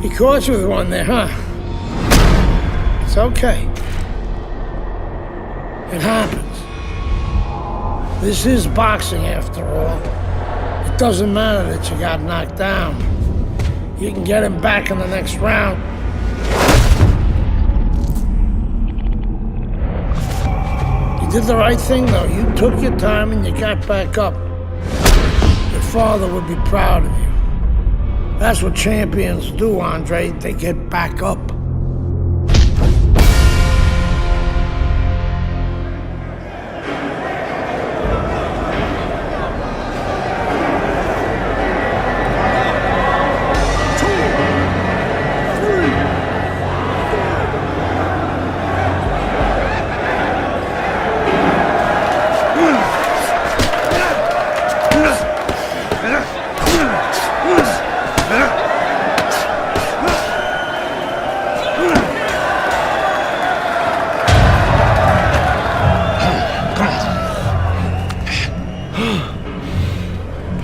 He caught you with one there, huh? It's okay. It happens. This is boxing after all. It doesn't matter that you got knocked down. You can get him back in the next round. You did the right thing, though. You took your time and you got back up. Your father would be proud of you. That's what champions do, Andre. They get back up.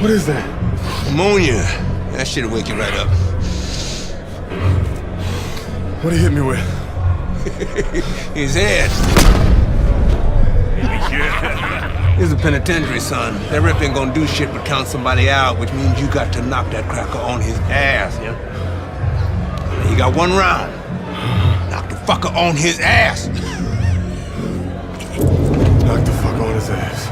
What is that? Ammonia. That shit'll wake you right up. What'd he hit me with? His head. He's a penitentiary, son. That rep ain't gonna do shit but count somebody out, which means you got to knock that cracker on his ass, yeah? You got one round. Knock the fucker on his ass. Knock the fuck on his ass.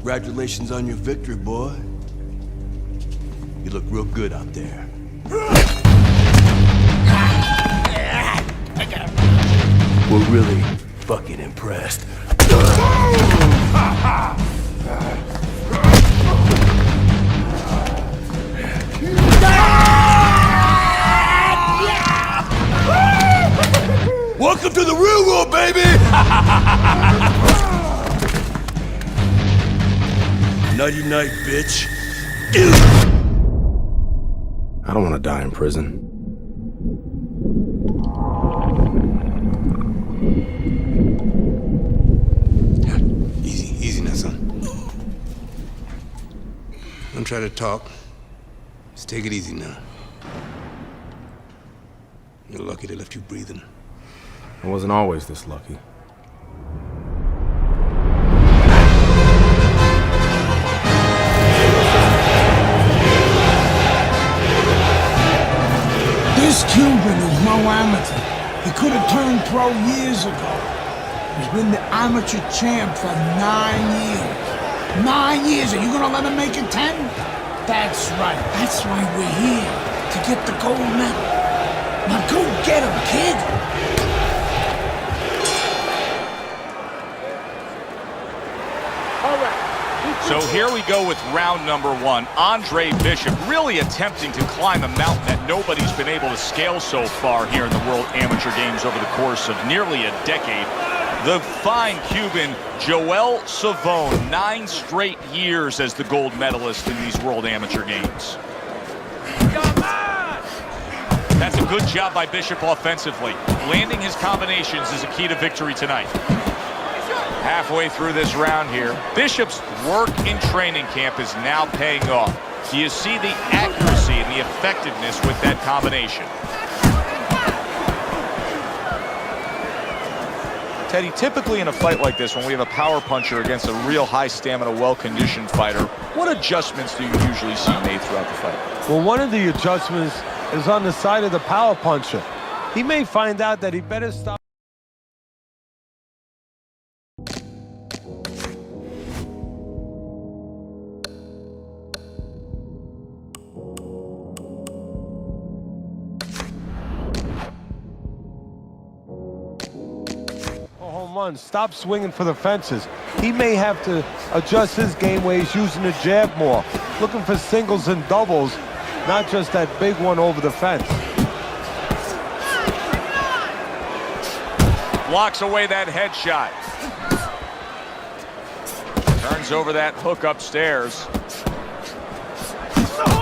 Congratulations on your victory, boy. You look real good out there. We're really fucking impressed. Welcome to the real world, baby! Nighty night, bitch. I don't want to die in prison. Easy now, son. Don't try to talk. Just take it easy now. You're lucky they left you breathing. I wasn't always this lucky. This Cuban is no amateur. He could have turned pro years ago. He's been the amateur champ for 9 years. 9 years, are you gonna let him make it 10? That's right, that's why we're here, to get the gold medal. Now go get him, kid! So here we go with round number one. Andre Bishop really attempting to climb a mountain that nobody's been able to scale so far here in the World Amateur Games over the course of nearly a decade. The fine Cuban Joel Savone, 9 straight years as the gold medalist in these World Amateur Games. That's a good job by Bishop offensively. Landing his combinations is a key to victory tonight. Halfway through this round here, Bishop's work in training camp is now paying off. Do you see the accuracy and the effectiveness with that combination? Teddy, typically in a fight like this, when we have a power puncher against a real high stamina, well-conditioned fighter, what adjustments do you usually see made throughout the fight? Well, one of the adjustments is on the side of the power puncher. He may find out that he better stop. Home run. Stop swinging for the fences. He may have to adjust his game where he's using the jab more, looking for singles and doubles, not just that big one over the fence. Blocks away that headshot. Turns over that hook upstairs.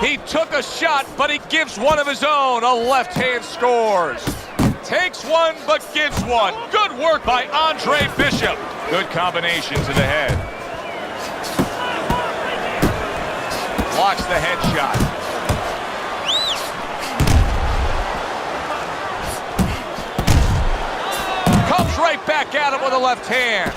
He took a shot, but he gives one of his own. A left hand scores. Takes one, but gives one. Good work by Andre Bishop. Good combination to the head. Blocks the headshot. Comes right back at him with a left hand.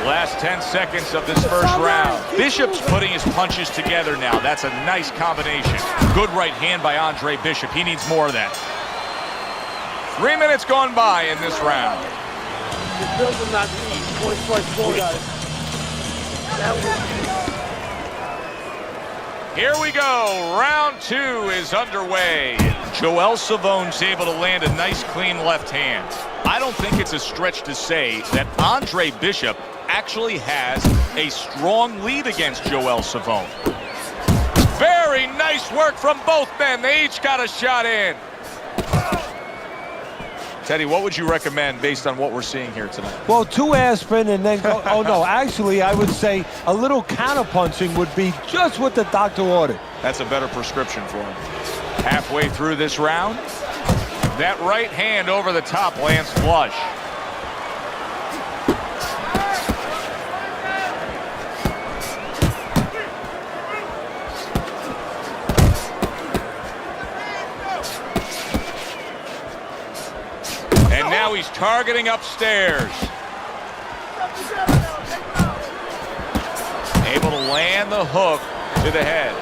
Last 10 seconds of this first round. Bishop's putting his punches together now. That's a nice combination. Good right hand by Andre Bishop. He needs more of that. 3 minutes gone by in this round. Here we go. Round 2 is underway. Joel Savone's able to land a nice, clean left hand. I don't think it's a stretch to say that Andre Bishop actually has a strong lead against Joel Savone. Very nice work from both men. They each got a shot in. Teddy, what would you recommend based on what we're seeing here tonight? Well, 2 aspirin and then go. Oh, no, actually, I would say a little counterpunching would be just what the doctor ordered. That's a better prescription for him. Halfway through this round, that right hand over the top lands flush. And now he's targeting upstairs. Able to land the hook to the head.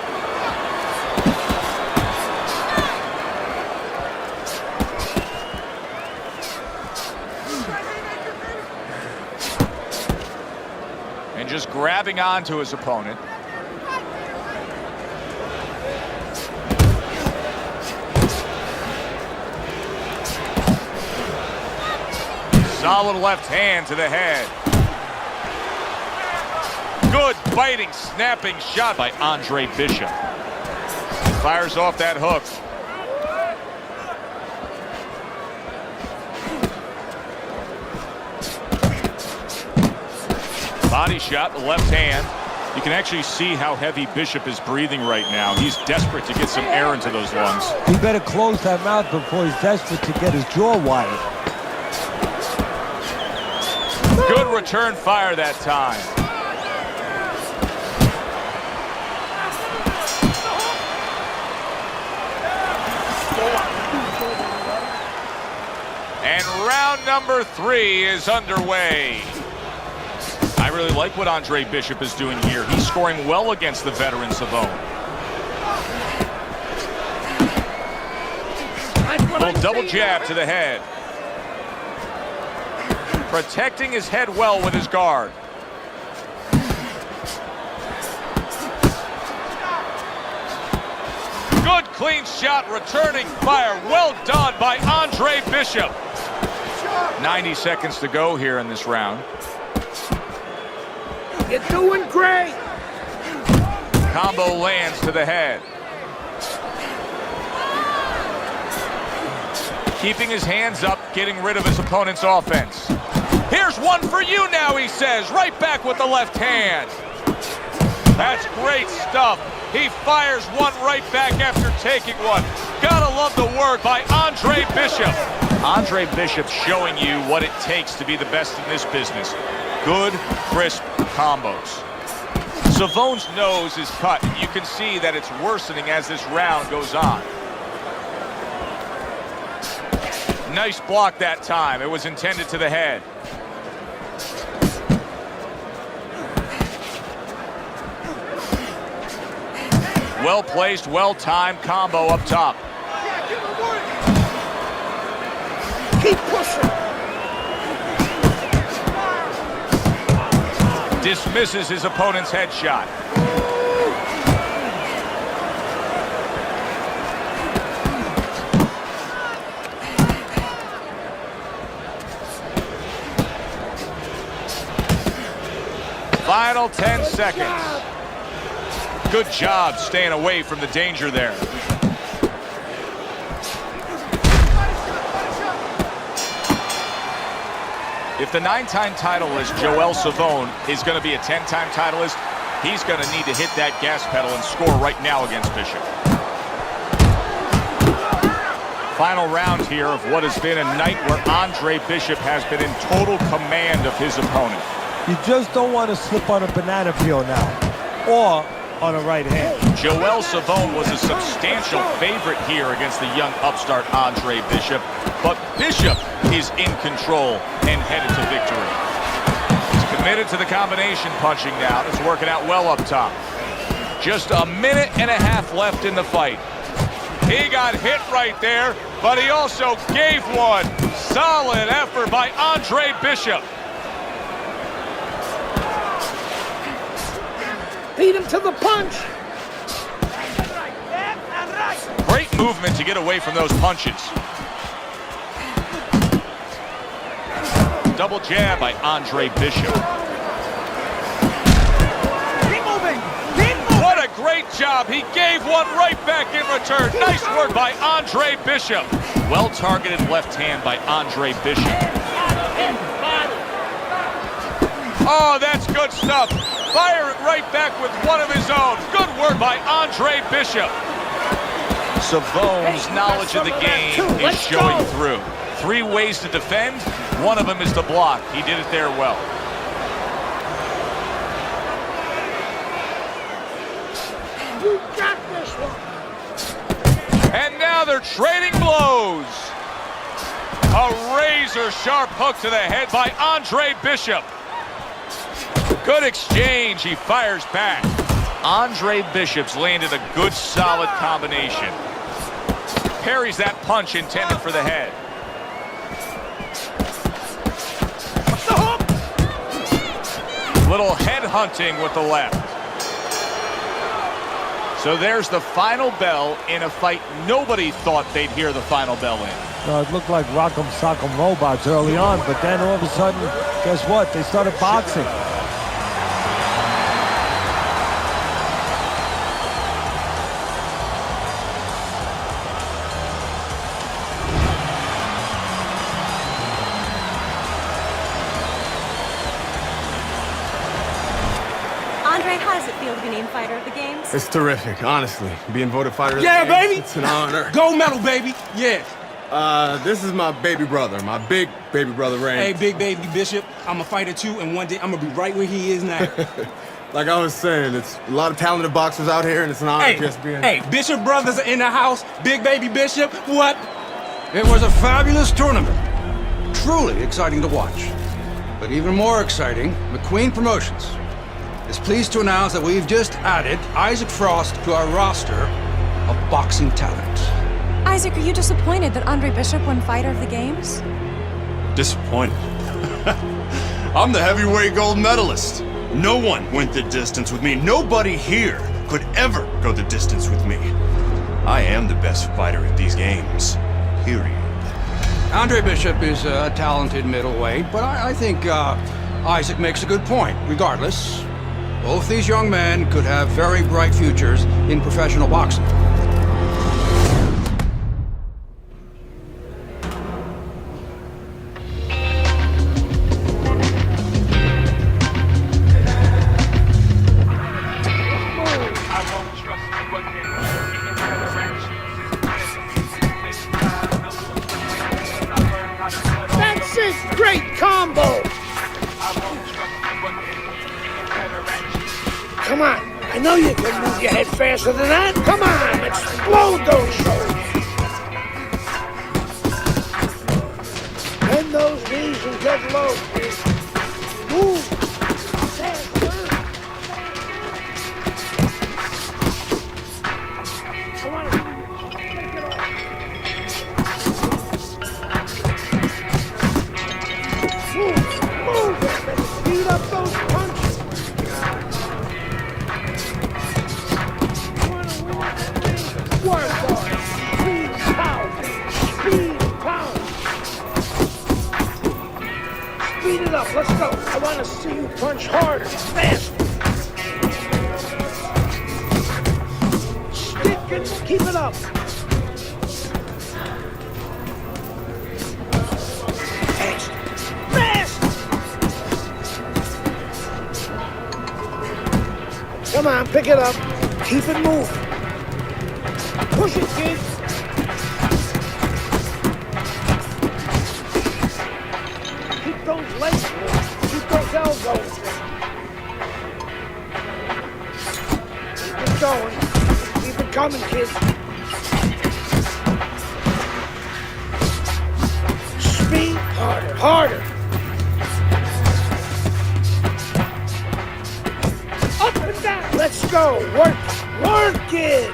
And just grabbing onto his opponent. Solid left hand to the head. Good biting, snapping shot by Andre Bishop. Fires off that hook. Body shot, the left hand. You can actually see how heavy Bishop is breathing right now. He's desperate to get some air into those lungs. He better close that mouth before he's desperate to get his jaw wired. Good return fire that time. And round number 3 is underway. I really like what Andre Bishop is doing here. He's scoring well against the veteran Savone. Little double jab to the head. Protecting his head well with his guard. clean shot, returning fire. Well done by Andre Bishop. 90 seconds to go here in this round. You're doing great. Combo lands to the head. Keeping his hands up, getting rid of his opponent's offense. Here's one for you now, he says. Right back with the left hand. That's great stuff. He fires one right back after taking one. Gotta love the work by Andre Bishop. Andre Bishop showing you what it takes to be the best in this business. Good, crisp combos. Savone's nose is cut. You can see that it's worsening as this round goes on. Nice block that time. It was intended to the head. Well-placed, well-timed combo up top. Keep pushing. Dismisses his opponent's headshot. Final 10 seconds. Good job staying away from the danger there. If the 9-time titleist Joel Savone is going to be a 10-time titleist, he's going to need to hit that gas pedal and score right now against Bishop. Final round here of what has been a night where Andre Bishop has been in total command of his opponent. You just don't want to slip on a banana peel now, or on a right hand. Joel Savone was a substantial favorite here against the young upstart Andre Bishop, but Bishop is in control and headed to victory. He's committed to the combination punching now. It's working out well up top. Just a minute and a half left in the fight. He got hit right there, but he also gave one. Solid effort by Andre Bishop. Beat him to the punch. Great movement to get away from those punches. Double jab by Andre Bishop. Keep moving. What a great job. He gave one right back in return. Nice work by Andre Bishop. Well-targeted left hand by Andre Bishop. Oh, that's good stuff. Fire it right back with one of his own. Good work by Andre Bishop. Savone's knowledge of the game is showing through. 3 ways to defend. One of them is to block. He did it there well. You got this one. And now they're trading blows. A razor-sharp hook to the head by Andre Bishop. Good exchange. He fires back. Andre Bishop's landed a good, solid combination. Parries that punch intended for the head. Little head hunting with the left. So there's the final bell in a fight nobody thought they'd hear the final bell in. It looked like Rock'em Sock'em Robots early on, but then all of a sudden, guess what? They started boxing. Andre, how does it feel to be named Fighter of the Games? It's terrific, honestly. Being voted fighter of the Yeah, game, baby. It's an honor. Gold medal, baby. Yeah. This is my baby brother, my big baby brother, Ray. Hey, big baby Bishop, I'm a fighter too, and one day I'm gonna be right where he is now. Like I was saying, it's a lot of talented boxers out here, and it's an honor just being... Hey, Bishop brothers are in the house. Big baby Bishop, what? It was a fabulous tournament. Truly exciting to watch. But even more exciting, McQueen Promotions is pleased to announce that we've just added Isaac Frost to our roster of boxing talent. Isaac, are you disappointed that Andre Bishop won Fighter of the Games? Disappointed. I'm the heavyweight gold medalist. No one went the distance with me. Nobody here could ever go the distance with me. I am the best fighter at these games. Period. Andre Bishop is a talented middleweight, but I think Isaac makes a good point. Regardless, both these young men could have very bright futures in professional boxing. That's it! Great combo! Come on, I know you can move your head faster than that. Come on, explode those shoulders. Bend those knees and get low, kid. Move. Faster. Come on, take it off. Move, speed up those punches. Work on it. Speed, power. Speed, power. Speed it up. Let's go. I want to see you punch harder, faster. Stick and keep it up. Fast. Fast. Come on, pick it up. Keep it moving. Push it, kid. Keep those legs moving. Keep those elbows. Keep it going. Keep it coming, kid. Speed. Harder. Harder. Up and down. Let's go. Work. Work it.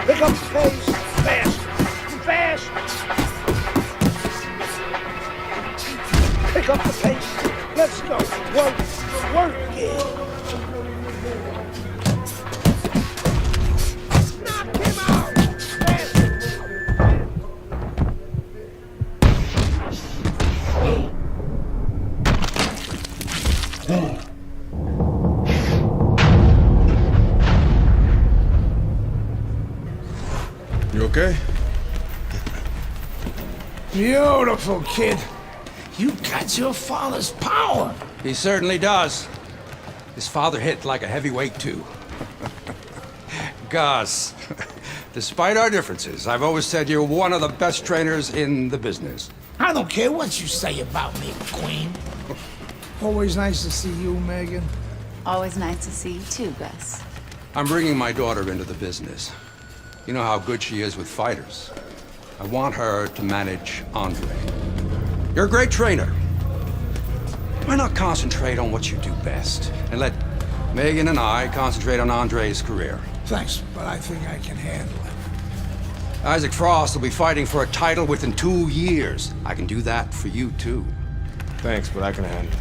Pick up the pace, fast, fast. Pick up the pace. Let's go. Work, work it. Knock him out. Fast. You okay? Beautiful, kid. You got your father's power. He certainly does. His father hit like a heavyweight, too. Gus, despite our differences, I've always said you're one of the best trainers in the business. I don't care what you say about me, Queen. Always nice to see you, Megan. Always nice to see you too, Gus. I'm bringing my daughter into the business. You know how good she is with fighters. I want her to manage Andre. You're a great trainer. Why not concentrate on what you do best and let Megan and I concentrate on Andre's career? Thanks, but I think I can handle it. Isaac Frost will be fighting for a title within 2 years. I can do that for you, too. Thanks, but I can handle it.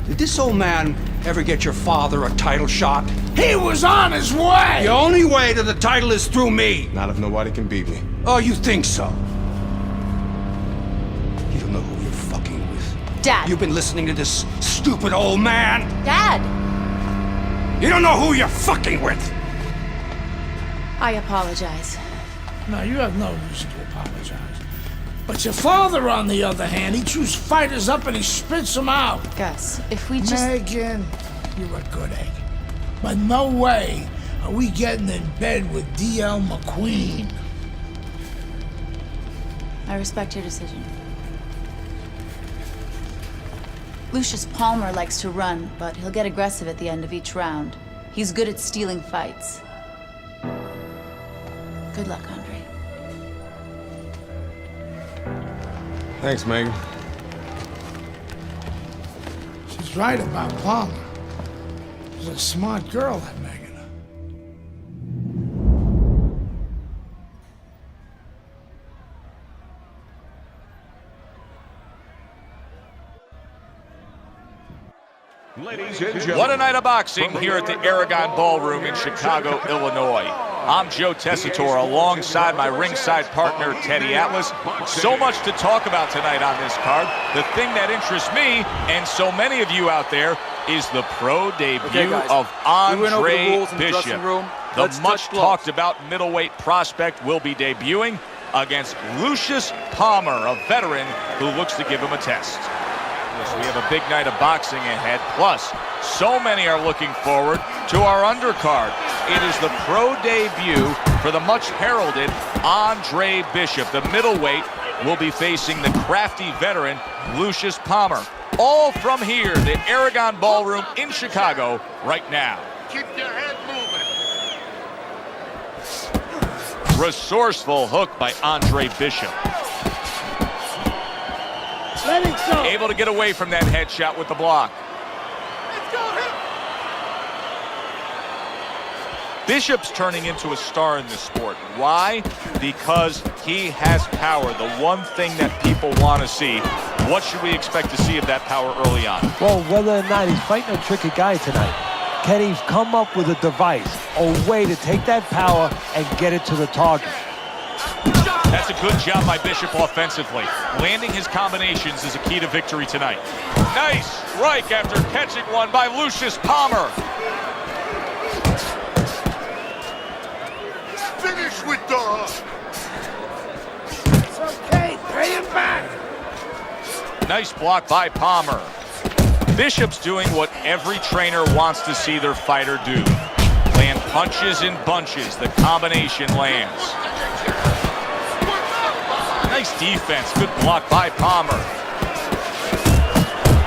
Did this old man ever get your father a title shot? He was on his way! The only way to the title is through me! Not if nobody can beat me. Oh, you think so? You don't know who you're fucking with. Dad! You've been listening to this stupid old man! Dad! You don't know who you're fucking with! I apologize. No, you have no reason to apologize. But your father, on the other hand, he chews fighters up and he spits them out. Gus, if we just... Megan, you're a good egg. But no way are we getting in bed with D.L. McQueen. I respect your decision. Lucius Palmer likes to run, but he'll get aggressive at the end of each round. He's good at stealing fights. Good luck, Andre. Thanks, Megan. She's right about Palmer. She's a smart girl, that Megan. What a night of boxing here at the Aragon Ballroom in Chicago, Illinois. I'm Joe Tessitore alongside my ringside partner, Teddy Atlas. So much to talk about tonight on this card. The thing that interests me, and so many of you out there, is the pro debut of Andre Bishop. The much talked about middleweight prospect will be debuting against Lucius Palmer, a veteran who looks to give him a test. So we have a big night of boxing ahead, plus so many are looking forward to our undercard. It is the pro debut for the much heralded Andre Bishop. The middleweight will be facing the crafty veteran Lucius Palmer. All from here, the Aragon Ballroom in Chicago right now. Keep your head moving. Resourceful hook by Andre Bishop. Let it go. Able to get away from that headshot with the block. Let's go. Bishop's turning into a star in this sport. Why? Because he has power, the one thing that people want to see. What should we expect to see of that power early on? Well, whether or not he's fighting a tricky guy tonight, can he come up with a device, a way to take that power and get it to the target? That's a good job by Bishop offensively. Landing his combinations is a key to victory tonight. Nice strike after catching one by Lucius Palmer. Finish with the hook. It's okay. Pay him back. Nice block by Palmer. Bishop's doing what every trainer wants to see their fighter do. Land punches in bunches. The combination lands. Nice defense. Good block by Palmer.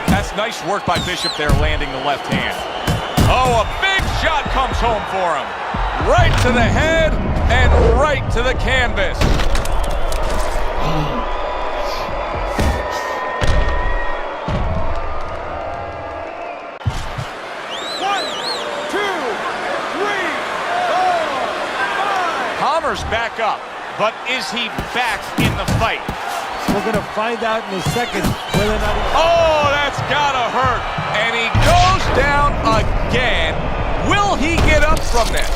That's nice work by Bishop there, landing the left hand. Oh, a big shot comes home for him. Right to the head and right to the canvas. Palmer's back up, but is he back in the fight? We're going to find out in a second whether or not he... Oh, that's gotta hurt. And he goes down again. Will he get up from this?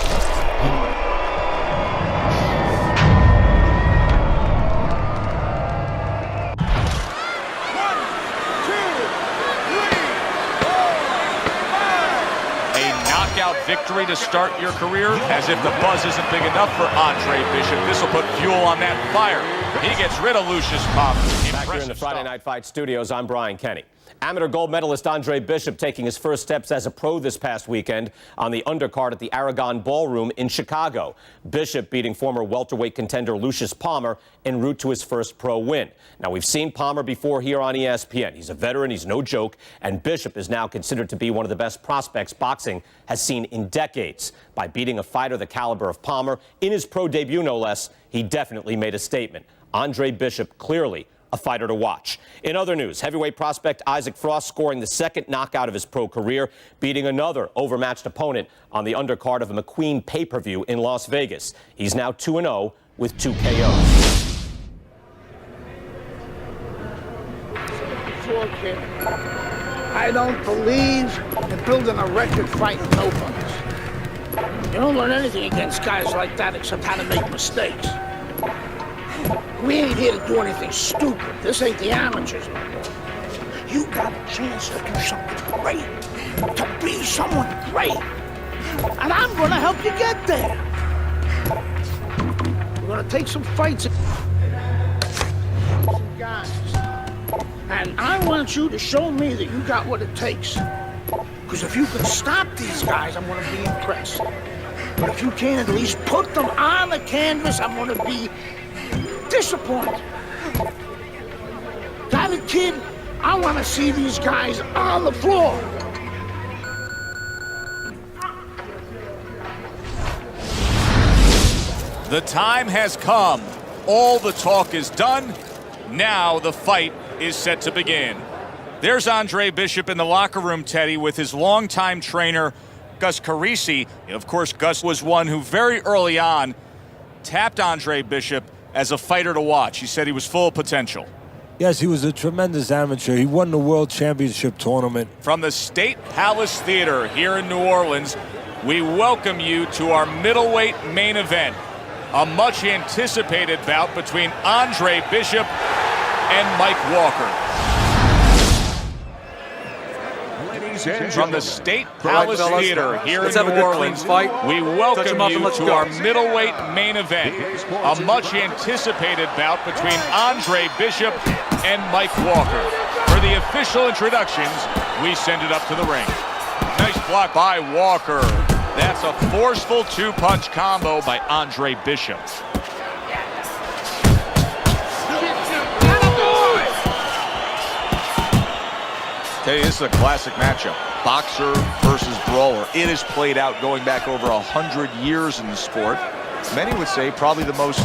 Victory to start your career, as if the buzz isn't big enough for Andre Bishop. This will put fuel on that fire. He gets rid of Lucius Palmer. Back here in the Friday Night Fight studios, I'm Brian Kenny. Amateur gold medalist Andre Bishop taking his first steps as a pro this past weekend on the undercard at the Aragon Ballroom in Chicago. Bishop beating former welterweight contender Lucius Palmer en route to his first pro win. Now, we've seen Palmer before here on ESPN. He's a veteran, he's no joke, and Bishop is now considered to be one of the best prospects boxing has seen in decades. By beating a fighter the caliber of Palmer in his pro debut, no less, he definitely made a statement. Andre Bishop clearly a fighter to watch. In other news, heavyweight prospect Isaac Frost scoring the second knockout of his pro career, beating another overmatched opponent on the undercard of a McQueen pay-per-view in Las Vegas. He's now 2-0 with 2 KOs. I don't believe in building a record fighting nobodies. You don't learn anything against guys like that except how to make mistakes. We ain't here to do anything stupid. This ain't the amateurs. You got a chance to do something great, to be someone great. And I'm gonna help you get there. We're gonna take some fights. Some guys. And I want you to show me that you got what it takes. Because if you can stop these guys, I'm gonna be impressed. But if you can't at least put them on the canvas, I'm gonna be disappointed. Got it, kid? I want to see these guys on the floor. The time has come. All the talk is done. Now the fight is set to begin. There's Andre Bishop in the locker room, Teddy, with his longtime trainer, Gus Carisi. Of course, Gus was one who very early on tapped Andre Bishop as a fighter to watch. He said he was full of potential. Yes, he was a tremendous amateur. He won the World Championship tournament. From the State Palace Theater here in New Orleans, we welcome you to our middleweight main event. A much anticipated bout between Andre Bishop and Mike Walker. From the State Palace Theater here in New Orleans, we welcome you to our middleweight main event. A much anticipated bout between Andre Bishop and Mike Walker. For the official introductions, we send it up to the ring. Nice block by Walker. That's a forceful two-punch combo by Andre Bishop. Tell you, this is a classic matchup. Boxer versus brawler. It has played out going back over 100 years in the sport. Many would say probably the most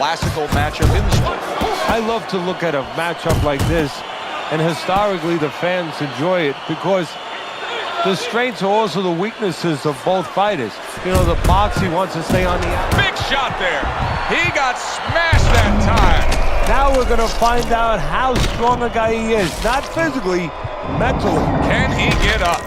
classical matchup in the sport. I love to look at a matchup like this, and historically the fans enjoy it because the strengths are also the weaknesses of both fighters. You know, the boxer wants to stay on the outside. Big shot there. He got smashed that time. Now we're going to find out how strong a guy he is. Not physically, mentally. Can he get up?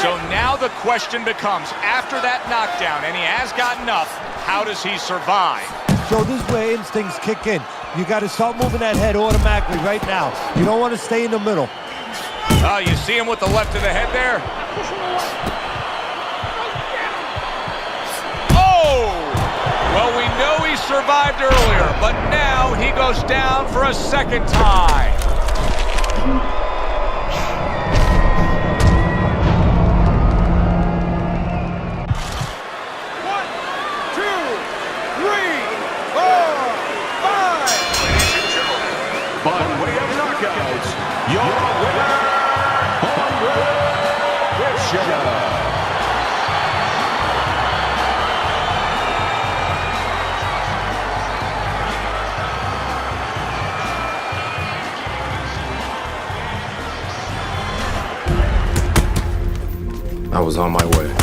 So now the question becomes, after that knockdown, and he has gotten up, how does he survive? So this is where instincts kick in. You got to start moving that head automatically right now. You don't want to stay in the middle. Oh, you see him with the left of the head there? Oh! Well, we know he survived earlier, but now he goes down for a second time. I was on my way,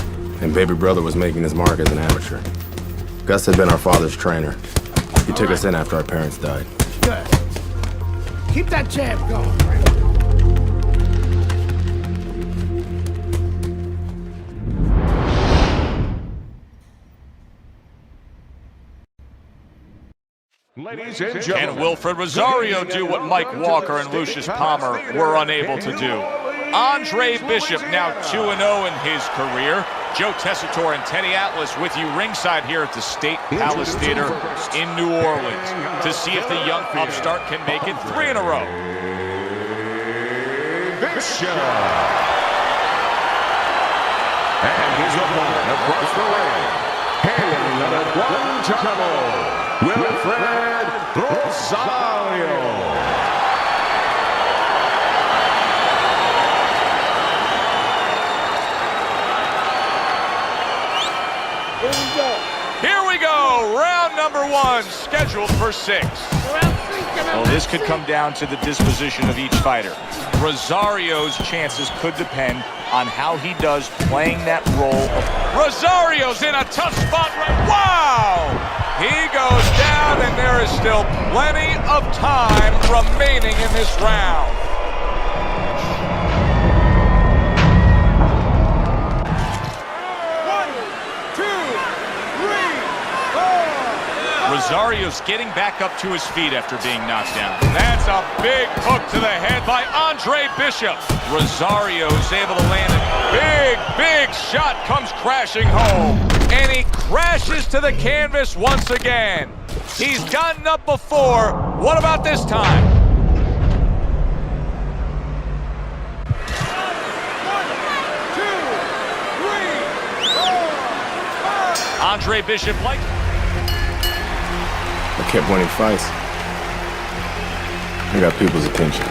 and baby brother was making his mark as an amateur. Gus had been our father's trainer. He took us in after our parents died. Good. Keep that jab going. Ladies and gentlemen. Can Wilfred Rosario do what Mike Walker and Lucius Palmer were unable to do? Andre Bishop now 2-0 in his career. Joe Tessitore and Teddy Atlas with you ringside here at the State Palace Theater in New Orleans to see if the young upstart can make it 3 in a row. Bishop. And his opponent across the ring, hailing out of Guantanamo, Wilfred Rosario. Here we go, round number 1, scheduled for 6. Well, this could come down to the disposition of each fighter. Rosario's chances could depend on how he does playing that role. Rosario's in a tough spot right. Wow! He goes down, and there is still plenty of time remaining in this round. Rosario's getting back up to his feet after being knocked down. That's a big hook to the head by Andre Bishop. Rosario's able to land a big shot, comes crashing home. And he crashes to the canvas once again. He's gotten up before. What about this time? Andre Bishop like. I kept winning fights. I got people's attention.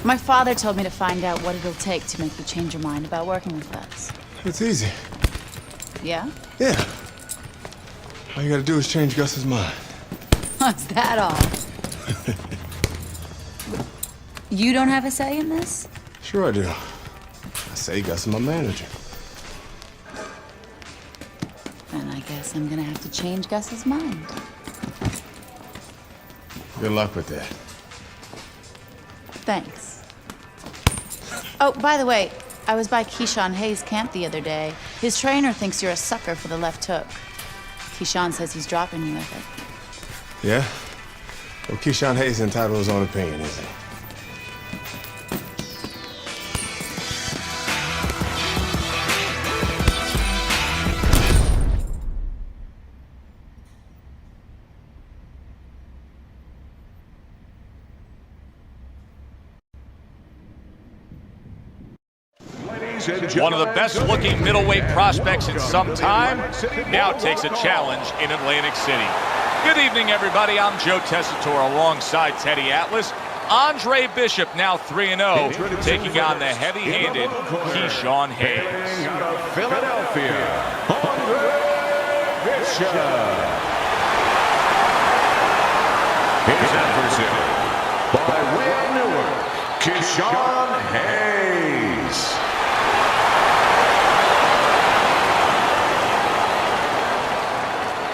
My father told me to find out what it'll take to make you change your mind about working with us. It's easy. Yeah? Yeah. All you gotta do is change Gus's mind. What's that all? You don't have a say in this? Sure I do. I say Gus is my manager. Then I guess I'm gonna have to change Gus's mind. Good luck with that. Thanks. Oh, by the way, I was by Keyshawn Hayes' camp the other day. His trainer thinks you're a sucker for the left hook. Keyshawn says he's dropping you with it. Yeah? Well, Keyshawn Hayes is entitled to his own opinion, isn't he? One of the best-looking middleweight prospects in some time now takes a challenge in Atlantic City. Good evening, everybody. I'm Joe Tessitore alongside Teddy Atlas. Andre Bishop, now 3-0, taking on the heavy-handed Keyshawn Hayes. Out of Philadelphia, Andre Bishop. His adversary, by way of Newark, Keyshawn Hayes.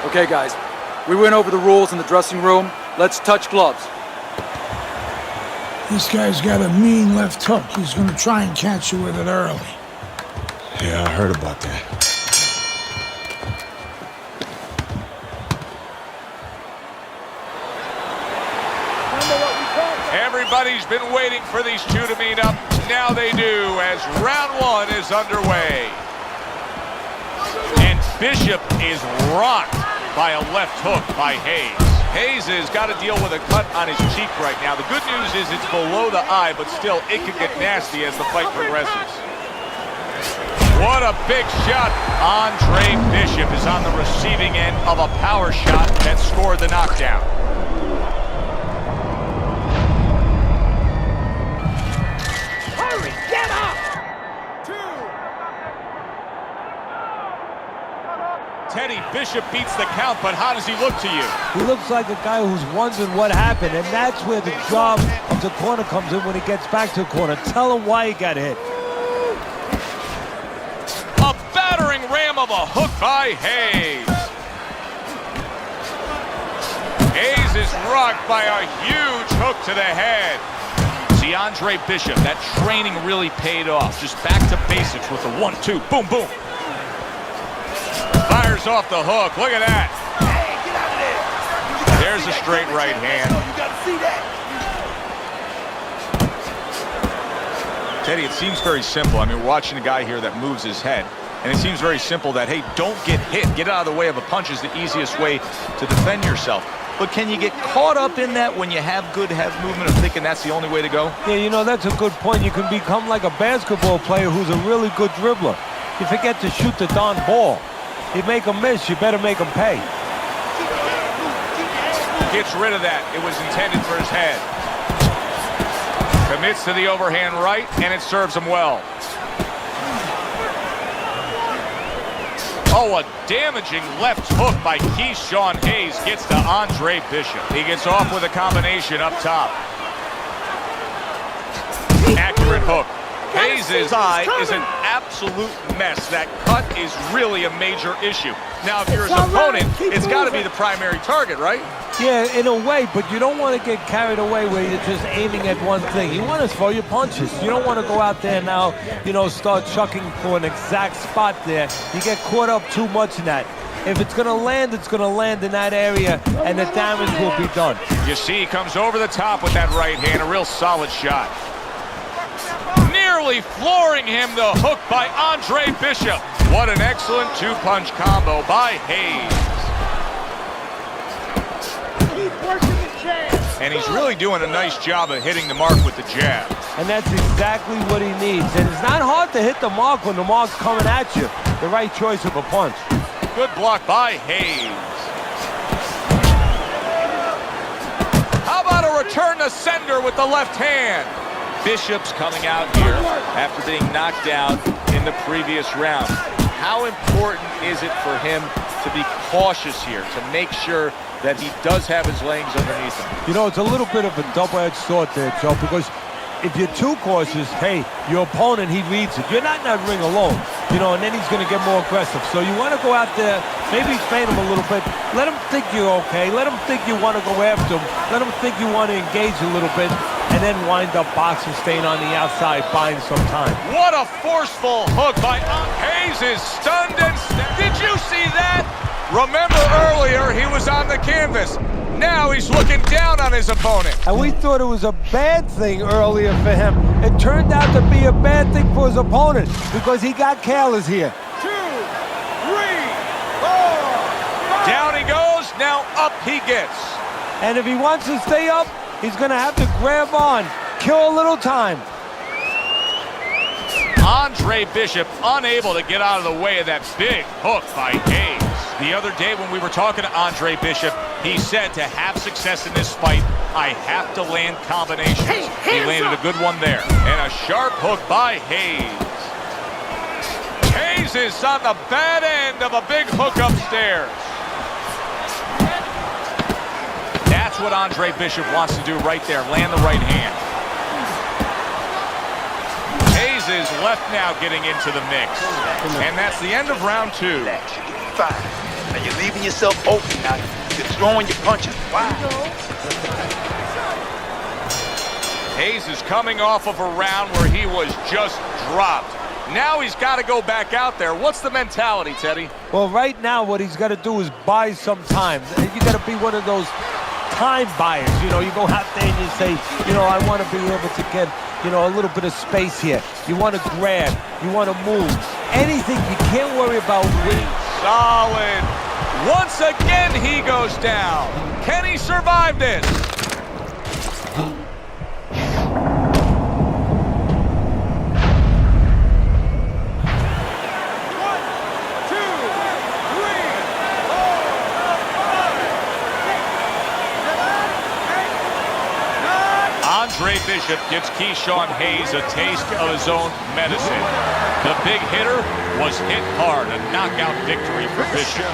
Okay, guys, we went over the rules in the dressing room. Let's touch gloves. This guy's got a mean left hook. He's gonna try and catch you with it early. Yeah, I heard about that. Everybody's been waiting for these two to meet up. Now they do, as round one is underway. And Bishop is rocked by a left hook by Hayes. Hayes has got to deal with a cut on his cheek right now. The good news is it's below the eye, but still it could get nasty as the fight progresses. What a big shot. Andre Bishop is on the receiving end of a power shot that scored the knockdown. Hurry, get up! Teddy, Bishop beats the count, but how does he look to you? He looks like a guy who's wondering what happened, and that's where the job of the corner comes in when he gets back to the corner. Tell him why he got hit. A battering ram of a hook by Hayes. Hayes is rocked by a huge hook to the head. See, Andre Bishop, that training really paid off. Just back to basics with the 1-2, boom, boom. Fires off the hook. Look at that. Hey, get out of there! There's a straight right hand. You gotta see that! Teddy, it seems very simple. I mean, we're watching a guy here that moves his head. And it seems very simple that, hey, don't get hit. Get out of the way of a punch is the easiest way to defend yourself. But can you get caught up in that when you have good head movement of thinking that's the only way to go? Yeah, you know, that's a good point. You can become like a basketball player who's a really good dribbler. You forget to shoot the darn ball. You make them miss, you better make them pay. Gets rid of that. It was intended for his head. Commits to the overhand right, and it serves him well. Oh, a damaging left hook by Keyshawn Hayes gets to Andre Bishop. He gets off with a combination up top. Accurate hook. Hayes' eye is an absolute mess. That cut is really a major issue. Now, if you're his opponent, it's got to be the primary target, right? Yeah, in a way, but you don't want to get carried away where you're just aiming at one thing. You want to throw your punches. You don't want to go out there now, you know, start chucking for an exact spot there. You get caught up too much in that. If it's going to land, it's going to land in that area, and the damage will be done. You see, he comes over the top with that right hand, a real solid shot. Nearly flooring him, the hook by Andre Bishop. What an excellent two-punch combo by Hayes. Keep working the jab. And he's really doing a nice job of hitting the mark with the jab. And that's exactly what he needs. And it's not hard to hit the mark when the mark's coming at you. The right choice of a punch. Good block by Hayes. How about a return to sender with the left hand? Bishop's coming out here after being knocked out in the previous round. How important is it for him to be cautious here, to make sure that he does have his legs underneath him. You know, it's a little bit of a double-edged sword there, Joe, because if you're too cautious, hey, your opponent, he reads it. You're not in that ring alone, you know, and then he's going to get more aggressive. So you want to go out there, maybe feint him a little bit. Let him think you're okay. Let him think you want to go after him. Let him think you want to engage a little bit, and then wind up boxing, staying on the outside, buying some time. What a forceful hook by Hayes is stunned and did you see that? Remember earlier, he was on the canvas. Now he's looking down on his opponent. And we thought it was a bad thing earlier for him. It turned out to be a bad thing for his opponent because he got careless here. 2, 3, 4, 5. Down he goes, now up he gets. And if he wants to stay up, he's going to have to grab on, kill a little time. Andre Bishop unable to get out of the way of that big hook by Hayes. The other day when we were talking to Andre Bishop, he said to have success in this fight, I have to land combinations. He landed a good one there. And a sharp hook by Hayes. Hayes is on the bad end of a big hook upstairs. That's what Andre Bishop wants to do right there, land the right hand. Hayes is left now getting into the mix. And that's the end of round 2. Fine. Now you're leaving yourself open now. You're throwing your punches wide. Hayes is coming off of a round where he was just dropped. Now he's got to go back out there. What's the mentality, Teddy? Well, right now what he's got to do is buy some time. You got to be one of those time buyers. You know, you go out there and you say, you know, I want to be able to get, you know, a little bit of space here. You want to grab. You want to move. Anything. You can't worry about winning. Solid. Once again, he goes down. Can he survive this? Andre Bishop gives Keyshawn Hayes a taste of his own medicine. The big hitter was hit hard. A knockout victory for Bishop.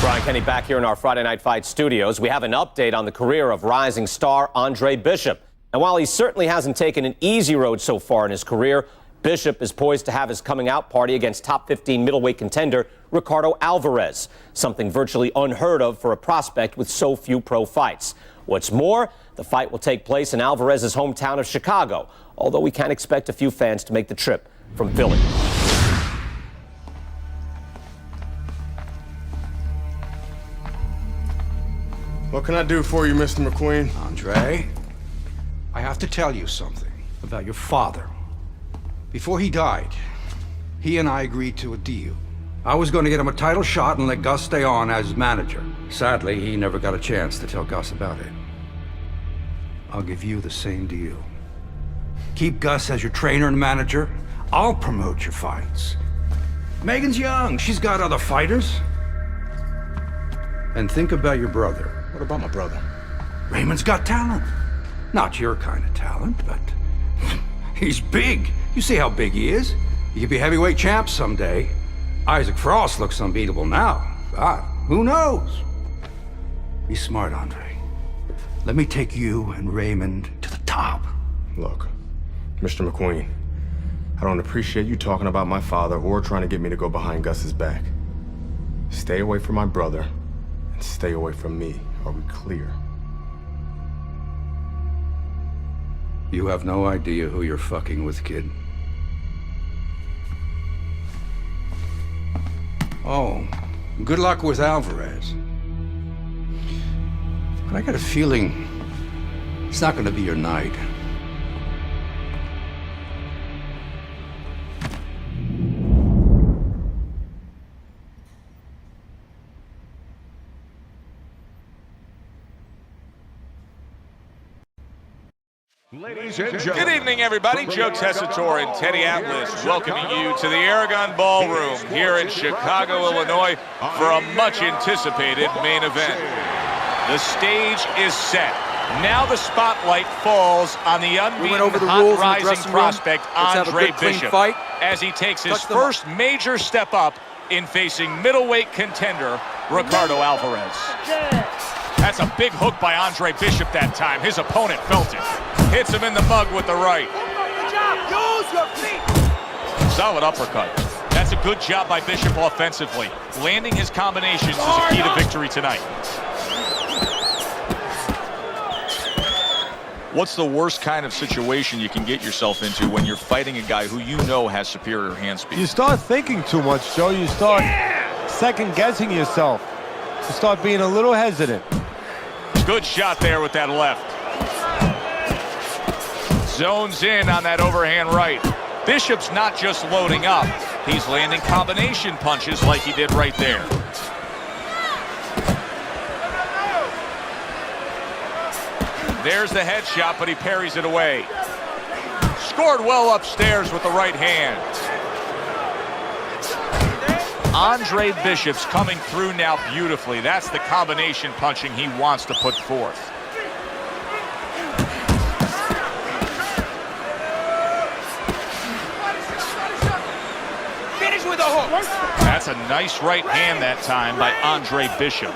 Brian Kenny back here in our Friday Night Fight studios. We have an update on the career of rising star Andre Bishop. And while he certainly hasn't taken an easy road so far in his career, Bishop is poised to have his coming out party against top 15 middleweight contender Ricardo Alvarez, something virtually unheard of for a prospect with so few pro fights. What's more, the fight will take place in Alvarez's hometown of Chicago, although we can expect a few fans to make the trip from Philly. What can I do for you, Mr. McQueen? Andre, I have to tell you something about your father. Before he died, he and I agreed to a deal. I was going to get him a title shot and let Gus stay on as manager. Sadly, he never got a chance to tell Gus about it. I'll give you the same deal. Keep Gus as your trainer and manager. I'll promote your fights. Megan's young. She's got other fighters. And think about your brother. What about my brother? Raymond's got talent. Not your kind of talent, but he's big. You see how big he is. He could be heavyweight champ someday. Isaac Frost looks unbeatable now. But who knows? Be smart, Andre. Let me take you and Raymond to the top. Look, Mr. McQueen, I don't appreciate you talking about my father or trying to get me to go behind Gus's back. Stay away from my brother and stay away from me. Are we clear? You have no idea who you're fucking with, kid. Oh, good luck with Alvarez. But I got a feeling it's not gonna be your night. Ladies and Good gentlemen, evening, everybody. Joe Tessitore and Teddy Atlas welcoming you to the Aragon Ballroom here in Chicago, Illinois for a much-anticipated main event. The stage is set. Now the spotlight falls on the unbeaten, hot rising prospect Andre Bishop as he takes his first major step up in facing middleweight contender Ricardo Alvarez. That's a big hook by Andre Bishop that time. His opponent felt it. Hits him in the mug with the right. Use your feet. Solid uppercut. That's a good job by Bishop offensively. Landing his combinations is a key to victory tonight. What's the worst kind of situation you can get yourself into when you're fighting a guy who you know has superior hand speed? You start thinking too much, Joe. You start second-guessing yourself. You start being a little hesitant. Good shot there with that left. Zones in on that overhand right. Bishop's not just loading up. He's landing combination punches like he did right there. There's the headshot, but he parries it away. Scored well upstairs with the right hand. Andre Bishop's coming through now beautifully. That's the combination punching he wants to put forth. Finish with a hook. That's a nice right hand that time by Andre Bishop.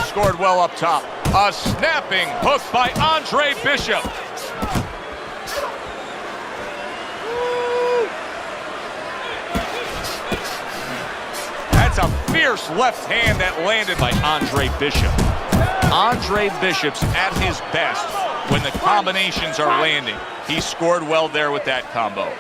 Scored well up top. A snapping hook by Andre Bishop. That's a fierce left hand that landed by Andre Bishop. Andre Bishop's at his best when the combinations are landing. He scored well there with that combo.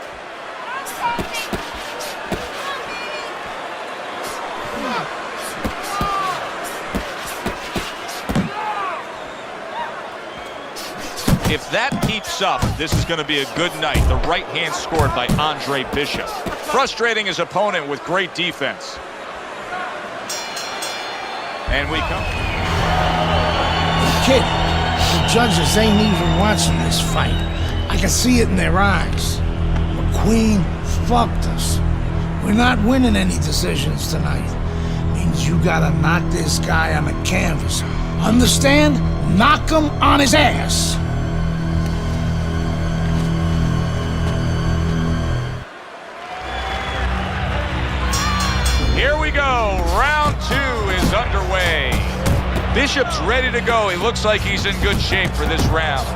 If that keeps up, this is going to be a good night. The right hand scored by Andre Bishop. Frustrating his opponent with great defense. And we come. Kid, the judges ain't even watching this fight. I can see it in their eyes. McQueen fucked us. We're not winning any decisions tonight. Means you gotta knock this guy on the canvas. Understand? Knock him on his ass. Here we go. Round 2 is underway. Bishop's ready to go. He looks like he's in good shape for this round.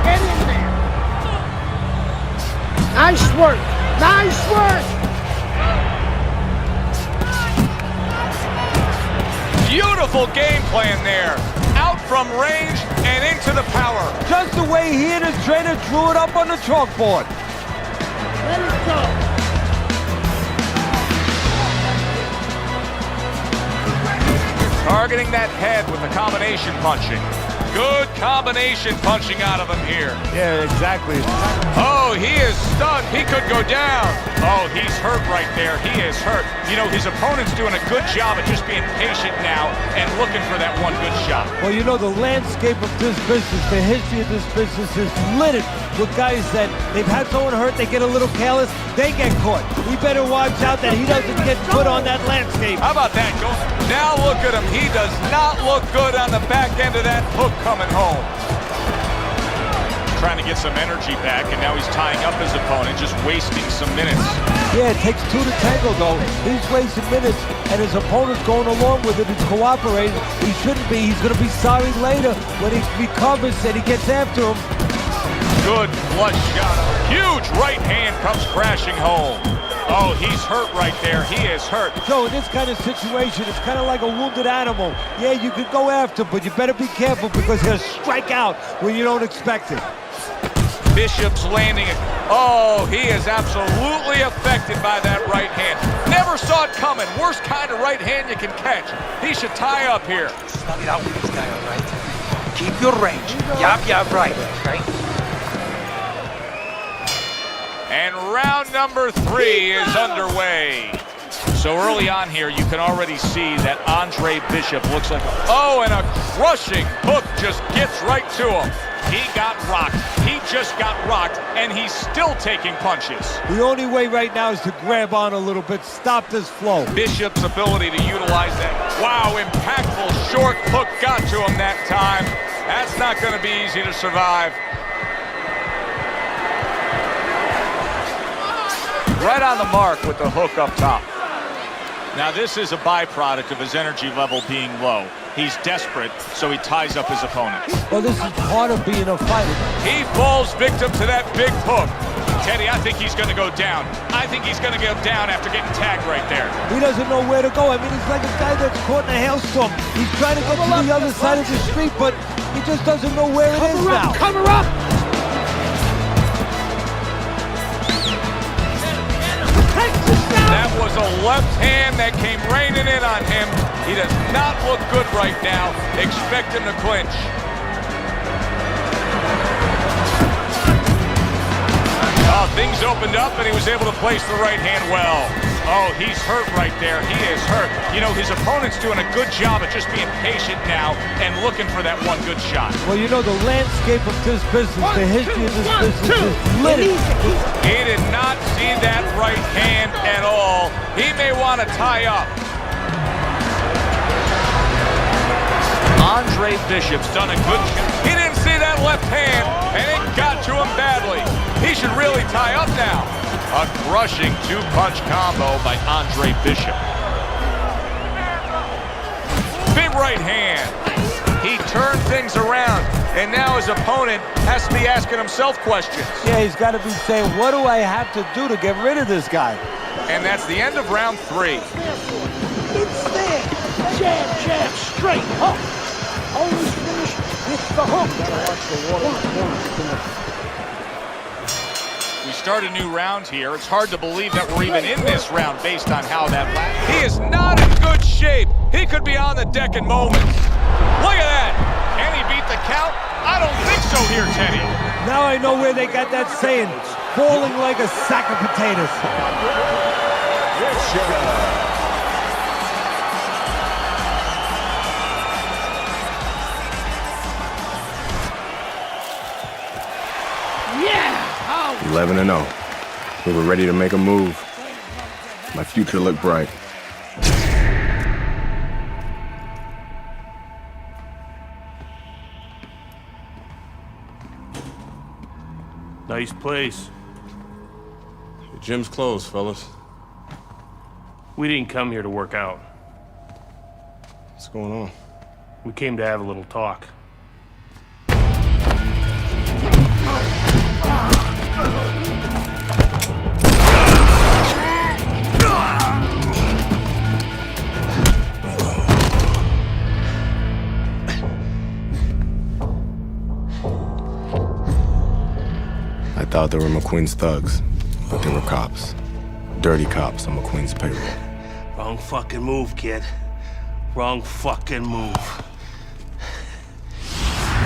Get in there. Nice work. Nice work. Beautiful game plan there. Out from range and into the power. Just the way he and his trainer drew it up on the chalkboard. Let it go. Targeting that head with the combination punching. Good combination punching out of him here. Yeah, exactly. Oh, he is stunned. He could go down. Oh, he's hurt right there. He is hurt. You know, his opponent's doing a good job of just being patient now and looking for that one good shot. Well, you know, the landscape of this business, the history of this business is littered with guys that they've had someone hurt, they get a little careless, they get caught. We better watch out that he doesn't get put on that landscape. How about that? Now look at him. He does not look good on the back end of that hook coming home. Trying to get some energy back, and now he's tying up his opponent, just wasting some minutes. Yeah, it takes 2 to tango, though. He's wasting minutes, and his opponent's going along with it. He's cooperating. He shouldn't be. He's going to be sorry later when he recovers and he gets after him. Good flush shot. Huge right hand comes crashing home. Oh, he's hurt right there. He is hurt. So in this kind of situation, it's kind of like a wounded animal. Yeah, you could go after, but you better be careful because he'll strike out when you don't expect it. Bishop's landing it. Oh, he is absolutely affected by that right hand. Never saw it coming. Worst kind of right hand you can catch. He should tie up here. Slug it out with this guy, all right? Keep your range. Yap, right, okay? And round number 3 is underway. So early on here, you can already see that Andre Bishop looks like, and a crushing hook just gets right to him. He got rocked. He just got rocked, and he's still taking punches. The only way right now is to grab on a little bit, stop this flow. Bishop's ability to utilize that. Wow, impactful short hook got to him that time. That's not going to be easy to survive. Right on the mark with the hook up top. Now this is a byproduct of his energy level being low. He's desperate, so he ties up his opponent. Well, this is part of being a fighter. He falls victim to that big hook. Teddy, I think he's going to go down. I think he's going to go down after getting tagged right there. He doesn't know where to go. I mean, he's like a guy that's caught in a hailstorm. He's trying to get to the other side of the street, but he just doesn't know where it is now. Cover up! That was a left hand that came raining in on him. He does not look good right now. Expect him to clinch. Oh, things opened up and he was able to place the right hand well. Oh, he's hurt right there. He is hurt. You know, his opponent's doing a good job of just being patient now and looking for that one good shot. Well, you know, the landscape of this business, the history of this business is littered. He did not see that right hand at all. He may want to tie up. Andre Bishop's done a good job. He didn't see that left hand, and it got to him badly. He should really tie up now. A crushing two-punch combo by Andre Bishop. Big right hand. He turned things around, and now his opponent has to be asking himself questions. Yeah, he's got to be saying, what do I have to do to get rid of this guy? And that's the end of round 3. It's there. Jab, jab, straight hook. Always finish with the hook. We start a new round here. It's hard to believe that we're even in this round based on how that last. He is not in good shape. He could be on the deck in moments. Look at that. Can he beat the count? I don't think so here, Teddy. Now I know where they got that saying, falling like a sack of potatoes. Yeah! 11-0. We were ready to make a move. My future looked bright. Nice place. The gym's closed, fellas. We didn't come here to work out. What's going on? We came to have a little talk. I thought they were McQueen's thugs, but they were cops. Dirty cops on McQueen's payroll. Wrong fucking move, kid. Wrong fucking move.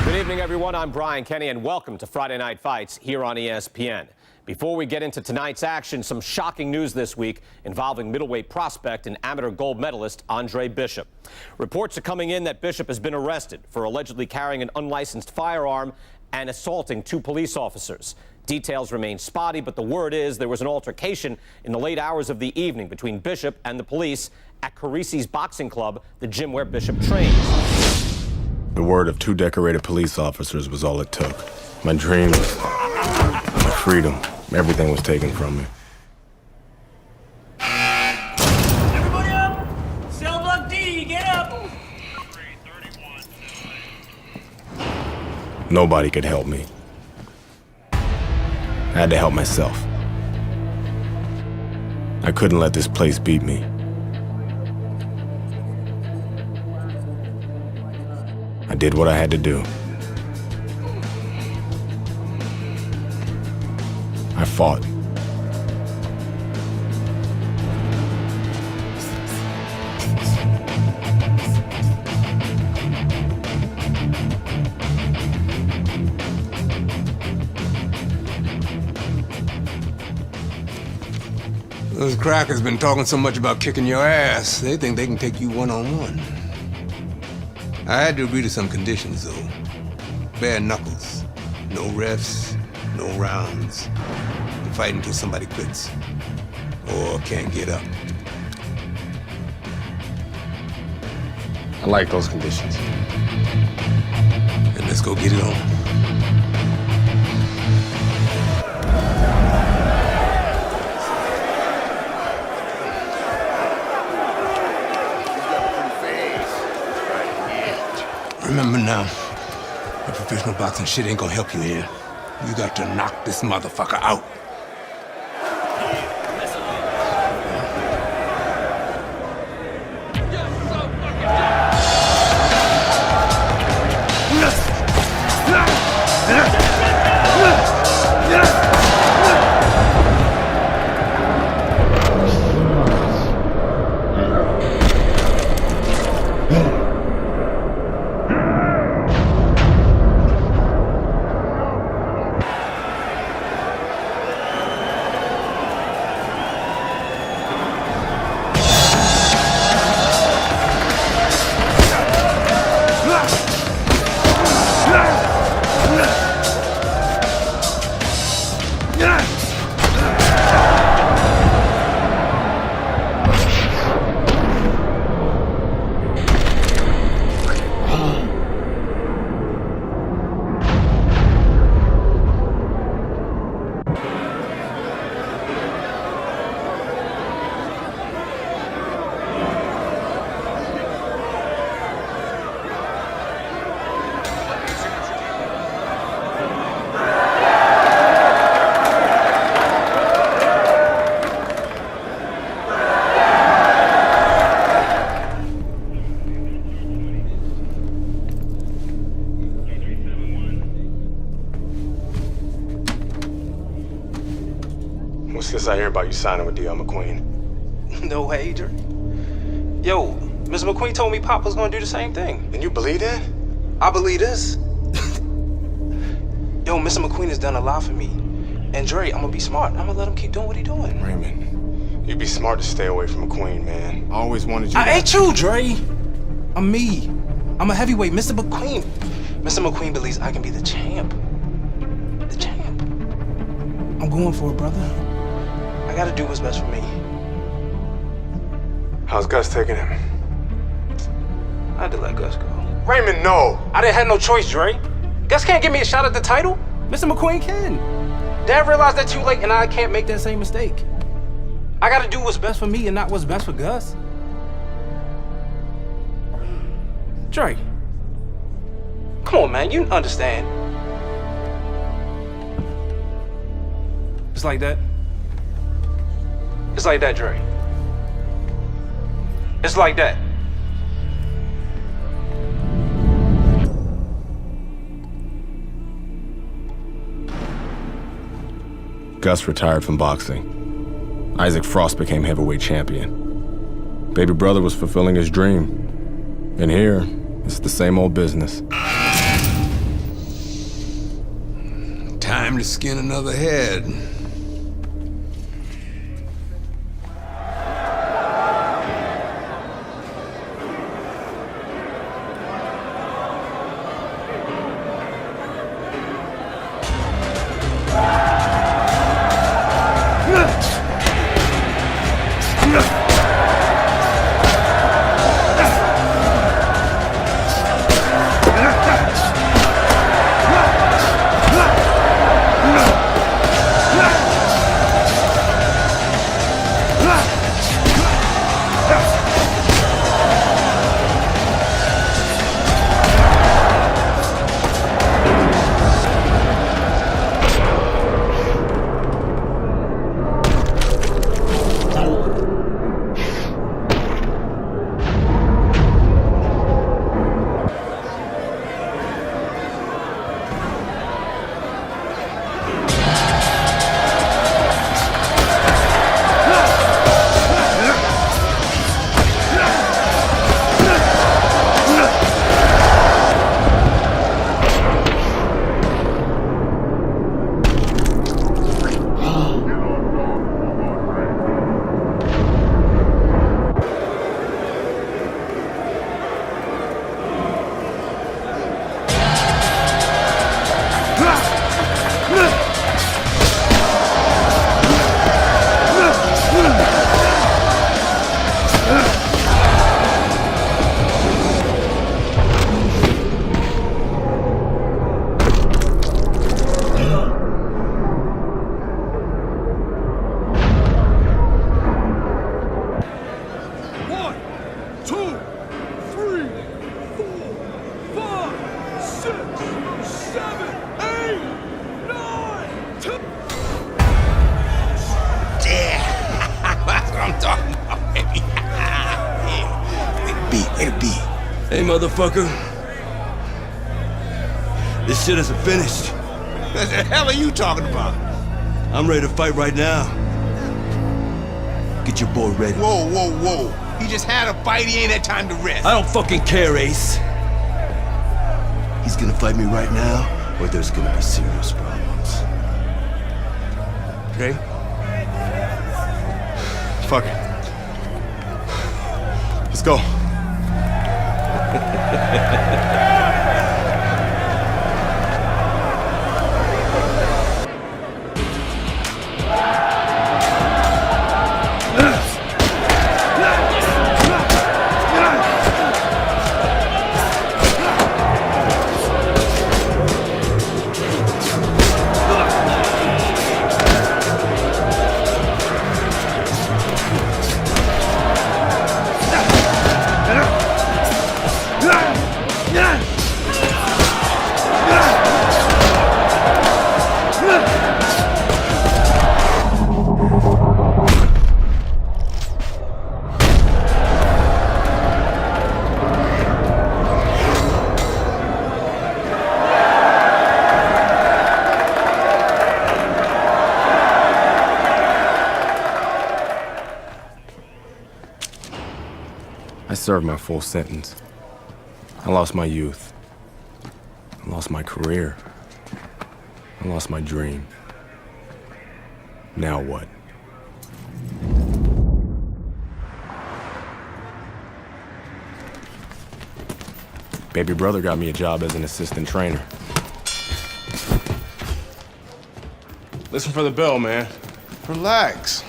Good evening, everyone. I'm Brian Kenny, and welcome to Friday Night Fights here on ESPN. Before we get into tonight's action, some shocking news this week involving middleweight prospect and amateur gold medalist Andre Bishop. Reports are coming in that Bishop has been arrested for allegedly carrying an unlicensed firearm and assaulting 2 police officers. Details remain spotty, but the word is there was an altercation in the late hours of the evening between Bishop and the police at Carisi's Boxing Club, the gym where Bishop trains. The word of 2 decorated police officers was all it took. My dreams, my freedom, everything was taken from me. Everybody up! Cell block D, get up! Nobody could help me. I had to help myself. I couldn't let this place beat me. I did what I had to do. I fought. Those crackers been talking so much about kicking your ass, they think they can take you one-on-one. I had to agree to some conditions, though. Bare knuckles. No refs, no rounds. You fight until somebody quits. Or can't get up. I like those conditions. And let's go get it on. Remember now, the professional boxing shit ain't gonna help you here. You got to knock this motherfucker out. What's this I hear about you signing with D.L. McQueen? No way, Dre. Yo, Mr. McQueen told me Pop was gonna do the same thing. And you believe that? I believe this. Yo, Mr. McQueen has done a lot for me. And Dre, I'm gonna be smart. I'm gonna let him keep doing what he's doing. Raymond, you'd be smart to stay away from McQueen, man. I always wanted you I ain't you, Dre. I'm me. I'm a heavyweight, Mr. McQueen. Mr. McQueen believes I can be the champ. The champ. I'm going for it, brother. I gotta do what's best for me. How's Gus taking him? I had to let Gus go. Raymond, no! I didn't have no choice, Dre. Gus can't give me a shot at the title. Mr. McQueen can. Dad realized that too late, and I can't make that same mistake. I gotta do what's best for me and not what's best for Gus. Dre. Come on, man, you understand. It's like that. It's like that, Dre. It's like that. Gus retired from boxing. Isaac Frost became heavyweight champion. Baby brother was fulfilling his dream. And here, it's the same old business. Time to skin another head. 7, 8, 9, 10. Yeah, that's what I'm talking about, baby. Yeah. Way to be. Hey, motherfucker. This shit isn't finished. What the hell are you talking about? I'm ready to fight right now. Get your boy ready. Whoa. He just had a fight. He ain't had time to rest. I don't fucking care, Ace. He's gonna fight me right now, or there's gonna be serious problems. Okay? Fuck it. Let's go. I served my full sentence. I lost my youth. I lost my career. I lost my dream. Now what? Baby brother got me a job as an assistant trainer. Listen for the bell, man. Relax.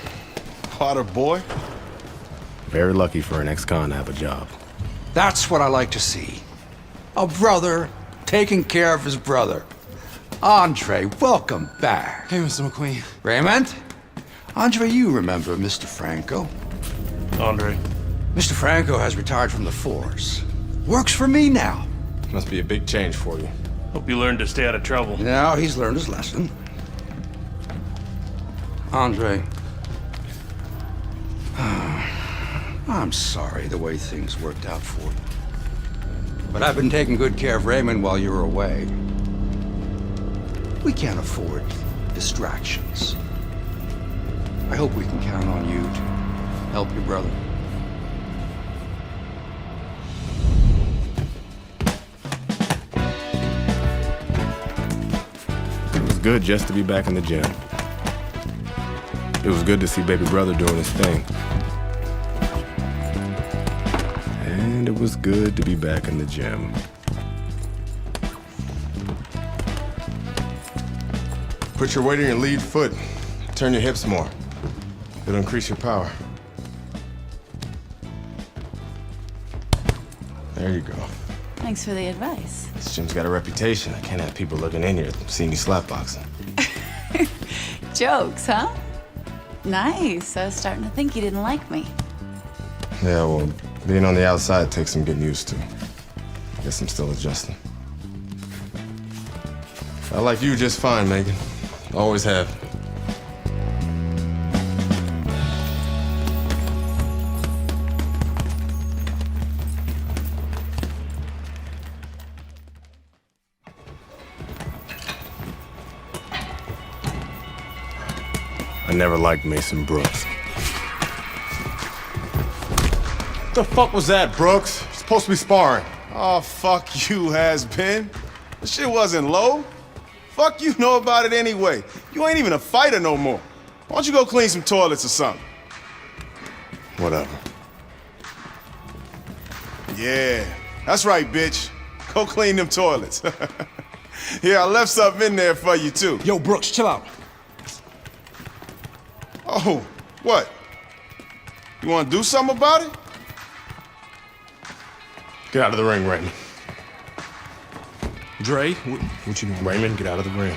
Potter boy. Very lucky for an ex-con to have a job. That's what I like to see. A brother taking care of his brother. Andre, welcome back. Hey, Mr. McQueen. Raymond? Andre, you remember Mr. Franco. Andre. Mr. Franco has retired from the force. Works for me now. Must be a big change for you. Hope you learned to stay out of trouble. Now he's learned his lesson. Andre, I'm sorry the way things worked out for you. But I've been taking good care of Raymond while you were away. We can't afford distractions. I hope we can count on you to help your brother. It was good just to be back in the gym. It was good to see baby brother doing his thing. And it was good to be back in the gym. Put your weight on your lead foot. Turn your hips more. It'll increase your power. There you go. Thanks for the advice. This gym's got a reputation. I can't have people looking in here seeing me slapboxing. Jokes, huh? Nice. I was starting to think you didn't like me. Yeah, well, being on the outside takes some getting used to. Guess I'm still adjusting. I like you just fine, Megan. Always have. I never liked Mason Brooks. What the fuck was that, Brooks? You're supposed to be sparring. Oh, fuck you, has-been. The shit wasn't low. Fuck you know about it anyway. You ain't even a fighter no more. Why don't you go clean some toilets or something? Whatever. Yeah, that's right, bitch. Go clean them toilets. Yeah, I left something in there for you, too. Yo, Brooks, chill out. Oh, what? You want to do something about it? Get out of the ring, Raymond. Dre, what you doing? Raymond, get out of the ring.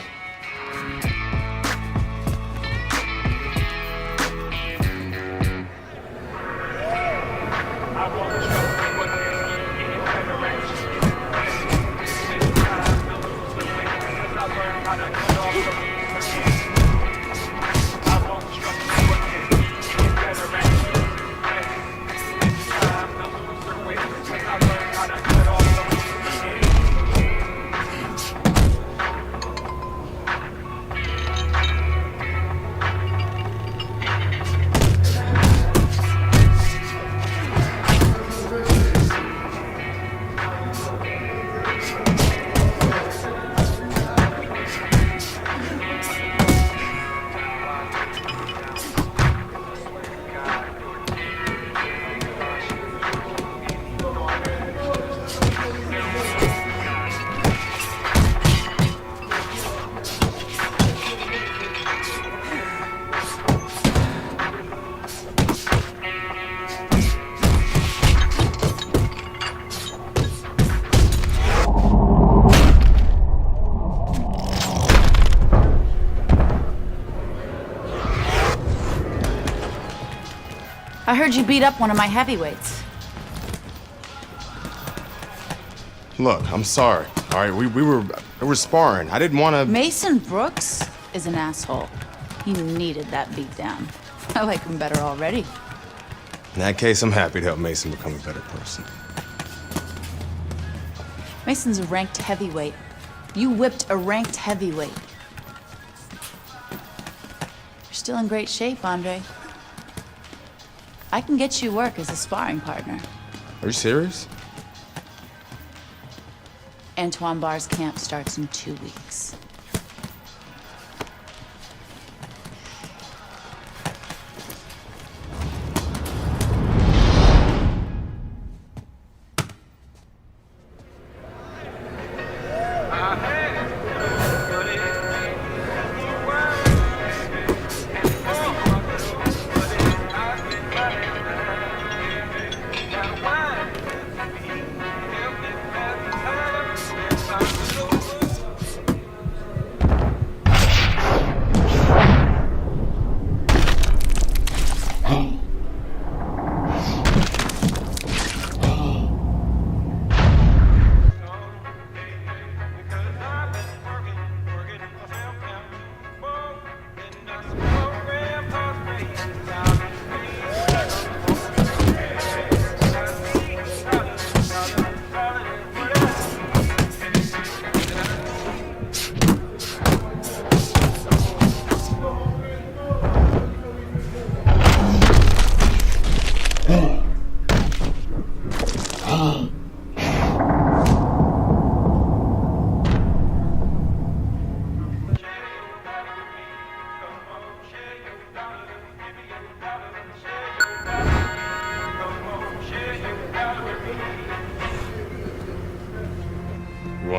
I heard you beat up one of my heavyweights. Look, I'm sorry. All right, we were sparring. I didn't want to. Mason Brooks is an asshole. He needed that beatdown. I like him better already. In that case, I'm happy to help Mason become a better person. Mason's a ranked heavyweight. You whipped a ranked heavyweight. You're still in great shape, Andre. I can get you work as a sparring partner. Are you serious? Antoine Barr's camp starts in 2 weeks.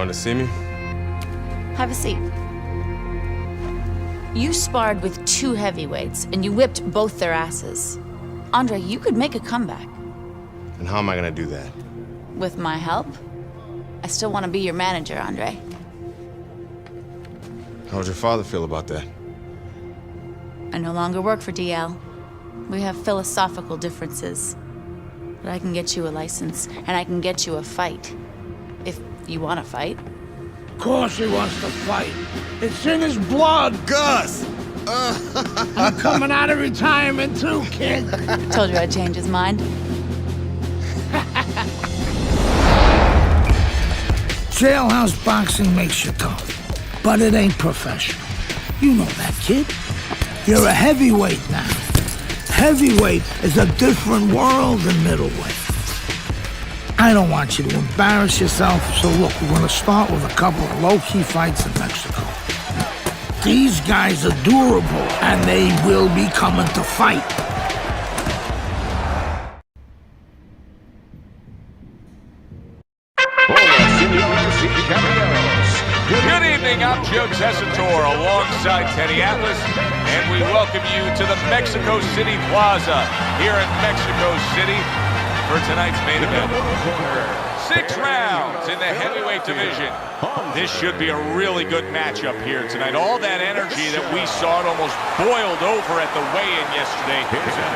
wanted to see me? Have a seat. You sparred with 2 heavyweights, and you whipped both their asses. Andre, you could make a comeback. And how am I gonna do that? With my help? I still want to be your manager, Andre. How would your father feel about that? I no longer work for DL. We have philosophical differences. But I can get you a license, and I can get you a fight. If you want to fight. Of course he wants to fight. It's in his blood. Gus! I'm coming out of retirement too, kid. Told you I'd change his mind. Jailhouse boxing makes you tough, but it ain't professional. You know that, kid. You're a heavyweight now. Heavyweight is a different world than middleweight. I don't want you to embarrass yourself, so look, we're gonna start with a couple of low-key fights in Mexico. These guys are durable, and they will be coming to fight. Good evening, I'm Joe Tessitore alongside Teddy Atlas, and we welcome you to the Mexico City Plaza here in Mexico City for tonight's main event. 6 rounds in the heavyweight division. This should be a really good matchup here tonight. All that energy that we saw, it almost boiled over at the weigh-in yesterday.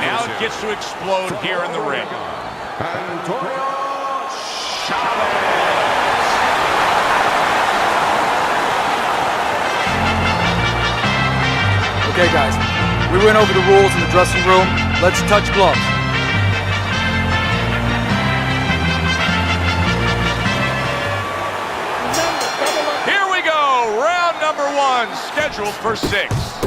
Now it gets to explode here in the ring. Antonio Chavez. Okay, guys, we went over the rules in the dressing room. Let's touch gloves. one scheduled for 6.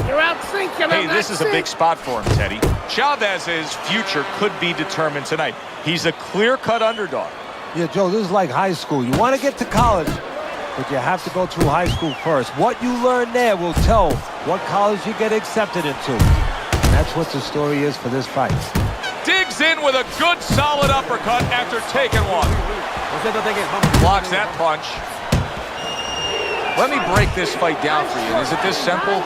You're out thinking Hey, this is a big spot for him, Teddy. Chavez's future could be determined tonight. He's a clear-cut underdog. Yeah, Joe, this is like high school. You want to get to college, but you have to go through high school first. What you learn there will tell what college you get accepted into. And that's what the story is for this fight. Digs in with a good, solid uppercut after taking one. Blocks that punch. Let me break this fight down for you. Is it this simple?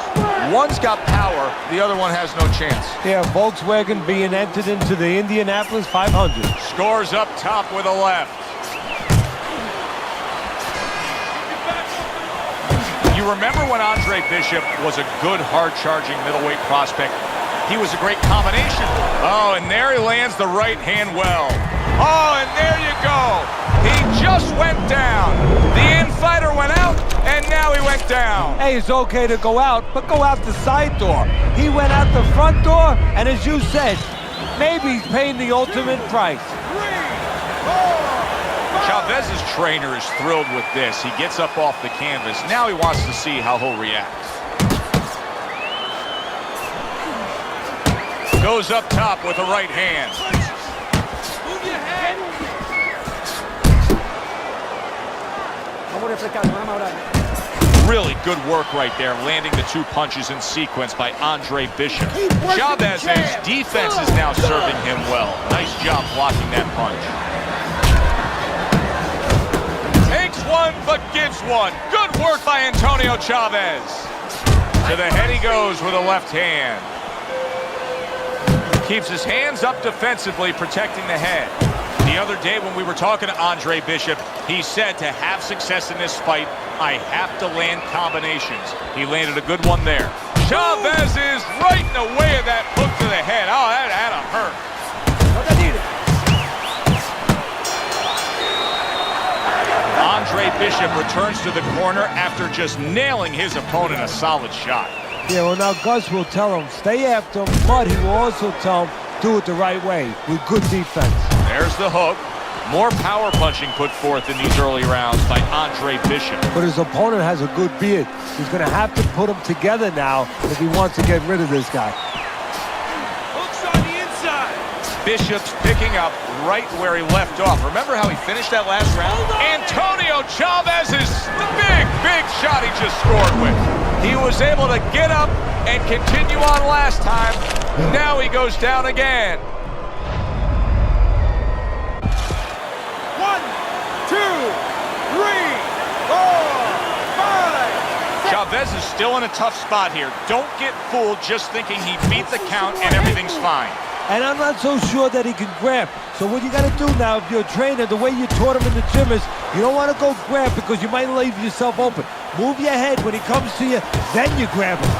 One's got power, the other one has no chance. Yeah, Volkswagen being entered into the Indianapolis 500. Scores up top with a left. You remember when Andre Bishop was a good, hard-charging middleweight prospect? He was a great combination. Oh, and there he lands the right hand well. Oh, and there you go. He just went down. The in-fighter went out, and now he went down. Hey, it's okay to go out, but go out the side door. He went out the front door, and as you said, maybe he's paying the ultimate price. Chavez's trainer is thrilled with this. He gets up off the canvas. Now he wants to see how he'll react. Goes up top with a right hand. Move your head. Really good work right there, landing the 2 punches in sequence by Andre Bishop. Chavez's defense is now serving him well. Nice job blocking that punch. Takes one, but gives one. Good work by Antonio Chavez. To the head he goes with a left hand. Keeps his hands up defensively, protecting the head. The other day when we were talking to Andre Bishop, he said to have success in this fight, I have to land combinations. He landed a good one there. Chavez is right in the way of that hook to the head. Oh, that had to hurt. Andre Bishop returns to the corner after just nailing his opponent a solid shot. Yeah, well, now Gus will tell him, stay after him, but he will also tell him, do it the right way, with good defense. There's the hook. More power punching put forth in these early rounds by Andre Bishop. But his opponent has a good beard. He's going to have to put them together now if he wants to get rid of this guy. Hooks on the inside. Bishop's picking up right where he left off. Remember how he finished that last round? Antonio Chavez's big shot he just scored with. He was able to get up and continue on last time. Now he goes down again. 1, 2, 3, 4, 5. Chavez is still in a tough spot here. Don't get fooled just thinking he beat the count and everything's fine. And I'm not so sure that he can grab. So what you got to do now, if you're a trainer, the way you taught him in the gym is, you don't want to go grab because you might leave yourself open. Move your head when he comes to you, then you grab him.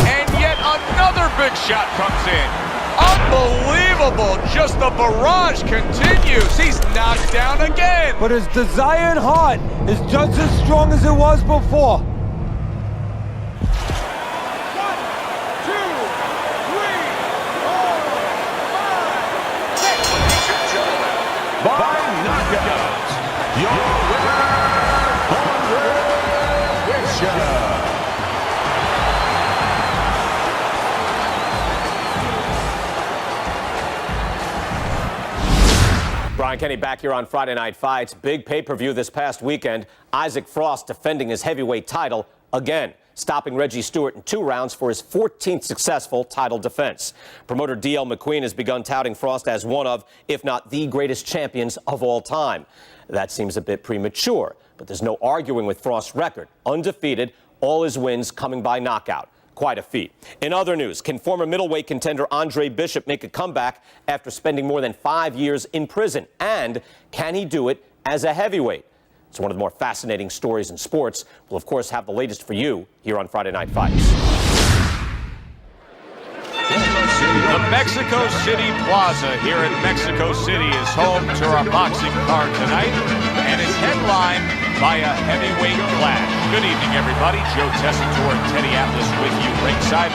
And yet another big shot comes in. Unbelievable, just the barrage continues. He's knocked down again. But his desired heart is just as strong as it was before. 1, 2, 3, 4, 5, 6. By knockout, your winner, Andre Bishop. Brian Kenny back here on Friday Night Fights. Big pay-per-view this past weekend. Isaac Frost defending his heavyweight title again, stopping Reggie Stewart in 2 rounds for his 14th successful title defense. Promoter D.L. McQueen has begun touting Frost as one of, if not the greatest champions of all time. That seems a bit premature, but there's no arguing with Frost's record. Undefeated, all his wins coming by knockout. Quite a feat. In other news, can former middleweight contender Andre Bishop make a comeback after spending more than 5 years in prison? And can he do it as a heavyweight? It's one of the more fascinating stories in sports. We'll, of course, have the latest for you here on Friday Night Fights. The Mexico City Plaza here in Mexico City is home to our boxing card tonight and is headlined by a heavyweight clash. Good evening, everybody. Joe Tessitore and Teddy Atlas with you ringside.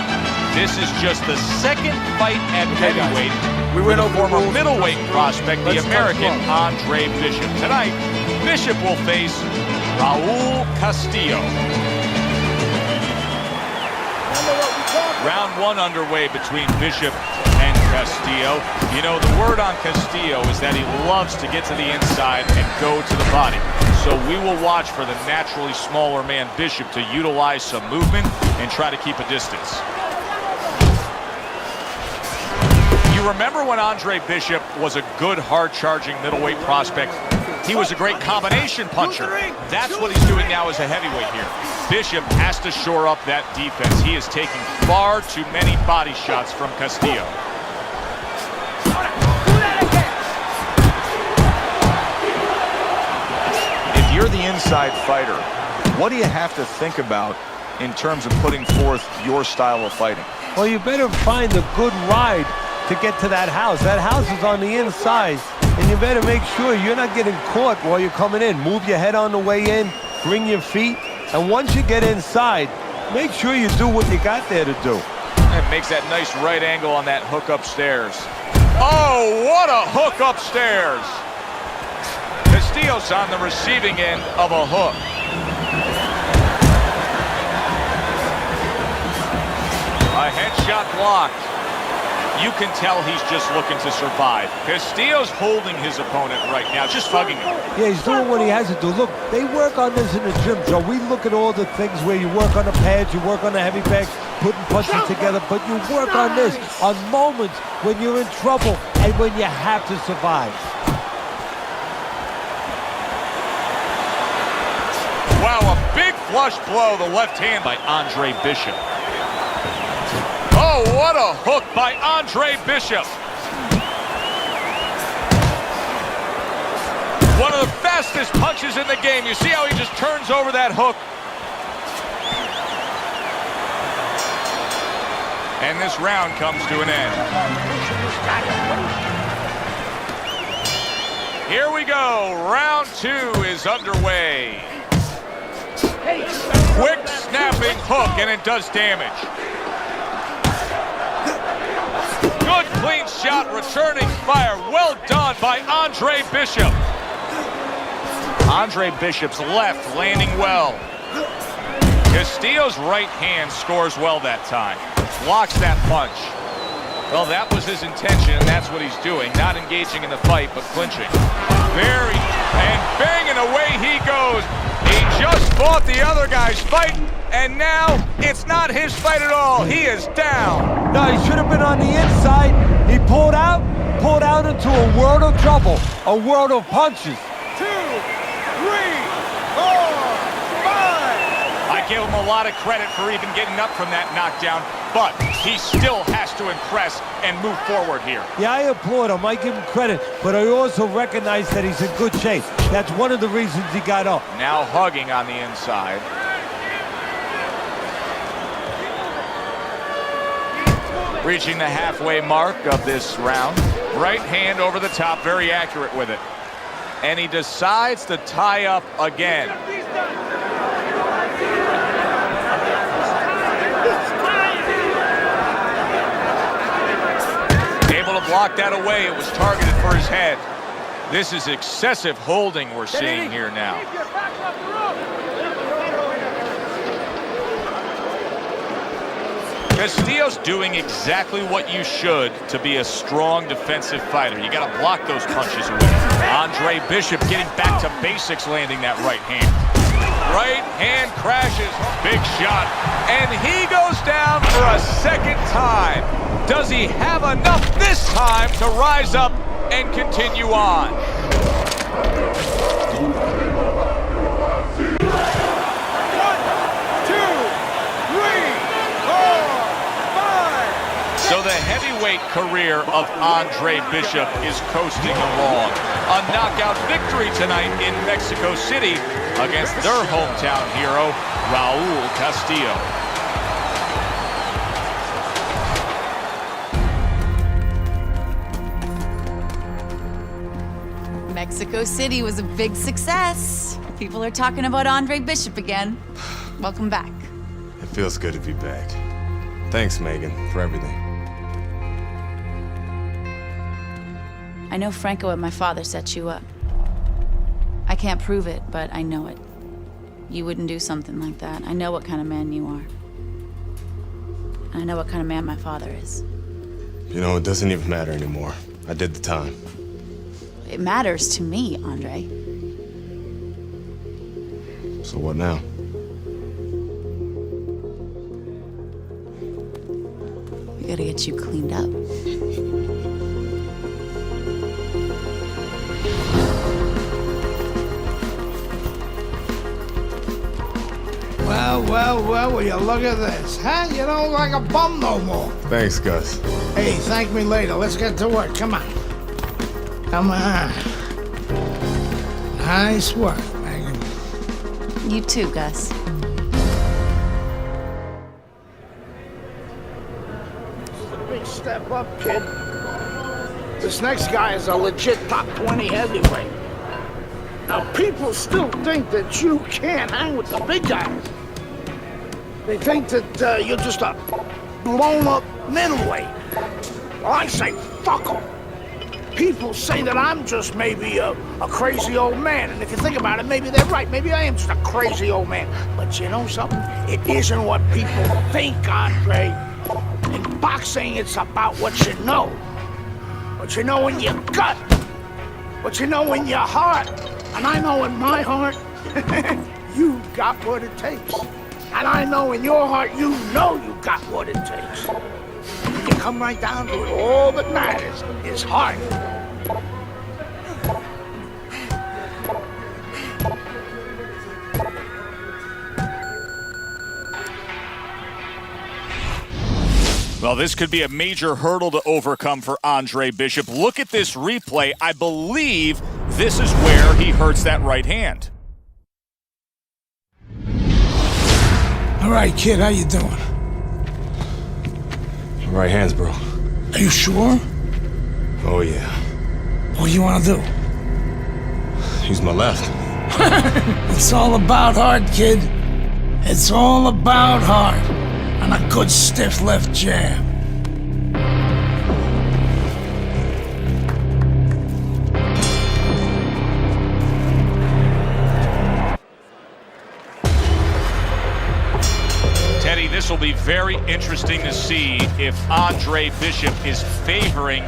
This is just the second fight at heavyweight. We went over former middleweight prospect, the American Andre Bishop. Tonight, Bishop will face Raul Castillo. Round one underway between Bishop and Castillo. You know, the word on Castillo is that he loves to get to the inside and go to the body. So we will watch for the naturally smaller man Bishop to utilize some movement and try to keep a distance. You remember when Andre Bishop was a good, hard-charging middleweight prospect? He was a great combination puncher. That's what he's doing now as a heavyweight here. Bishop has to shore up that defense. He is taking far too many body shots from Castillo. If you're the inside fighter, what do you have to think about in terms of putting forth your style of fighting? Well, you better find a good ride to get to that house. That house is on the inside, and you better make sure you're not getting caught while you're coming in. Move your head on the way in, bring your feet, and once you get inside, make sure you do what you got there to do. And makes that nice right angle on that hook upstairs. Oh, what a hook upstairs! Castillo's on the receiving end of a hook. A headshot blocked. You can tell he's just looking to survive. Castillo's holding his opponent right now, just hugging him. Yeah, he's doing what he has to do. Look, they work on this in the gym, Joe. We look at all the things where you work on the pads, you work on the heavy bags, putting punches together, but you work on this on moments when you're in trouble and when you have to survive. Wow, a big flush blow, the left hand by Andre Bishop. Oh, what a hook by Andre Bishop. One of the fastest punches in the game. You see how he just turns over that hook? And this round comes to an end. Here we go. Round two is underway. Quick snapping hook, and it does damage. Good clean shot, returning fire. Well done by Andre Bishop. Andre Bishop's left landing well. Castillo's right hand scores well that time. Blocks that punch. Well, that was his intention, and that's what he's doing. Not engaging in the fight, but clinching. And banging away he goes. He just fought the other guy's fight, and now it's not his fight at all. He is down. No, he should have been on the inside. He pulled out into a world of trouble, a world of punches. 2, 3, 4, 5. I give him a lot of credit for even getting up from that knockdown, but he still has to impress and move forward here. Yeah, I applaud him. I give him credit, but I also recognize that he's in good shape. That's one of the reasons he got up. Now hugging on the inside. Reaching the halfway mark of this round. Right hand over the top, very accurate with it. And he decides to tie up again. Able to block that away. It was targeted for his head. This is excessive holding we're seeing here now. Castillo's doing exactly what you should to be a strong defensive fighter. You got to block those punches away. Andre Bishop getting back to basics, landing that right hand. Right hand crashes, big shot, and he goes down for a second time. Does he have enough this time to rise up and continue on? So the heavyweight career of Andre Bishop is coasting along. A knockout victory tonight in Mexico City against their hometown hero, Raul Castillo. Mexico City was a big success. People are talking about Andre Bishop again. Welcome back. It feels good to be back. Thanks, Megan, for everything. I know Franco and my father set you up. I can't prove it, but I know it. You wouldn't do something like that. I know what kind of man you are. And I know what kind of man my father is. You know, it doesn't even matter anymore. I did the time. It matters to me, Andre. So what now? We gotta get you cleaned up. Well, will you look at this, huh? You don't look like a bum no more. Thanks, Gus. Hey, thank me later. Let's get to work. Come on. Come on. Nice work, Megan. You too, Gus. Big step up, kid. This next guy is a legit top 20 heavyweight. Now, people still think that you can't hang with the big guys. They think that you're just a blown-up middleweight. Well, I say, fuck them. People say that I'm just maybe a crazy old man, and if you think about it, maybe they're right. Maybe I am just a crazy old man. But you know something? It isn't what people think, Andre. In boxing, it's about what you know. What you know in your gut. What you know in your heart. And I know in my heart, you got what it takes. And I know in your heart, you know you got what it takes. You come right down to it, all that matters is heart. Well, this could be a major hurdle to overcome for Andre Bishop. Look at this replay. I believe this is where he hurts that right hand. All right, kid, how you doing? Right hands, bro. Are you sure? Oh, yeah. What do you want to do? Use my left. It's all about heart, kid. It's all about heart. And a good stiff left jab. Teddy, this will be very interesting to see if Andre Bishop is favoring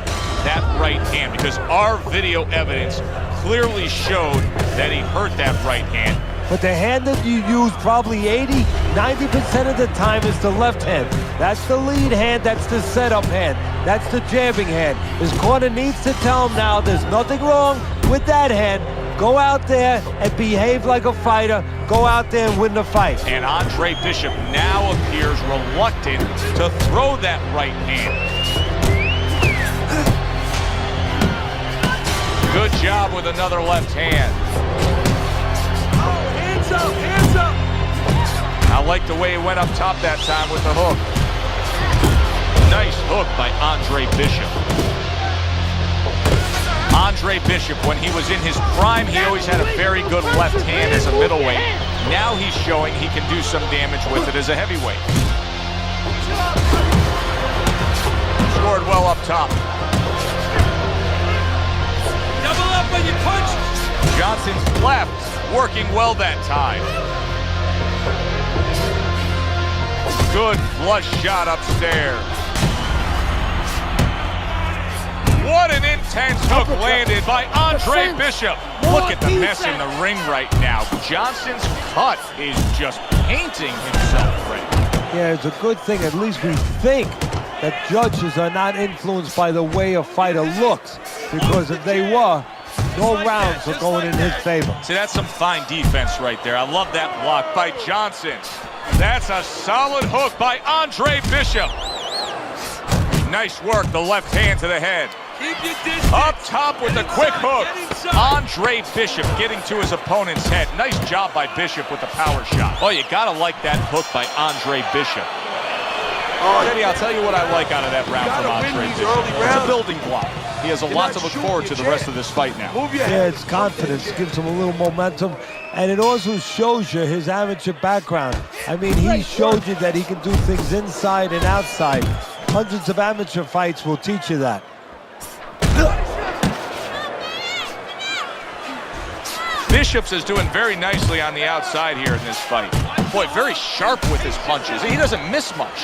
that right hand, because our video evidence clearly showed that he hurt that right hand. But the hand that you use probably 90% of the time is the left hand. That's the lead hand, that's the setup hand, that's the jabbing hand. His corner needs to tell him now there's nothing wrong with that hand. Go out there and behave like a fighter. Go out there and win the fight. And Andre Bishop now appears reluctant to throw that right hand. Good job with another left hand. Hands up! I like the way he went up top that time with the hook. Nice hook by Andre Bishop. Andre Bishop, when he was in his prime, he always had a very good left hand as a middleweight. Now he's showing he can do some damage with it as a heavyweight. Scored well up top. Double up when you punch! Johnson's left working well that time. Good flush shot upstairs. What an intense hook landed by Andre Bishop. Look at the mess in the ring right now. Johnson's cut is just painting himself red. Yeah, it's a good thing. At least we think that judges are not influenced by the way a fighter looks. Because if they were, no rounds are going in his favor. See, that's some fine defense right there. I love that block by Johnson. That's a solid hook by Andre Bishop. Nice work, the left hand to the head. Up top with a quick hook. Andre Bishop getting to his opponent's head. Nice job by Bishop with the power shot. Oh, you gotta like that hook by Andre Bishop. Eddie, I'll tell you what I like out of that round from Andre Bishop. It's a building block. He has a lot to look forward to the rest of this fight now. Yeah, it's confidence, gives him a little momentum, and it also shows you his amateur background. I mean, he showed you that he can do things inside and outside. Hundreds of amateur fights will teach you that. Bishop's is doing very nicely on the outside here in this fight. Boy, very sharp with his punches. He doesn't miss much.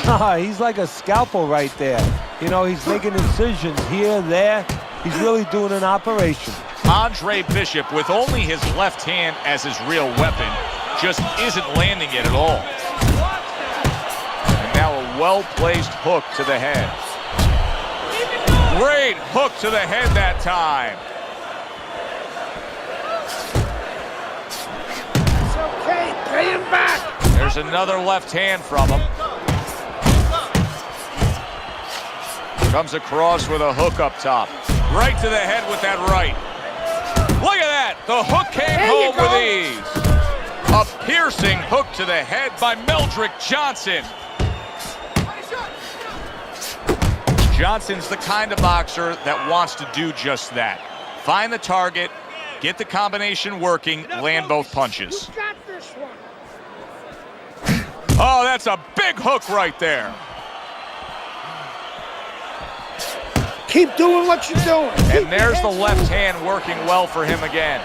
He's like a scalpel right there. You know, he's making incisions here, there. He's really doing an operation. Andre Bishop, with only his left hand as his real weapon, just isn't landing it at all. And now a well-placed hook to the head. Great hook to the head that time. It's okay, pay him back. There's another left hand from him. Comes across with a hook up top. Right to the head with that right. Look at that! The hook came home with ease. A piercing hook to the head by Meldrick Johnson. Johnson's the kind of boxer that wants to do just that. Find the target, get the combination working, land both punches. Got this one. Oh, that's a big hook right there. Keep doing what you're doing. And there's the left hand working well for him again.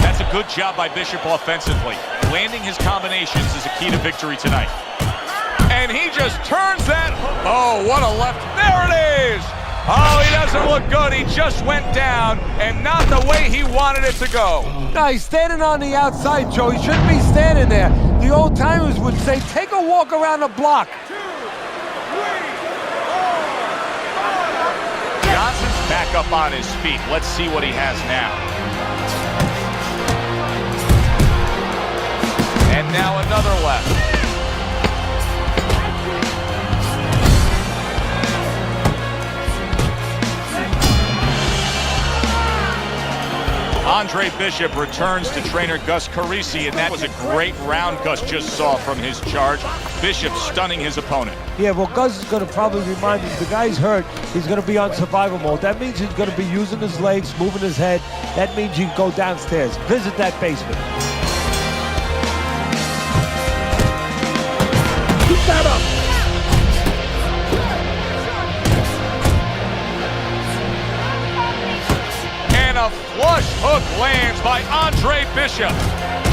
That's a good job by Bishop offensively. Landing his combinations is a key to victory tonight. And he just turns that. Oh, what a left. There it is. Oh, he doesn't look good. He just went down, and not the way he wanted it to go. No, he's standing on the outside, Joe. He shouldn't be standing there. The old timers would say, take a walk around the block. Johnson's back up on his feet. Let's see what he has now. And now another left. Andre Bishop returns to trainer Gus Carisi, and that was a great round Gus just saw from his charge. Bishop stunning his opponent. Yeah, well, Gus is going to probably remind him, the guy's hurt, he's going to be on survival mode. That means he's going to be using his legs, moving his head. That means you can go downstairs, visit that basement. Keep that up. A flush hook lands by Andre Bishop.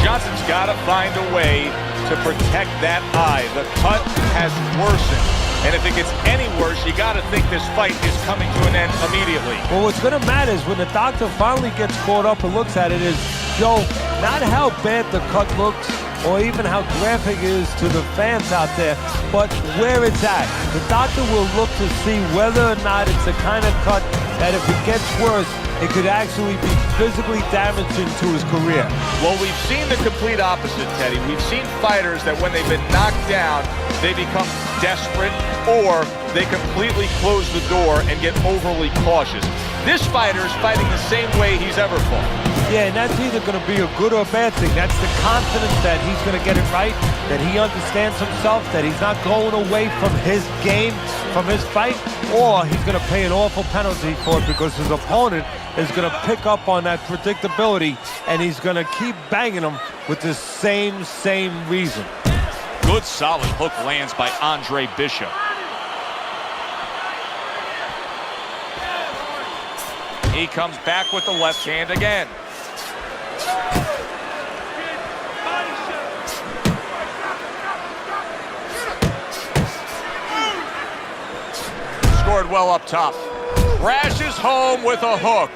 Johnson's got to find a way to protect that eye. The cut has worsened. And if it gets any worse, you got to think this fight is coming to an end immediately. Well, what's going to matter is when the doctor finally gets caught up and looks at it is, Joe, not how bad the cut looks or even how graphic it is to the fans out there, but where it's at. The doctor will look to see whether or not it's the kind of cut that if it gets worse, it could actually be physically damaging to his career. Well, we've seen the complete opposite, Teddy. We've seen fighters that when they've been knocked down, they become desperate or they completely close the door and get overly cautious. This fighter's fighting the same way he's ever fought. Yeah, and that's either going to be a good or a bad thing. That's the confidence that he's going to get it right, that he understands himself, that he's not going away from his game, from his fight, or he's going to pay an awful penalty for it because his opponent is going to pick up on that predictability and he's going to keep banging him with the same reason. Good solid hook lands by Andre Bishop. He comes back with the left hand again. Scored well up top. Crashes home with a hook.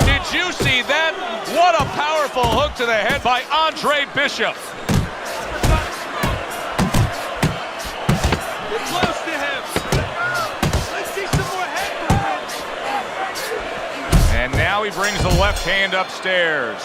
Did you see that? What a powerful hook to the head by Andre Bishop. Get close to him. Let's see some more head movement. And now he brings the left hand upstairs.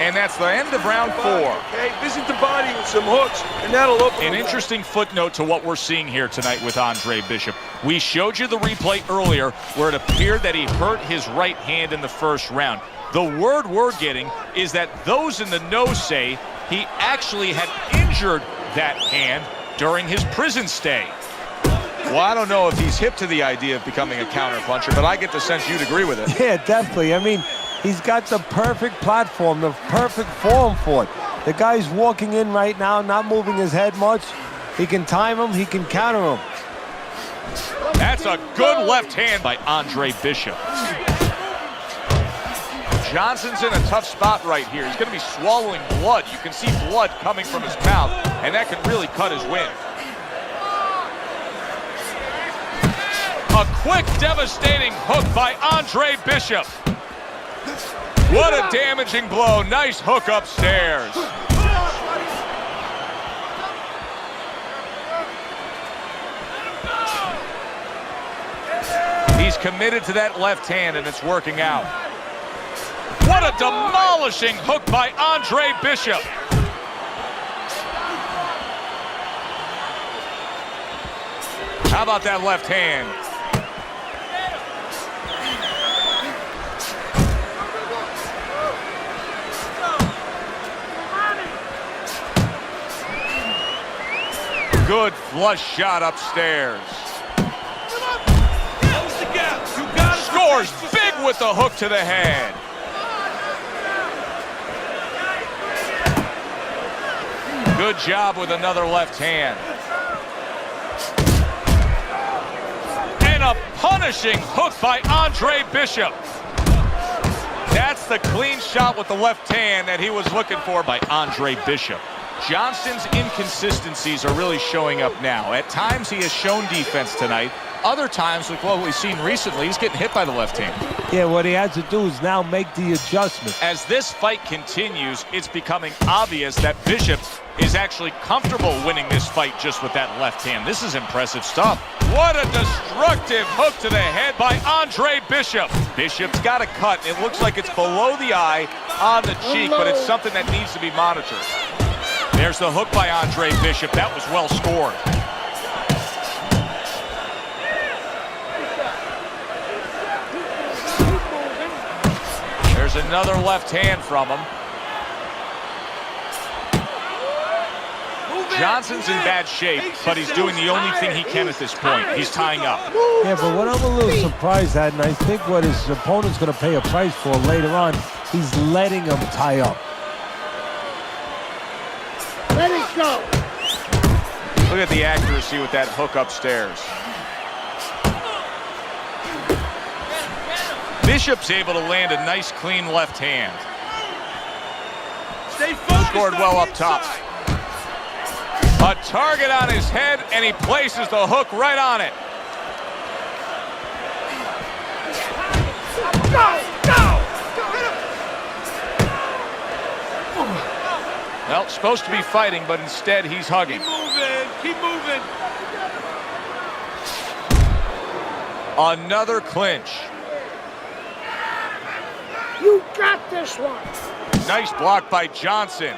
And that's the end of round 4. Okay, visit the body with some hooks, and that'll open. An interesting footnote to what we're seeing here tonight with Andre Bishop. We showed you the replay earlier where it appeared that he hurt his right hand in the first round. The word we're getting is that those in the know say he actually had injured that hand during his prison stay. Well, I don't know if he's hip to the idea of becoming a counterpuncher, but I get the sense you'd agree with it. Yeah, definitely. I mean, he's got the perfect platform, the perfect form for it. The guy's walking in right now, not moving his head much. He can time him, he can counter him. That's a good left hand by Andre Bishop. Johnson's in a tough spot right here. He's going to be swallowing blood. You can see blood coming from his mouth, and that can really cut his wind. A quick, devastating hook by Andre Bishop. What a damaging blow. Nice hook upstairs. He's committed to that left hand, and it's working out. What a demolishing hook by Andre Bishop. How about that left hand? Good flush shot upstairs. Scores big with the hook to the head. Good job with another left hand. And a punishing hook by Andre Bishop. That's the clean shot with the left hand that he was looking for by Andre Bishop. Johnson's inconsistencies are really showing up now. At times he has shown defense tonight. Other times, with what we've seen recently, he's getting hit by the left hand. Yeah, what he has to do is now make the adjustment. As this fight continues, it's becoming obvious that Bishop is actually comfortable winning this fight just with that left hand. This is impressive stuff. What a destructive hook to the head by Andre Bishop. Bishop's got a cut. It looks like it's below the eye on the cheek, but it's something that needs to be monitored. There's the hook by Andre Bishop. That was well scored. There's another left hand from him. Johnson's in bad shape, but he's doing the only thing he can at this point. He's tying up. Yeah, but what I'm a little surprised at, and I think what his opponent's going to pay a price for later on, he's letting him tie up. Let it go. Look at the accuracy with that hook upstairs. Bishop's able to land a nice, clean left hand. Stay focused. Scored well up top. A target on his head, and he places the hook right on it. Well, supposed to be fighting, but instead he's hugging. Keep moving. Another clinch. You got this one. Nice block by Johnson.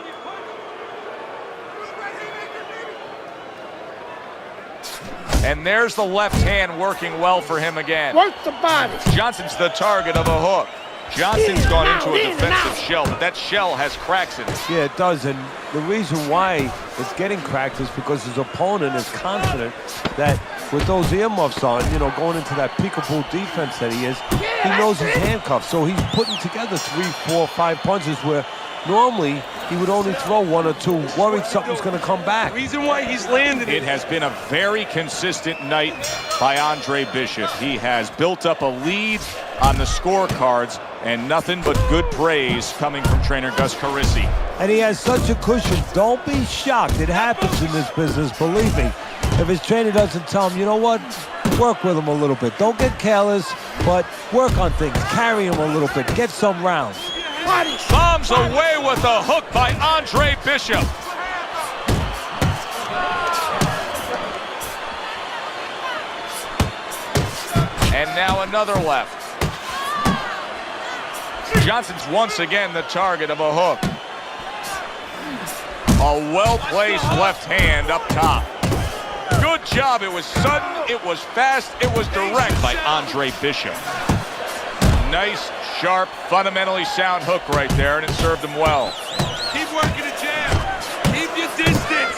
And there's the left hand working well for him again. Work the body. Johnson's the target of a hook. Johnson's gone into a defensive shell, but that shell has cracks in it. Yeah, it does, and the reason why it's getting cracked is because his opponent is confident that with those earmuffs on, you know, going into that peekaboo defense that he is, he knows he's handcuffed. So he's putting together 3, 4, 5 punches where normally he would only throw 1 or 2, worried something's going to come back. Reason why he's landed It has been a very consistent night by Andre Bishop. He has built up a lead on the scorecards, and nothing but good praise coming from trainer Gus Carisi. And he has such a cushion. Don't be shocked. It happens in this business, believe me. If his trainer doesn't tell him, you know what, work with him a little bit. Don't get careless, but work on things. Carry him a little bit. Get some rounds. Bombs away with a hook by Andre Bishop. And now another left. Johnson's once again the target of a hook. A well-placed left hand up top. Good job. It was sudden, it was fast, it was direct by Andre Bishop. Nice, sharp, fundamentally sound hook right there, and it served him well. Keep working the jab. Keep your distance.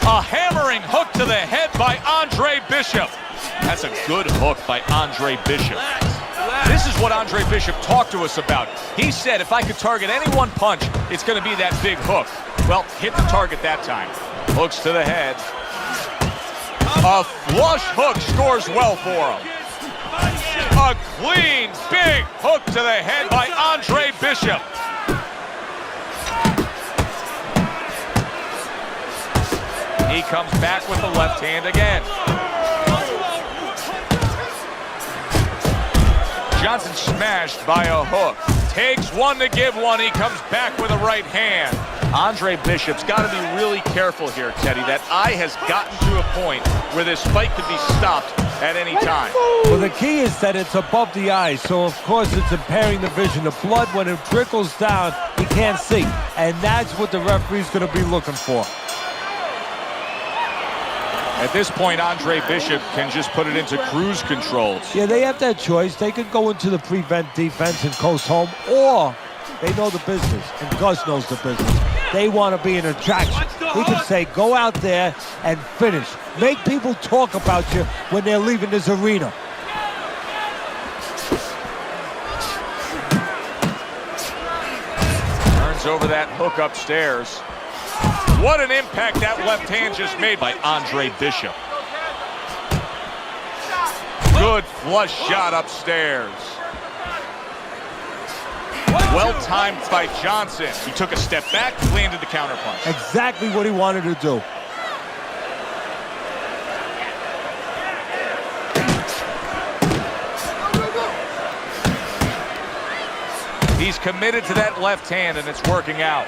A hammering hook to the head by Andre Bishop. That's a good hook by Andre Bishop. This is what Andre Bishop talked to us about. He said, if I could target any one punch, it's going to be that big hook. Well, hit the target that time. Hooks to the head. A flush hook scores well for him. A clean, big hook to the head by Andre Bishop. He comes back with the left hand again. Johnson smashed by a hook. Takes one to give one. He comes back with a right hand. Andre Bishop's got to be really careful here, Teddy. That eye has gotten to a point where this fight could be stopped at any time. Well, the key is that it's above the eye, so of course it's impairing the vision. The blood, when it trickles down, he can't see. And that's what the referee's going to be looking for. At this point, Andre Bishop can just put it into cruise control. Yeah, they have that choice. They could go into the prevent defense and coast home, or they know the business, and Gus knows the business. They want to be an attraction. He can say, go out there and finish. Make people talk about you when they're leaving this arena. Turns over that hook upstairs. What an impact that left hand just made by Andre Bishop. Good flush shot upstairs. Well timed by Johnson. He took a step back, landed the counterpunch. Exactly what he wanted to do. He's committed to that left hand, and it's working out.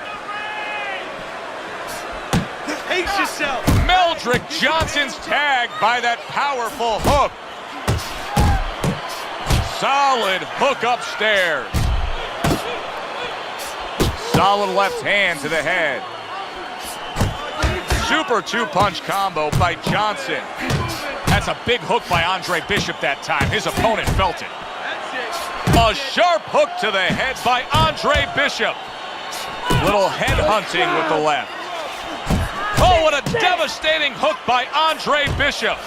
Pace yourself. Meldrick Johnson's tagged by that powerful hook. Solid hook upstairs. Solid left hand to the head. Super two-punch combo by Johnson. That's a big hook by Andre Bishop that time. His opponent felt it. A sharp hook to the head by Andre Bishop. Little head hunting with the left. Oh, what a devastating hook by Andre Bishop.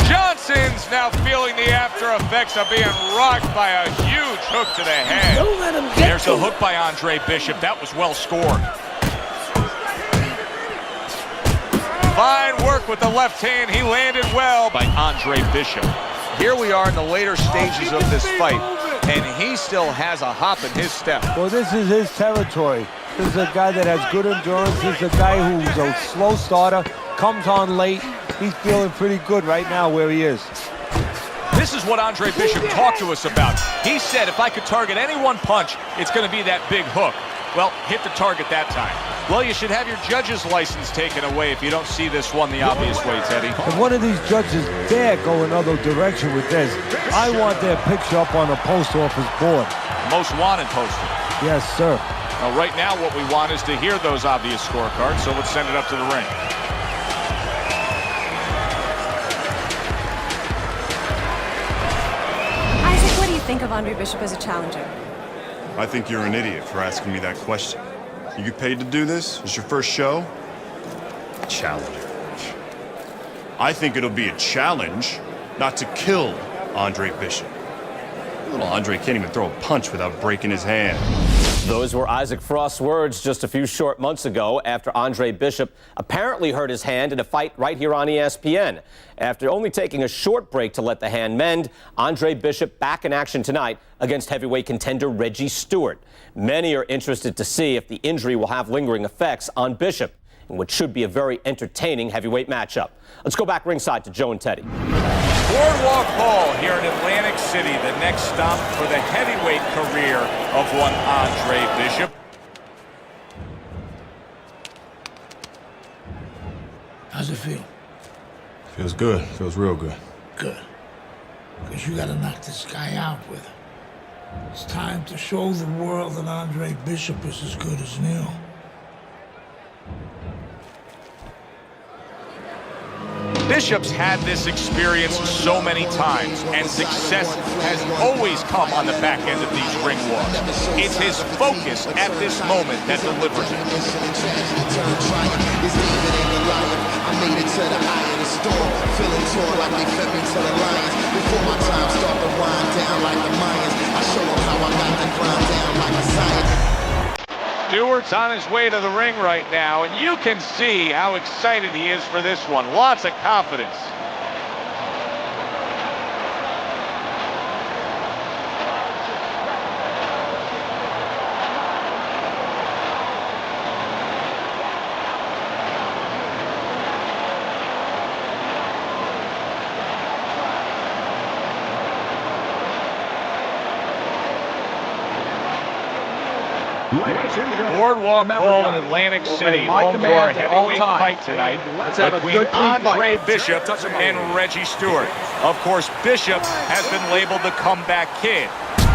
Johnson's now feeling the after effects of being rocked by a huge hook to the head. Don't let him get There's the hook by Andre Bishop. That was well scored. Fine work with the left hand. He landed well by Andre Bishop. Here we are in the later stages of this fight, and he still has a hop in his step. Well, this is his territory. This is a guy that has good endurance. This is a guy who's a slow starter, comes on late. He's feeling pretty good right now where he is. This is what Andre Bishop talked to us about. He said, if I could target any one punch, it's going to be that big hook. Well, hit the target that time. Well, you should have your judge's license taken away if you don't see this one the obvious way, Teddy. If one of these judges dare go another direction with this, I want their picture up on a post office board. Most wanted poster. Yes, sir. Now, right now, what we want is to hear those obvious scorecards, so let's send it up to the ring. Isaac, what do you think of Andre Bishop as a challenger? I think you're an idiot for asking me that question. You get paid to do this? It's your first show? Challenger. I think it'll be a challenge not to kill Andre Bishop. Little Andre can't even throw a punch without breaking his hand. Those were Isaac Frost's words just a few short months ago after Andre Bishop apparently hurt his hand in a fight right here on ESPN. After only taking a short break to let the hand mend, Andre Bishop back in action tonight against heavyweight contender Reggie Stewart. Many are interested to see if the injury will have lingering effects on Bishop in what should be a very entertaining heavyweight matchup. Let's go back ringside to Joe and Teddy. Boardwalk Hall here in Atlantic City, the next stop for the heavyweight career of one Andre Bishop. How's it feel? Feels good. Feels real good. Good. Because you gotta knock this guy out with him. It's time to show the world that Andre Bishop is as good as new. Bishop's had this experience so many times, and success has always come on the back end of these ring walks. It's his focus at this moment that delivers it. I made it to the eye of the storm, feeling torn like they fed me to the lions. Before my time start to wind down like the Mayans, I show them how I got the grind down like a science. Stewart's on his way to the ring right now, and you can see how excited he is for this one. Lots of confidence. Boardwalk Hall in Atlantic City, home to our heavyweight fight tonight between Andre Bishop and Reggie Stewart. Of course, Bishop has been labeled the comeback kid.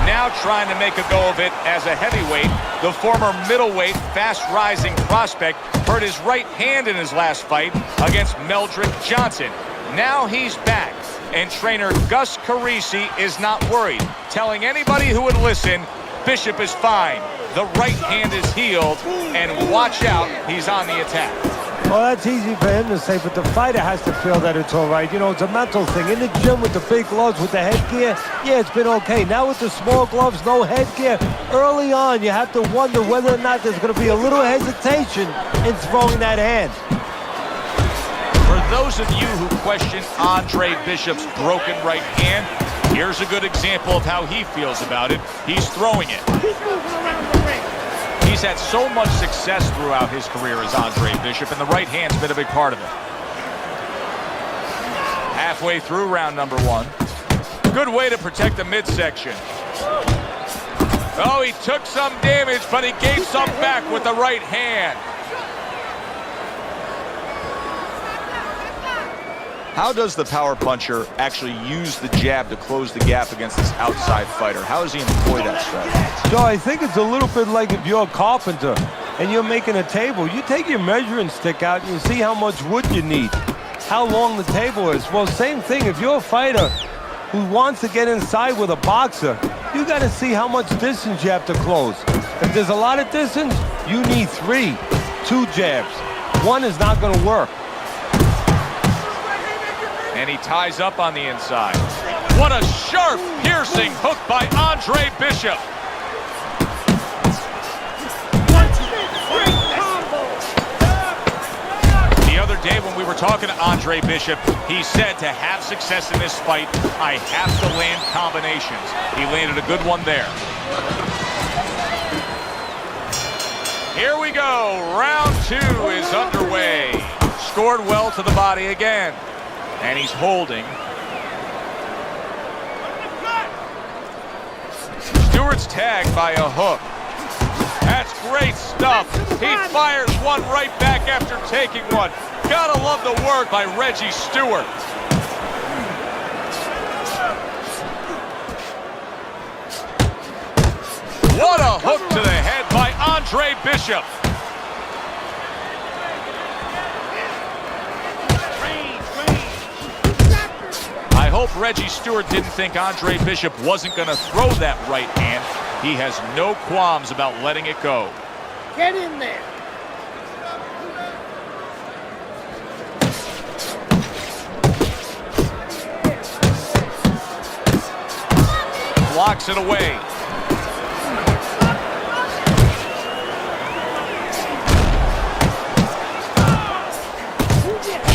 Now trying to make a go of it as a heavyweight, the former middleweight, fast-rising prospect hurt his right hand in his last fight against Meldrick Johnson. Now he's back, and trainer Gus Carisi is not worried, telling anybody who would listen, Bishop is fine. The right hand is healed, and watch out, he's on the attack. Well, that's easy for him to say, but the fighter has to feel that it's all right. You know, it's a mental thing. In the gym with the big gloves, with the headgear, yeah, it's been okay. Now with the small gloves, no headgear, early on, you have to wonder whether or not there's going to be a little hesitation in throwing that hand. For those of you who question Andre Bishop's broken right hand, here's a good example of how he feels about it. He's throwing it. He's had so much success throughout his career as Andre Bishop, and the right hand's been a big part of it. Halfway through round number one. Good way to protect the midsection. Oh, he took some damage, but he gave some back with the right hand. How does the power puncher actually use the jab to close the gap against this outside fighter? How does he employ that strategy? So I think it's a little bit like if you're a carpenter and you're making a table. You take your measuring stick out and you see how much wood you need, how long the table is. Well, same thing. If you're a fighter who wants to get inside with a boxer, you got to see how much distance you have to close. If there's a lot of distance, you need 2 jabs. One is not going to work. And he ties up on the inside. What a sharp, piercing hook by Andre Bishop. The other day when we were talking to Andre Bishop, he said to have success in this fight, I have to land combinations. He landed a good one there. Here we go. Round 2 is underway. Scored well to the body again. And he's holding. Stewart's tagged by a hook. That's great stuff. He fires one right back after taking one. Gotta love the work by Reggie Stewart. What a hook to the head by Andre Bishop. I hope Reggie Stewart didn't think Andre Bishop wasn't going to throw that right hand. He has no qualms about letting it go. Get in there. Blocks it away.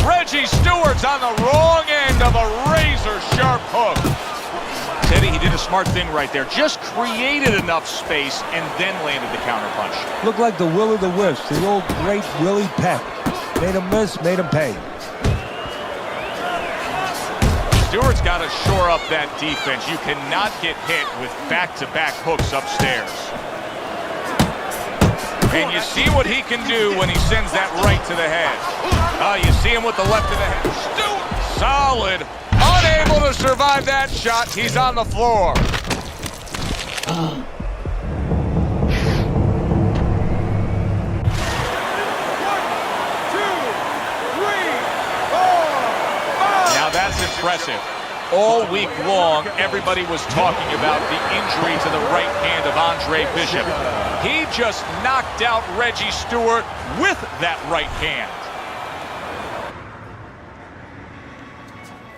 Reggie Stewart's on the wrong end of a razor-sharp hook. Teddy, he did a smart thing right there. Just created enough space and then landed the counterpunch. Looked like the Will of the Wisps, the old great Willie Peck. Made him miss, made him pay. Stewart's got to shore up that defense. You cannot get hit with back-to-back hooks upstairs. And you see what he can do when he sends that right to the head. You see him with the left to the head. Stewart, solid. Unable to survive that shot. He's on the floor. Now that's impressive. All week long, everybody was talking about the injury to the right hand of Andre Bishop. He just knocked out Reggie Stewart with that right hand.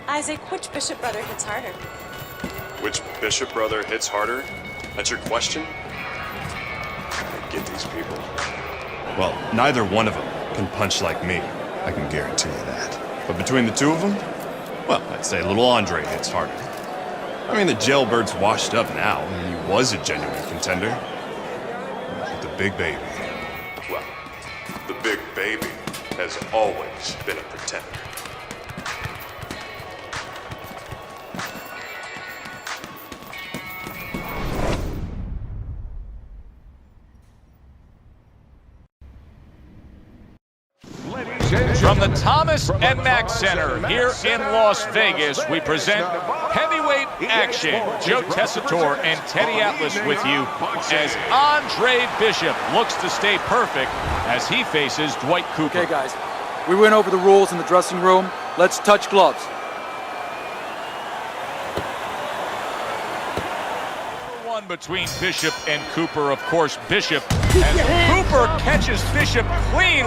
Isaac, which Bishop brother hits harder? Which Bishop brother hits harder? That's your question? get these people. Well, neither one of them can punch like me. I can guarantee you that. But between the two of them, well, I'd say little Andre hits harder. I mean, the jailbird's washed up now. I mean, he was a genuine contender. But the big baby, well, the big baby has always been a pretender. From the Thomas and Mack Center here in Las Vegas, we present heavyweight action. Joe Tessitore and Teddy Atlas with you as Andre Bishop looks to stay perfect as he faces Dwight Cooper. Okay, guys, we went over the rules in the dressing room. Let's touch gloves. One between Bishop and Cooper, of course, Bishop. As Cooper catches Bishop clean.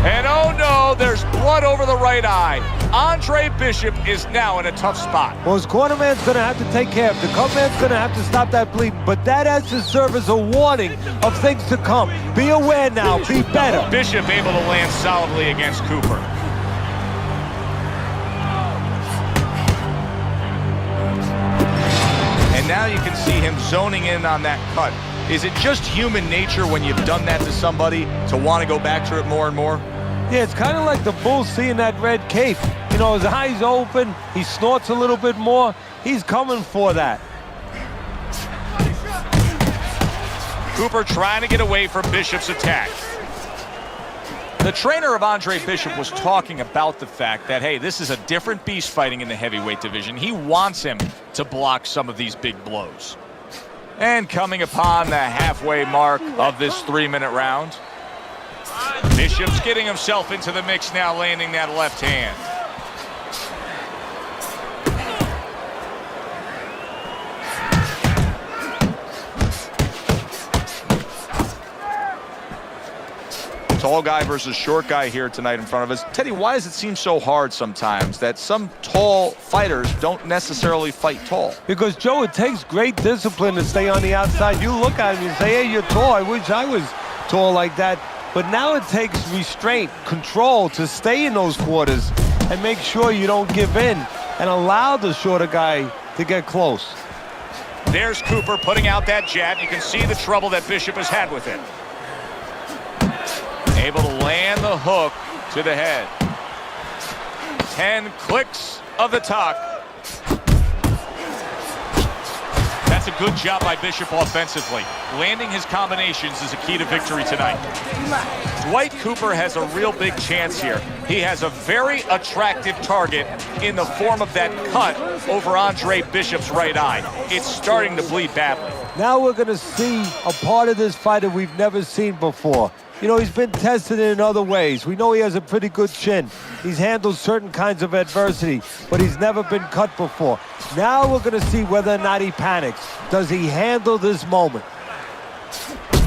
And oh no, there's blood over the right eye. Andre Bishop is now in a tough spot. Well, his cornerman's going to have to take care of. The cutman's going to have to stop that bleeding. But that has to serve as a warning of things to come. Be aware now. Be better. Bishop able to land solidly against Cooper. And now you can see him zoning in on that cut. Is it just human nature when you've done that to somebody to want to go back to it more and more? Yeah, it's kind of like the bull seeing that red cape. You know, his eyes open, he snorts a little bit more. He's coming for that. Cooper trying to get away from Bishop's attack. The trainer of Andre Bishop was talking about the fact that, hey, this is a different beast fighting in the heavyweight division. He wants him to block some of these big blows. And coming upon the halfway mark of this 3-minute round, Bishop's getting himself into the mix now, landing that left hand. Tall guy versus short guy here tonight in front of us. Teddy, why does it seem so hard sometimes that some tall fighters don't necessarily fight tall? Because, Joe, it takes great discipline to stay on the outside. You look at him and say, hey, you're tall. I wish I was tall like that. But now it takes restraint, control to stay in those quarters and make sure you don't give in and allow the shorter guy to get close. There's Cooper putting out that jab. You can see the trouble that Bishop has had with it. Able to land the hook to the head. 10 clicks of the tuck. That's a good job by Bishop offensively. Landing his combinations is a key to victory tonight. Dwight Cooper has a real big chance here. He has a very attractive target in the form of that cut over Andre Bishop's right eye. It's starting to bleed badly. Now we're going to see a part of this fight that we've never seen before. You know, he's been tested in other ways. We know he has a pretty good chin. He's handled certain kinds of adversity, but he's never been cut before. Now we're going to see whether or not he panics. Does he handle this moment?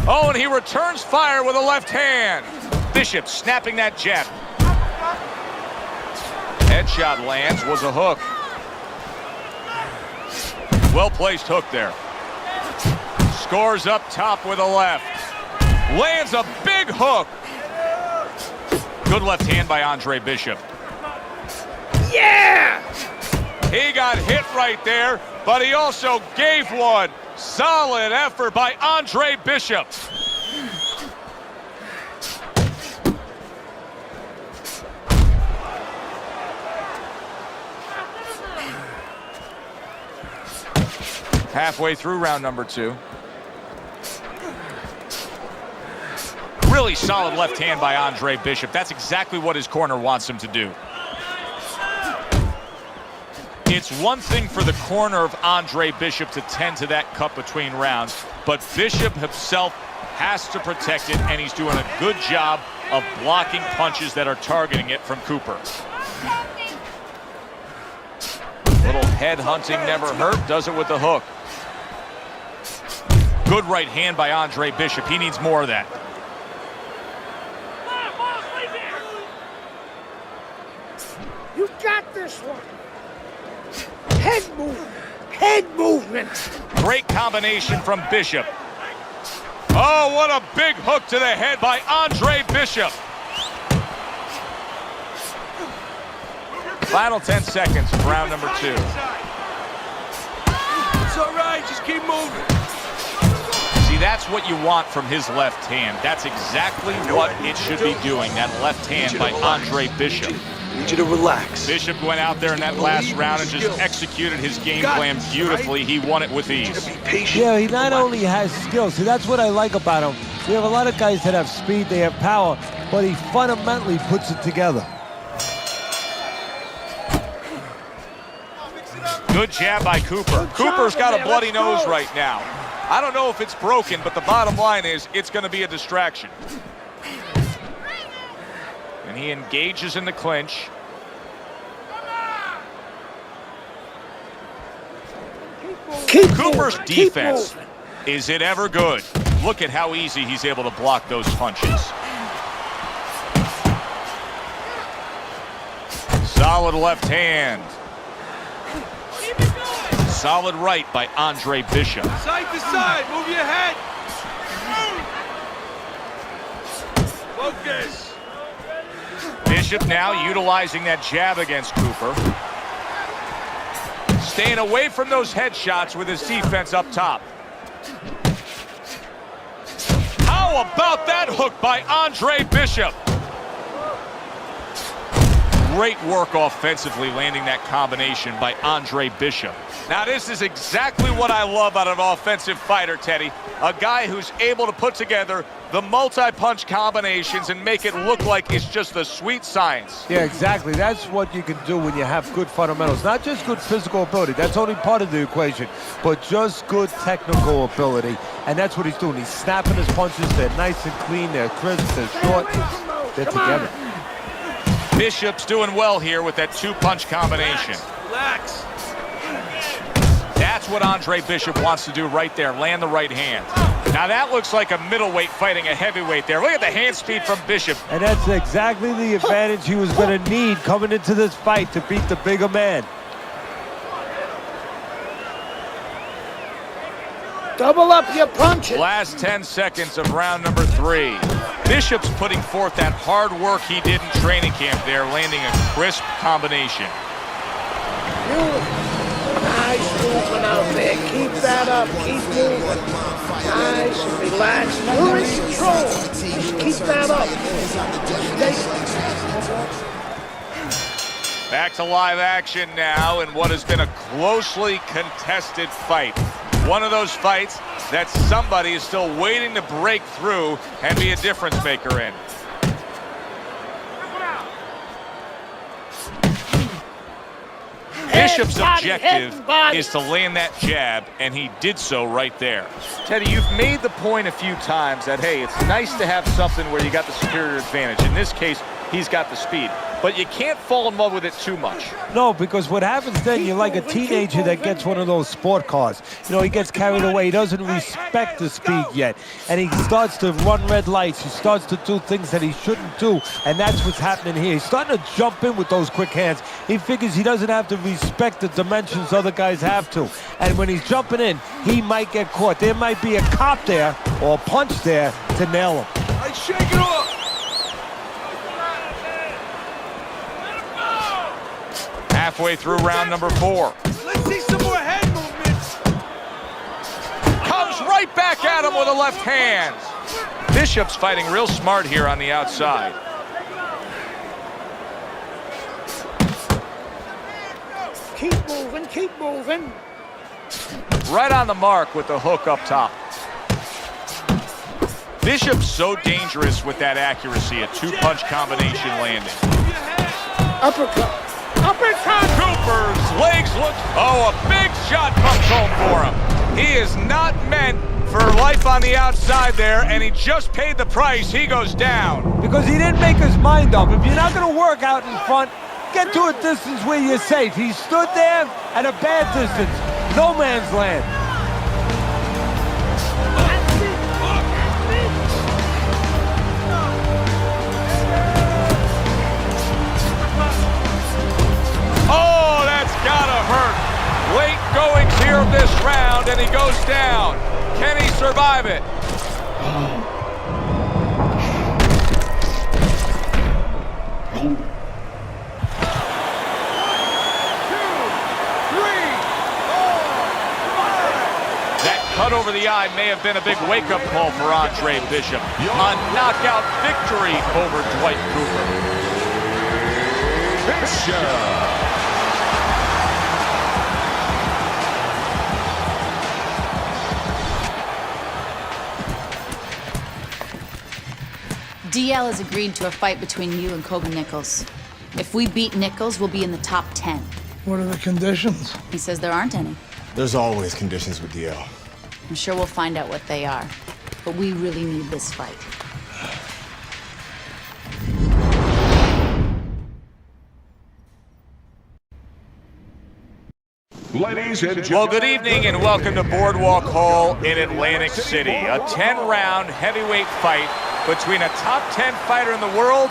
Oh, and he returns fire with a left hand. Bishop snapping that jab. Headshot lands, was a hook. Well-placed hook there. Scores up top with a left. Lands a big hook. Good left hand by Andre Bishop. Yeah! He got hit right there, but he also gave one. Solid effort by Andre Bishop. Halfway through round number 2. Really solid left hand by Andre Bishop. That's exactly what his corner wants him to do. It's one thing for the corner of Andre Bishop to tend to that cut between rounds, but Bishop himself has to protect it, and he's doing a good job of blocking punches that are targeting it from Cooper. Little head hunting never hurt, does it with the hook. Good right hand by Andre Bishop. He needs more of that. You got this one. Head movement. Head movement. Great combination from Bishop. Oh, what a big hook to the head by Andre Bishop. Final 10 seconds of round number 2. It's all right, just keep moving. See, that's what you want from his left hand. That's exactly what it should be doing, that left hand by Andre Bishop. I need you to relax. Bishop went out there in that last round and just executed his game plan beautifully. He won it with ease. Yeah, he not only has skill, see, that's what I like about him. We have a lot of guys that have speed, they have power, but he fundamentally puts it together. Good jab by Cooper. Cooper's got a bloody nose right now. I don't know if it's broken, but the bottom line is it's going to be a distraction. And he engages in the clinch. Cooper's defense, is it ever good? Look at how easy he's able to block those punches. Solid left hand. Solid right by Andre Bishop. Side to side, move your head. Focus. Bishop now utilizing that jab against Cooper. Staying away from those headshots with his defense up top. How about that hook by Andre Bishop? Great work offensively, landing that combination by Andre Bishop. Now, this is exactly what I love out of an offensive fighter, Teddy. A guy who's able to put together the multi-punch combinations and make it look like it's just the sweet science. Yeah, exactly. That's what you can do when you have good fundamentals. Not just good physical ability. That's only part of the equation. But just good technical ability. And that's what he's doing. He's snapping his punches. They're nice and clean. They're crisp. They're short. They're together. Bishop's doing well here with that two-punch combination. Relax. That's what Andre Bishop wants to do right there, land the right hand. Now that looks like a middleweight fighting a heavyweight there. Look at the hand speed from Bishop. And that's exactly the advantage he was going to need coming into this fight to beat the bigger man. Double up your punches. Last 10 seconds of round number 3. Bishop's putting forth that hard work he did in training camp there, landing a crisp combination. Nice movement out there. Keep that up. Keep moving. Nice, relax. You're in control. Keep that up. Back to live action now in what has been a closely contested fight. One of those fights that somebody is still waiting to break through and be a difference maker in. Bishop's objective is to land that jab, and he did so right there. Teddy, you've made the point a few times that, hey, it's nice to have something where you got the superior advantage. In this case, he's got the speed. But you can't fall in love with it too much. No, because what happens then, you're like a teenager that gets one of those sport cars. You know, he gets carried away. He doesn't respect the speed yet. And he starts to run red lights. He starts to do things that he shouldn't do. And that's what's happening here. He's starting to jump in with those quick hands. He figures he doesn't have to respect the dimensions other guys have to. And when he's jumping in, he might get caught. There might be a cop there or a punch there to nail him. Hey, shake it off. Halfway through round number 4. Let's see some more head movements. Comes right back at him with a left hand. Bishop's fighting real smart here on the outside. Keep moving, keep moving. Right on the mark with the hook up top. Bishop's so dangerous with that accuracy, a two-punch combination landing. Uppercut. Uppercut! Cooper's legs look... Oh, a big shot comes home for him. He is not meant for life on the outside there, and he just paid the price. He goes down. Because he didn't make his mind up. If you're not going to work out in front, get to a distance where you're safe. He stood there at a bad distance. No man's land. Oh, that's gotta hurt. Late goings here of this round, and he goes down. Can he survive it? Cut over the eye may have been a big wake-up call for Andre Bishop. A knockout victory over Dwight Cooper. Bishop. DL has agreed to a fight between you and Kobe Nichols. If we beat Nichols, we'll be in the top 10. What are the conditions? He says there aren't any. There's always conditions with DL. I'm sure we'll find out what they are. But we really need this fight. Ladies and gentlemen. Well, good evening and welcome to Boardwalk Hall in Atlantic City. A 10-round heavyweight fight between a top 10 fighter in the world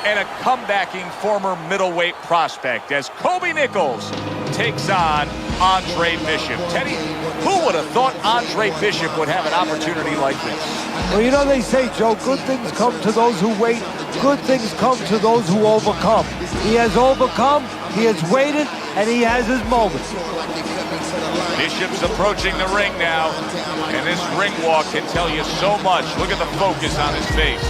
and a comebacking former middleweight prospect as Kobe Nichols takes on Andre Bishop. Teddy, who would have thought Andre Bishop would have an opportunity like this? Well, you know they say, Joe, good things come to those who wait. Good things come to those who overcome. He has overcome, he has waited, and he has his moments. Bishop's approaching the ring now, and this ring walk can tell you so much. Look at the focus on his face.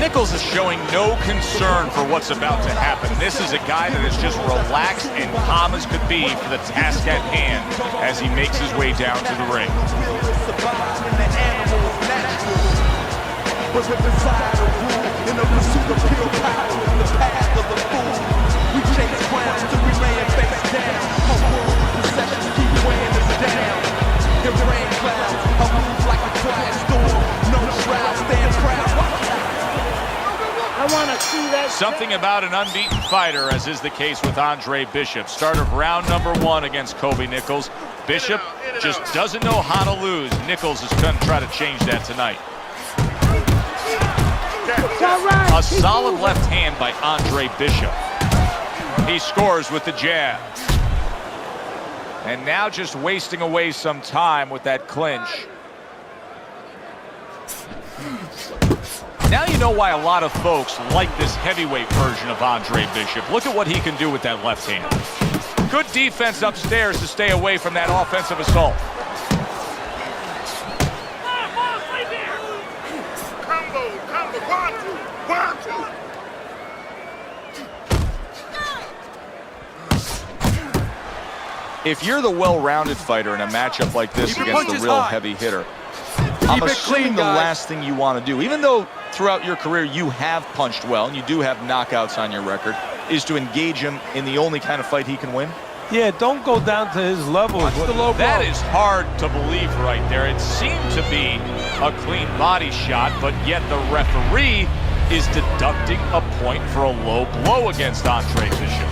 Nichols is showing no concern for what's about to happen. This is a guy that is just relaxed and calm as could be for the task at hand as he makes his way down to the ring. I want to see that. Something about an unbeaten fighter, as is the case with Andre Bishop. Start of round number 1 against Kobe Nichols. Bishop just doesn't know how to lose. Nichols is going to try to change that tonight. A solid left hand by Andre Bishop. He scores with the jab. And now just wasting away some time with that clinch. Now you know why a lot of folks like this heavyweight version of Andre Bishop. Look at what he can do with that left hand. Good defense upstairs to stay away from that offensive assault. If you're the well-rounded fighter in a matchup like this against the real heavy hitter, I'm assuming the last thing you want to do, even though throughout your career you have punched well and you do have knockouts on your record, is to engage him in the only kind of fight he can win? Yeah, don't go down to his level. That is hard to believe right there. It seemed to be a clean body shot, but yet the referee is deducting a point for a low blow against Andre Bishop.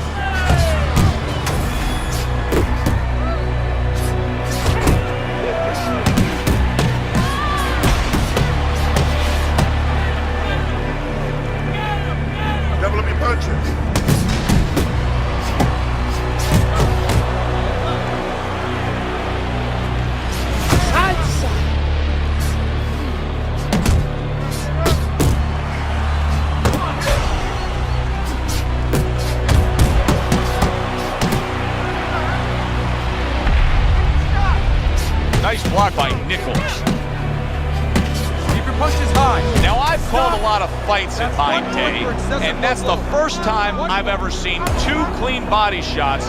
Nice block by Nichols. Keep your punches high. Now, I've called a lot of fights in my day, and that's the first time I've ever seen 2 clean body shots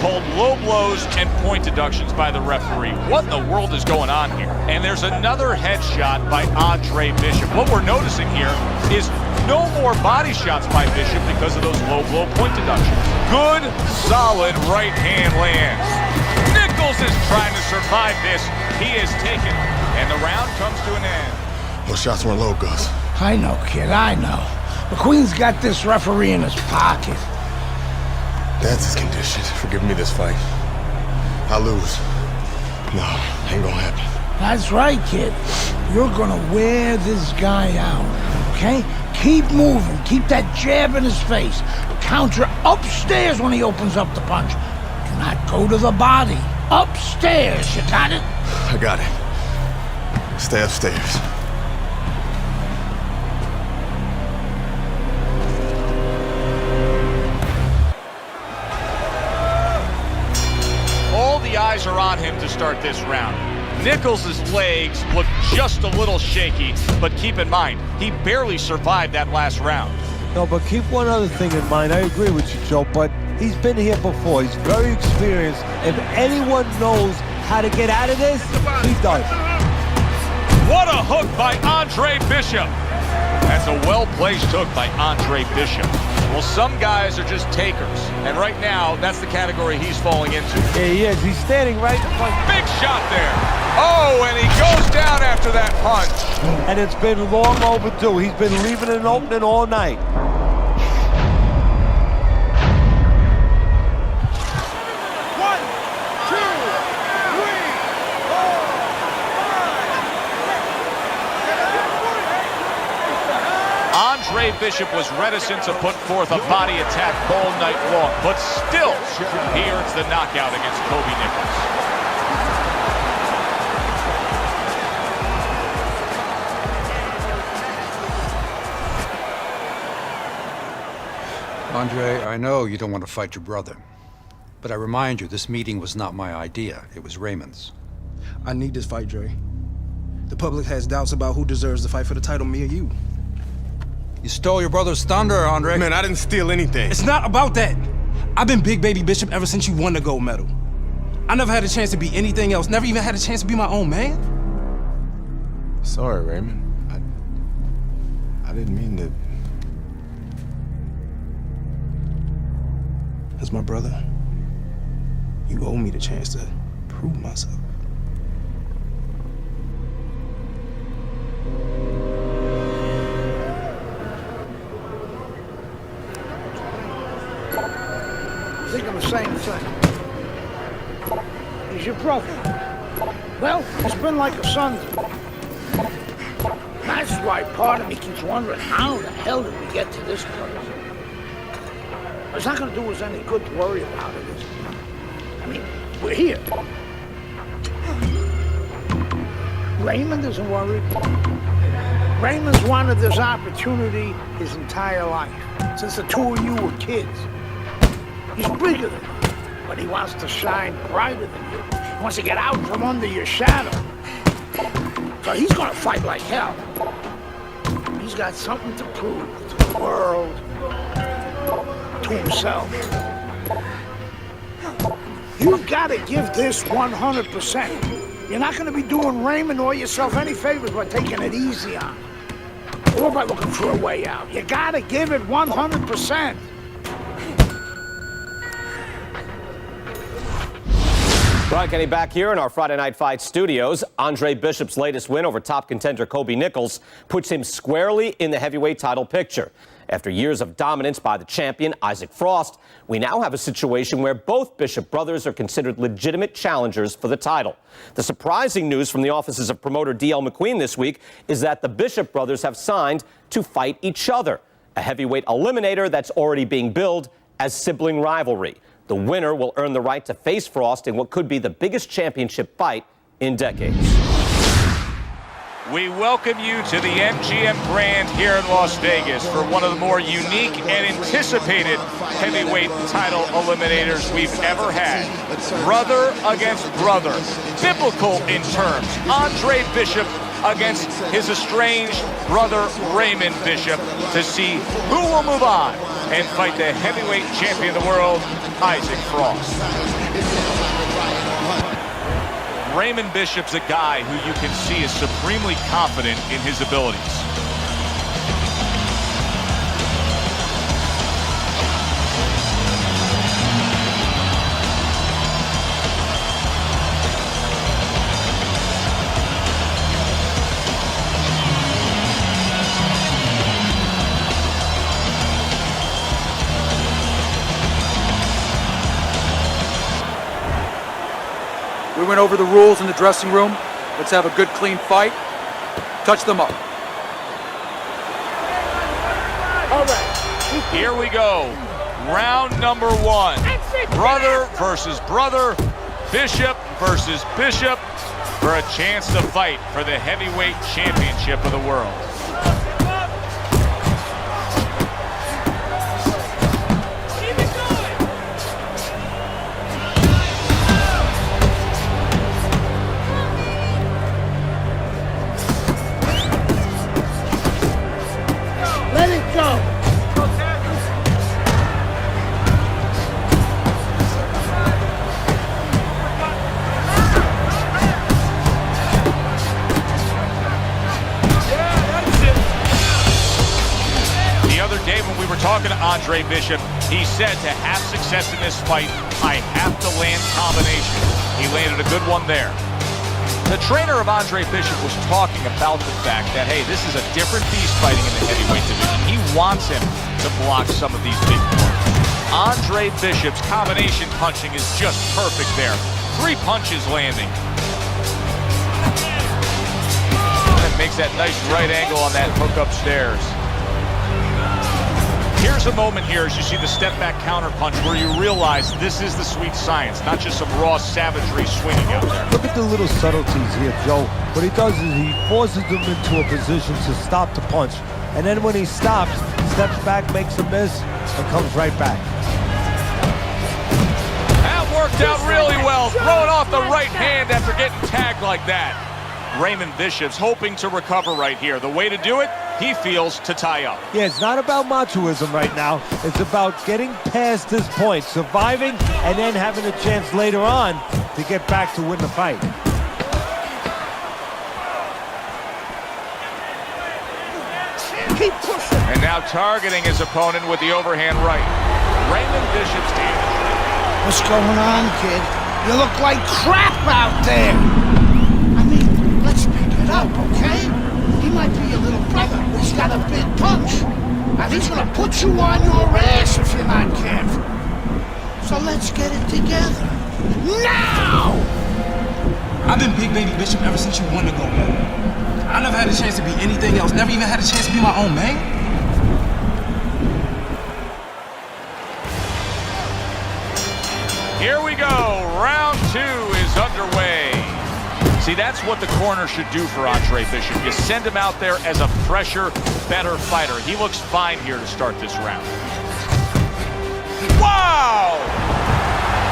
called low blows and point deductions by the referee. What in the world is going on here? And there's another headshot by Andre Bishop. What we're noticing here is no more body shots by Bishop because of those low blow point deductions. Good, solid right hand lands. Nichols is trying to survive this. He is taken, and the round comes to an end. Those shots weren't low, Gus. I know, kid, I know. McQueen's got this referee in his pocket. That's his condition for giving me this fight. I lose. No, ain't gonna happen. That's right, kid. You're gonna wear this guy out, okay? Keep moving. Keep that jab in his face. Counter upstairs when he opens up the punch. Do not go to the body. Upstairs, you got it? I got it. Stay upstairs. All the eyes are on him to start this round. Nichols' legs look just a little shaky, but keep in mind, he barely survived that last round. No, but keep one other thing in mind. I agree with you, Joe, but he's been here before. He's very experienced. If anyone knows how to get out of this, he does. What a hook by Andre Bishop. That's a well-placed hook by Andre Bishop. Well, some guys are just takers, and right now, that's the category he's falling into. Yeah, he is. He's standing right in front. Big shot there. Oh, and he goes down after that punch. And it's been long overdue. He's been leaving an opening all night. Andre Bishop was reticent to put forth a body attack all night long, but still, he earns the knockout against Kobe Nichols. Andre, I know you don't want to fight your brother, but I remind you, this meeting was not my idea. It was Raymond's. I need this fight, Dre. The public has doubts about who deserves the fight for the title, me or you. You stole your brother's thunder, Andre. Man, I didn't steal anything. It's not about that. I've been Big Baby Bishop ever since you won the gold medal. I never had a chance to be anything else, never even had a chance to be my own man. Sorry, Raymond. I didn't mean to. As my brother, you owe me the chance to prove myself. Thinking the same thing. He's your brother. Well, it's been like a son to me. That's why part of me keeps wondering how the hell did we get to this place? It's not going to do us any good to worry about it, is it? I mean, we're here. Raymond isn't worried. Raymond's wanted this opportunity his entire life, since the two of you were kids. He's bigger than you, but he wants to shine brighter than you. He wants to get out from under your shadow. So he's gonna fight like hell. He's got something to prove to the world, to himself. You've got to give this 100%. You're not gonna be doing Raymond or yourself any favors by taking it easy on him, or by looking for a way out. You gotta give it 100%. Brian Kenny back here in our Friday Night Fight studios. Andre Bishop's latest win over top contender Kobe Nichols puts him squarely in the heavyweight title picture. After years of dominance by the champion, Isaac Frost, we now have a situation where both Bishop brothers are considered legitimate challengers for the title. The surprising news from the offices of promoter D.L. McQueen this week is that the Bishop brothers have signed to fight each other, a heavyweight eliminator that's already being billed as sibling rivalry. The winner will earn the right to face Frost in what could be the biggest championship fight in decades. We welcome you to the MGM Grand here in Las Vegas for one of the more unique and anticipated heavyweight title eliminators we've ever had. Brother against brother. Biblical in terms. Andre Bishop against his estranged brother Raymond Bishop to see who will move on and fight the heavyweight champion of the world, Isaac Frost. Raymond Bishop's a guy who you can see is supremely confident in his abilities. We went over the rules in the dressing room. Let's have a good, clean fight. Touch them up. All right. Here we go. Round number one. Brother versus brother. Bishop versus Bishop. for a chance to fight for the heavyweight championship of the world. Let it go. The other day when we were talking to Andre Bishop, he said to have success in this fight, I have to land combinations. He landed a good one there. The trainer of Andre Bishop was talking about the fact that, hey, this is a different beast fighting in the heavyweight division. He wants him to block some of these big punches. Andre Bishop's combination punching is just perfect there. 3 punches landing. And makes that nice right angle on that hook upstairs. Here's a moment here as you see the step-back counter-punch where you realize this is the sweet science, not just some raw savagery swinging out there. Look at the little subtleties here, Joe. What he does is he forces them into a position to stop the punch. And then when he stops, steps back, makes a miss, and comes right back. That worked out really well, throwing off the right hand after getting tagged like that. Raymond Bishop's hoping to recover right here. The way to do it, he feels, to tie up. Yeah, it's not about machoism right now. It's about getting past this point, surviving, and then having a chance later on to get back to win the fight. Keep pushing. And now targeting his opponent with the overhand right. Raymond Bishop's damage. What's going on, kid? You look like crap out there. I mean, let's pick it up, okay? He might be your little brother, but he's got a big punch. And he's gonna put you on your ass if you're not careful. So let's get it together. Now! I've been Big Baby Bishop ever since you won the gold medal. I never had a chance to be anything else. Never even had a chance to be my own man. Here we go. Round 2 is underway. See, that's what the corner should do for Andre Bishop. You send him out there as a fresher, better fighter. He looks fine here to start this round. Wow!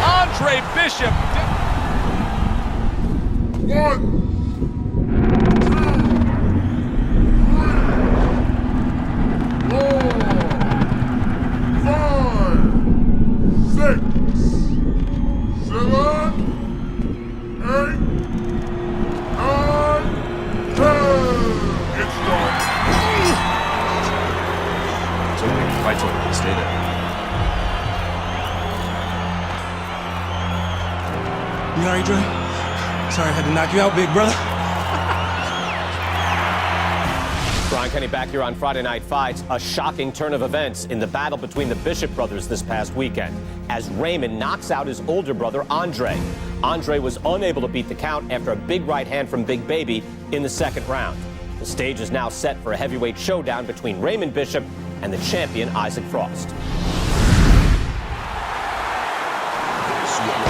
Andre Bishop. 1, 2, 3, 4, 5, 6, 7, 8, 9, 10. It's done. It's okay. Fight's over. Stay there. You alright, Dre? Sorry I had to knock you out, big brother. Brian Kenny back here on Friday Night Fights. A shocking turn of events in the battle between the Bishop brothers this past weekend as Raymond knocks out his older brother, Andre. Andre was unable to beat the count after a big right hand from Big Baby in the second round. The stage is now set for a heavyweight showdown between Raymond Bishop and the champion, Isaac Frost.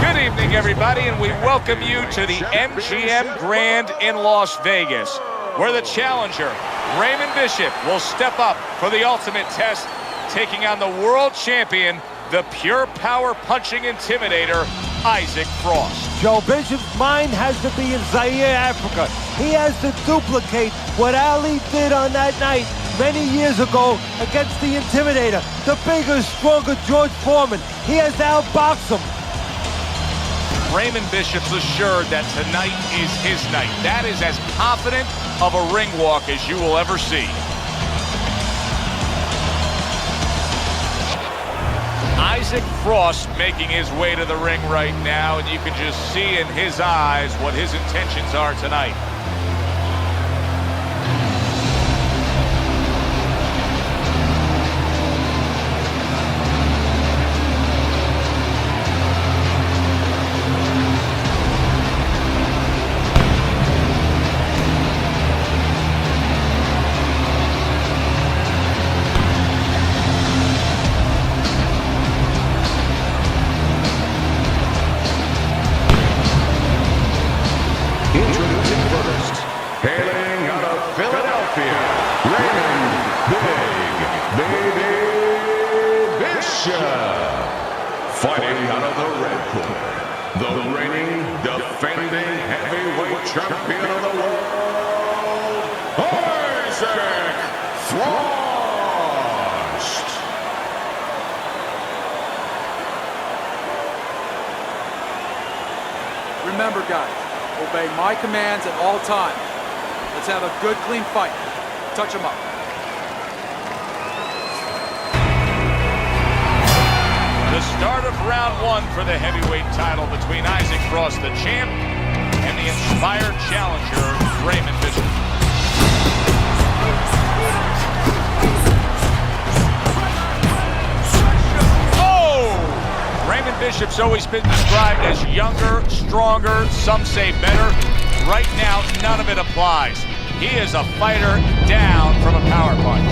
Good evening, everybody, and we welcome you to the MGM Grand in Las Vegas, where the challenger, Raymond Bishop, will step up for the ultimate test, taking on the world champion, the pure power punching intimidator, Isaac Frost. Joe Bishop's mind has to be in Zaire, Africa. He has to duplicate what Ali did on that night many years ago against the Intimidator, the bigger, stronger George Foreman. He has to outbox him. Raymond Bishop's assured that tonight is his night. That is as confident of a ring walk as you will ever see. Isaac Frost making his way to the ring right now, and you can just see in his eyes what his intentions are tonight. Introducing champion, Raymond Big Baby Bishop. Fighting out of the red corner, the reigning, defending heavyweight champion of the world, Isaac Frost. Remember, guys, obey my commands at all times. Let's have a good, clean fight. Touch him up. The start of round one for the heavyweight title between Isaac Frost, the champ, and the inspired challenger, Raymond Bishop. Oh! Raymond Bishop's always been described as younger, stronger, some say better. Right now, none of it applies. He is a fighter down from a power punch.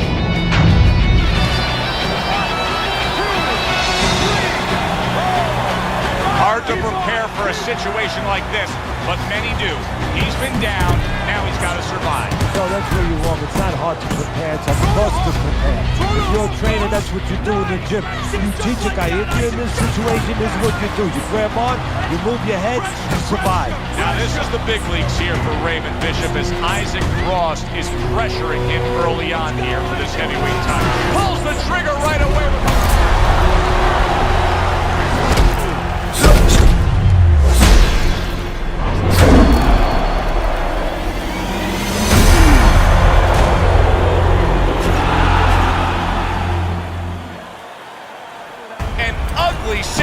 Hard to prepare for a situation like this, but many do. He's been down, now he's got to survive. So that's where you're wrong. It's not hard to prepare, it's a cost to prepare. If you're a trainer, that's what you do in the gym. You teach a guy, if you're in this situation, this is what you do. You grab on, you move your head, you survive. Now this is the big leagues here for Raymond Bishop as Isaac Frost is pressuring him early on here for this heavyweight title. Pulls the trigger right away with the...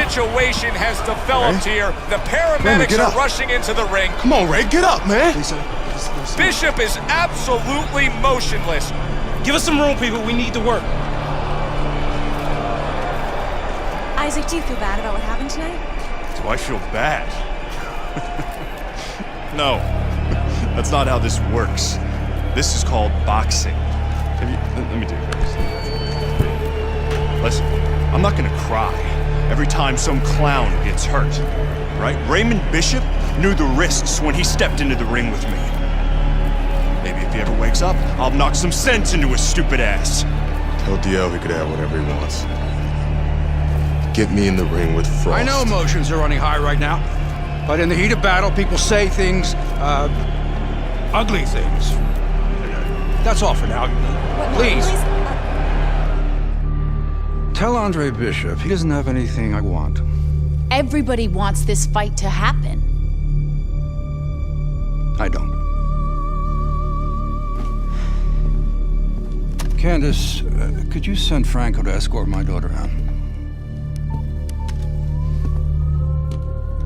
Situation has developed here. The paramedics are rushing into the ring. Come on, Ray, get up, man. Bishop is absolutely motionless. Give us some room, people. We need to work. Isaac, do you feel bad about what happened tonight? Do I feel bad? No, that's not how this works. This is called boxing. Let me do this. Listen, I'm not gonna cry every time some clown gets hurt, right? Raymond Bishop knew the risks when he stepped into the ring with me. Maybe if he ever wakes up, I'll knock some sense into his stupid ass. Tell DL he could have whatever he wants. Get me in the ring with Frost. I know emotions are running high right now, but in the heat of battle, people say things, ugly things. That's all for now. Please. Tell Andre Bishop he doesn't have anything I want. Everybody wants this fight to happen. I don't. Candace, could you send Franco to escort my daughter out?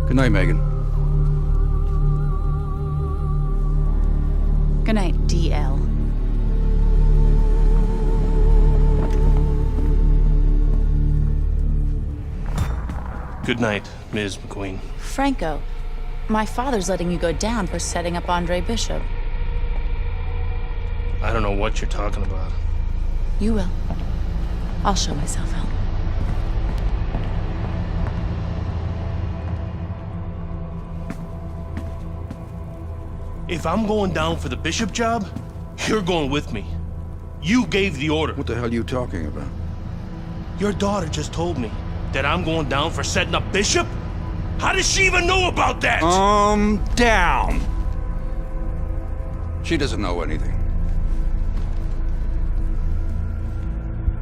Good night, Megan. Good night, DL. Good night, Ms. McQueen. Franco, my father's letting you go down for setting up Andre Bishop. I don't know what you're talking about. You will. I'll show myself out. If I'm going down for the Bishop job, you're going with me. You gave the order. What the hell are you talking about? Your daughter just told me that I'm going down for setting up Bishop? How does she even know about that? Down. She doesn't know anything.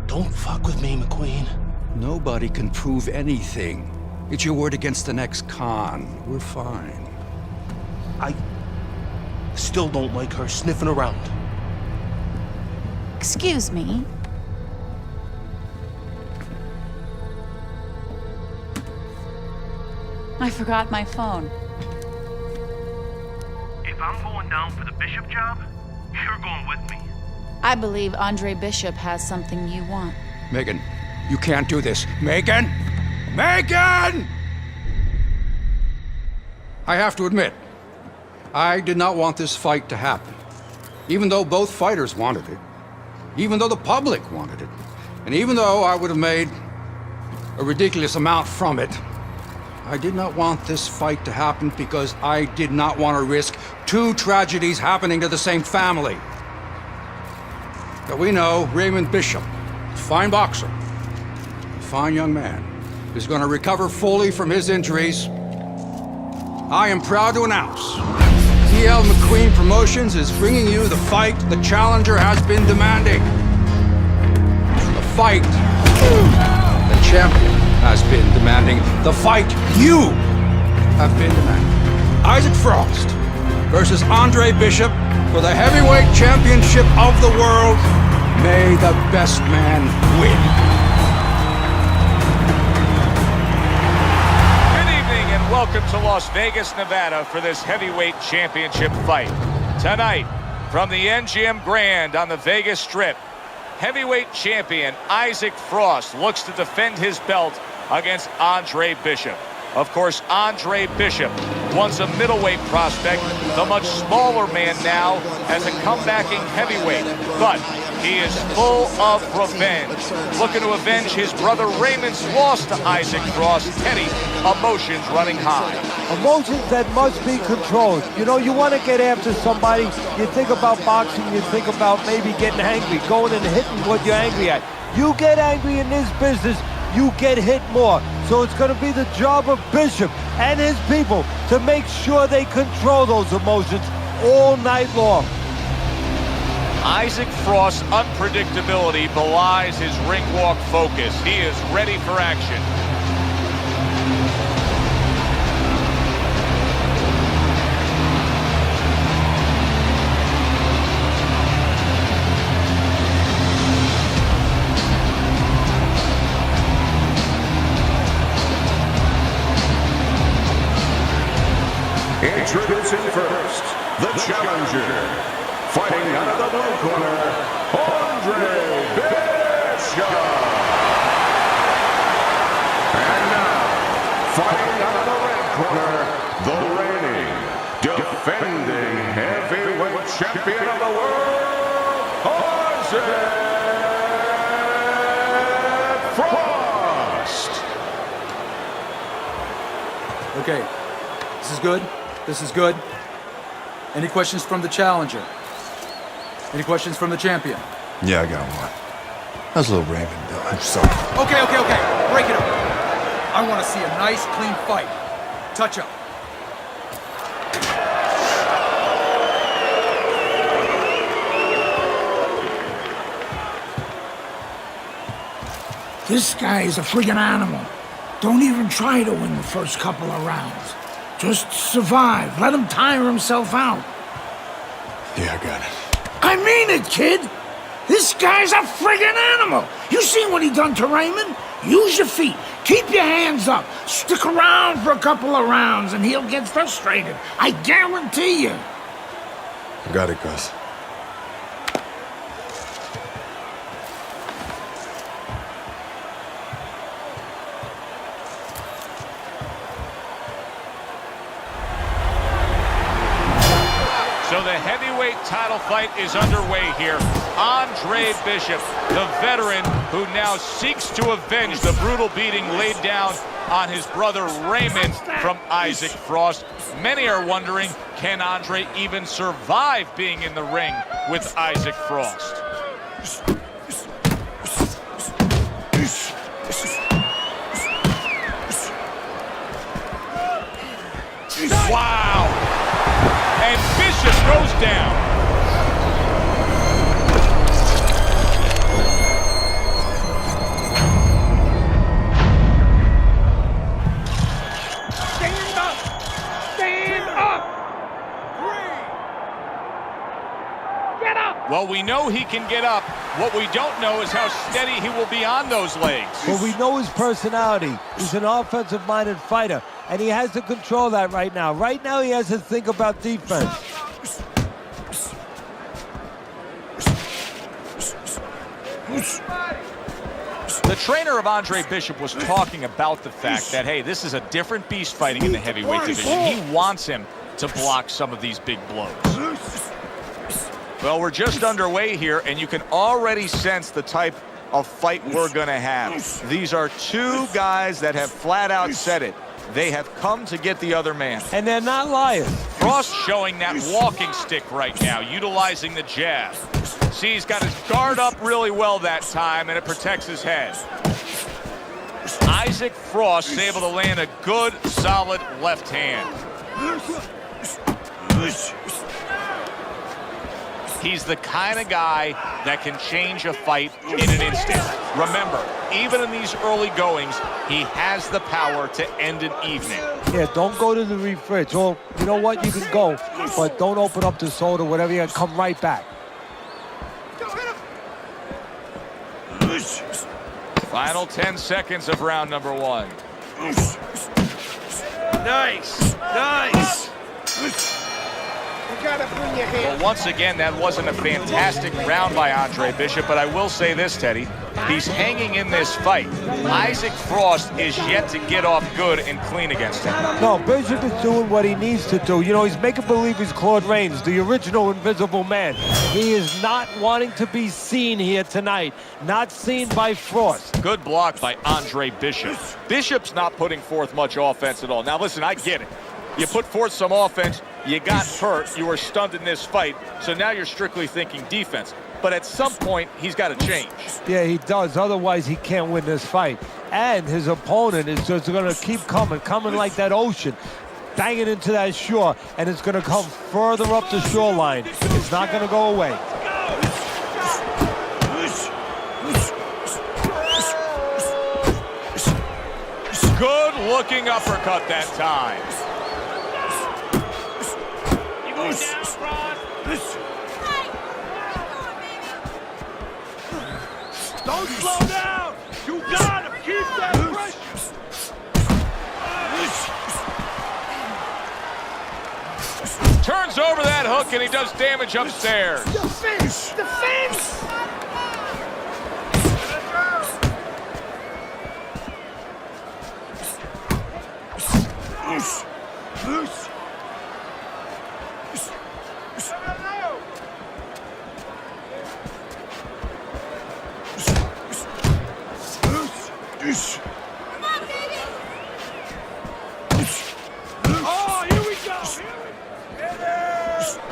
Don't fuck with me, McQueen. Nobody can prove anything. It's your word against the next con. We're fine. I still don't like her sniffing around. Excuse me. I forgot my phone. If I'm going down for the Bishop job, you're going with me. I believe Andre Bishop has something you want. Megan, you can't do this. Megan! Megan! I have to admit, I did not want this fight to happen. Even though both fighters wanted it. Even though the public wanted it. And even though I would have made a ridiculous amount from it, I did not want this fight to happen because I did not want to risk two tragedies happening to the same family. that we know Raymond Bishop, a fine boxer, a fine young man, is going to recover fully from his injuries. I am proud to announce TL McQueen Promotions is bringing you the fight the challenger has been demanding. The fight the champion has been demanding. The fight you have been demanding. Isaac Frost versus Andre Bishop for the heavyweight championship of the world. May the best man win. Good evening and welcome to Las Vegas, Nevada for this heavyweight championship fight. Tonight, from the MGM Grand on the Vegas Strip, heavyweight champion Isaac Frost looks to defend his belt against Andre Bishop. Of course, Andre Bishop, once a middleweight prospect, the much smaller man now as a comebacking heavyweight. But he is full of revenge, looking to avenge his brother Raymond's loss to Isaac Frost. Teddy, emotions running high. Emotions that must be controlled. You know, you want to get after somebody, you think about boxing, you think about maybe getting angry, going and hitting what you're angry at. You get angry in this business, you get hit more. So it's going to be the job of Bishop and his people to make sure they control those emotions all night long. Isaac Frost's unpredictability belies his ring walk focus. He is ready for action. Introducing first, the challenger, fighting out of the blue corner, Andre Bishop. And now, fighting out of the red corner, the reigning, defending heavyweight champion of the world, Isaac Frost. Okay, this is good. This is good. Any questions from the challenger? Any questions from the champion? Yeah, I got one. How's little Raymond doing? Okay. Break it up. I want to see a nice, clean fight. Touch up. This guy is a friggin' animal. Don't even try to win the first couple of rounds. Just survive. Let him tire himself out. Yeah, I got it. I mean it, kid. This guy's a friggin' animal. You seen what he done to Raymond? Use your feet. Keep your hands up. Stick around for a couple of rounds and he'll get frustrated. I guarantee you. Got it, Gus. So the heavyweight title fight is underway here. Andre Bishop, the veteran who now seeks to avenge the brutal beating laid down on his brother Raymond from Isaac Frost. Many are wondering, can Andre even survive being in the ring with Isaac Frost? Wow! And Bishop goes down. Stand up! Stand up! Get up! Well, we know he can get up. What we don't know is how steady he will be on those legs. But we know his personality. He's an offensive-minded fighter, and he has to control that right now. Right now, he has to think about defense. The trainer of Andre Bishop was talking about the fact that, hey, this is a different beast fighting in the heavyweight division. He wants him to block some of these big blows. Well, we're just underway here, and you can already sense the type of fight we're going to have. These are two guys that have flat out said it. They have come to get the other man. And they're not lying. Frost showing that walking stick right now, utilizing the jab. See, he's got his guard up really well that time, and it protects his head. Isaac Frost is able to land a good, solid left hand. He's the kind of guy that can change a fight in an instant. Remember, even in these early goings, he has the power to end an evening. Yeah, don't go to the refridge. Or, you know what, you can go, but don't open up the soda, whatever, you come right back. Final 10 seconds of round number 1. Nice, nice. You gotta bring your hand. Well, once again, that wasn't a fantastic round by Andre Bishop, but I will say this, Teddy. He's hanging in this fight. Isaac Frost is yet to get off good and clean against him. No, Bishop is doing what he needs to do. You know, he's making believe he's Claude Rains, the original Invisible Man. He is not wanting to be seen here tonight. Not seen by Frost. Good block by Andre Bishop. Bishop's not putting forth much offense at all. Now, listen, I get it. You put forth some offense, you got hurt, you were stunned in this fight, so now you're strictly thinking defense. But at some point, he's got to change. Yeah, he does. Otherwise, he can't win this fight. And his opponent is just going to keep coming like that ocean, banging into that shore, and it's going to come further up the shoreline. It's not going to go away. Good-looking uppercut that time. You going down, Frost? Don't slow down! You got him! Keep that pressure! Turns over that hook and he does damage upstairs. Defense! Defense! Oh, here we go!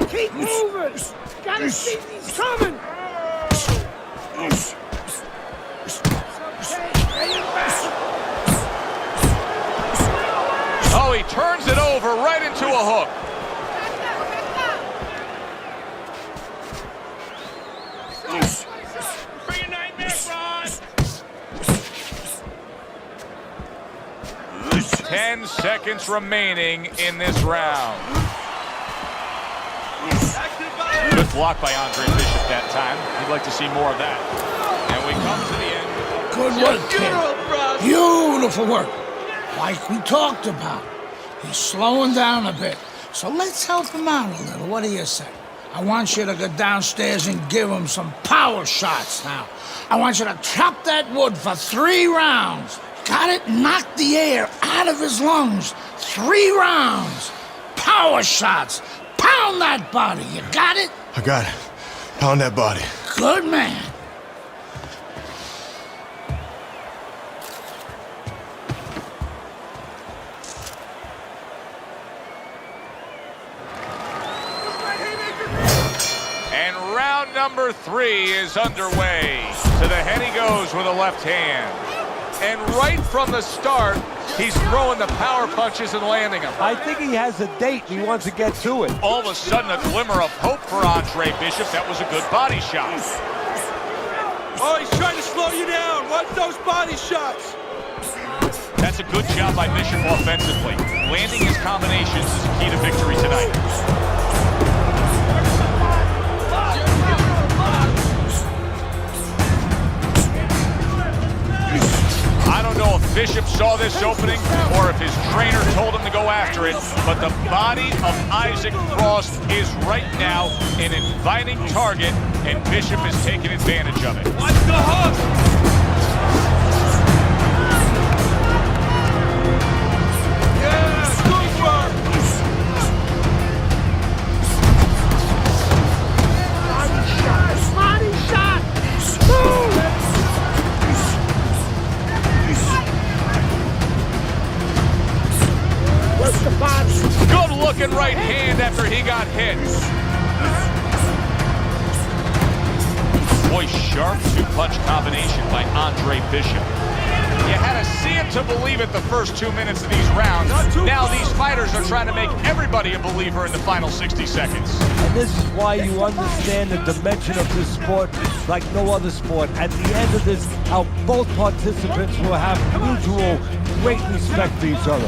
Keep moving! Gotta see these coming! Oh, he turns it over right into a hook. Bring a nightmare, Frost! 10 seconds remaining in this round. Good block by Andre Bishop that time. We'd like to see more of that. And we come to the end. Good work, kid. Beautiful work. Like we talked about. He's slowing down a bit. So let's help him out a little. What do you say? I want you to go downstairs and give him some power shots now. I want you to chop that wood for 3 rounds. Got it? Knock the air out of his lungs. 3 rounds. Power shots. Pound that body. You got it? I got it. Pound that body. Good man. And round number 3 is underway. To the head he goes with a left hand. And right from the start, he's throwing the power punches and landing them. I think he has a date. He wants to get to it. All of a sudden, a glimmer of hope for Andre Bishop. That was a good body shot. Oh, he's trying to slow you down. Watch those body shots. That's a good job by Bishop offensively. Landing his combinations is a key to victory tonight. I don't know if Bishop saw this opening or if his trainer told him to go after it, but the body of Isaac Frost is right now an inviting target, and Bishop is taking advantage of it. Watch the hook! Good looking right hand after he got hit. Boy, sharp two-punch combination by Andre Bishop. You had to see it to believe it the first 2 minutes of these rounds. Now these fighters are trying to make everybody a believer in the final 60 seconds. And this is why you understand the dimension of this sport like no other sport. At the end of this, how both participants will have mutual great respect for each other.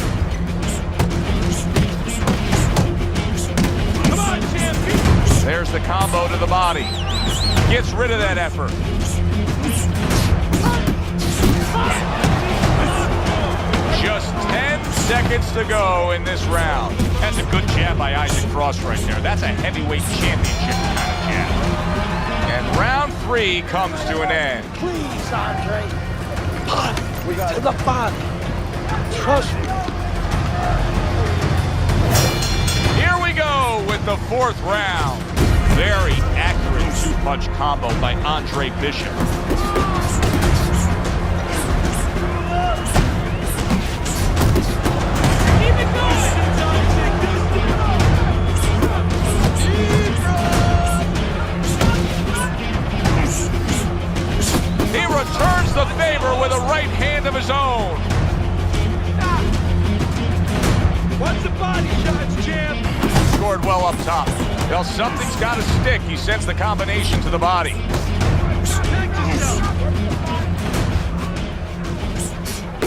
Come on, champion! There's the combo to the body. Gets rid of that effort. Just 10 seconds to go in this round. That's a good jab by Isaac Frost right there. That's a heavyweight championship kind of jab. And round 3 comes to an end. Please, Andre. We got to the body. Trust me. Here we go with the 4th round. Very accurate two-punch combo by Andre Bishop. He returns the favor with a right hand of his own. Watch the body shots, champ. Scored well up top. Well, something's got to stick. He sends the combination to the body.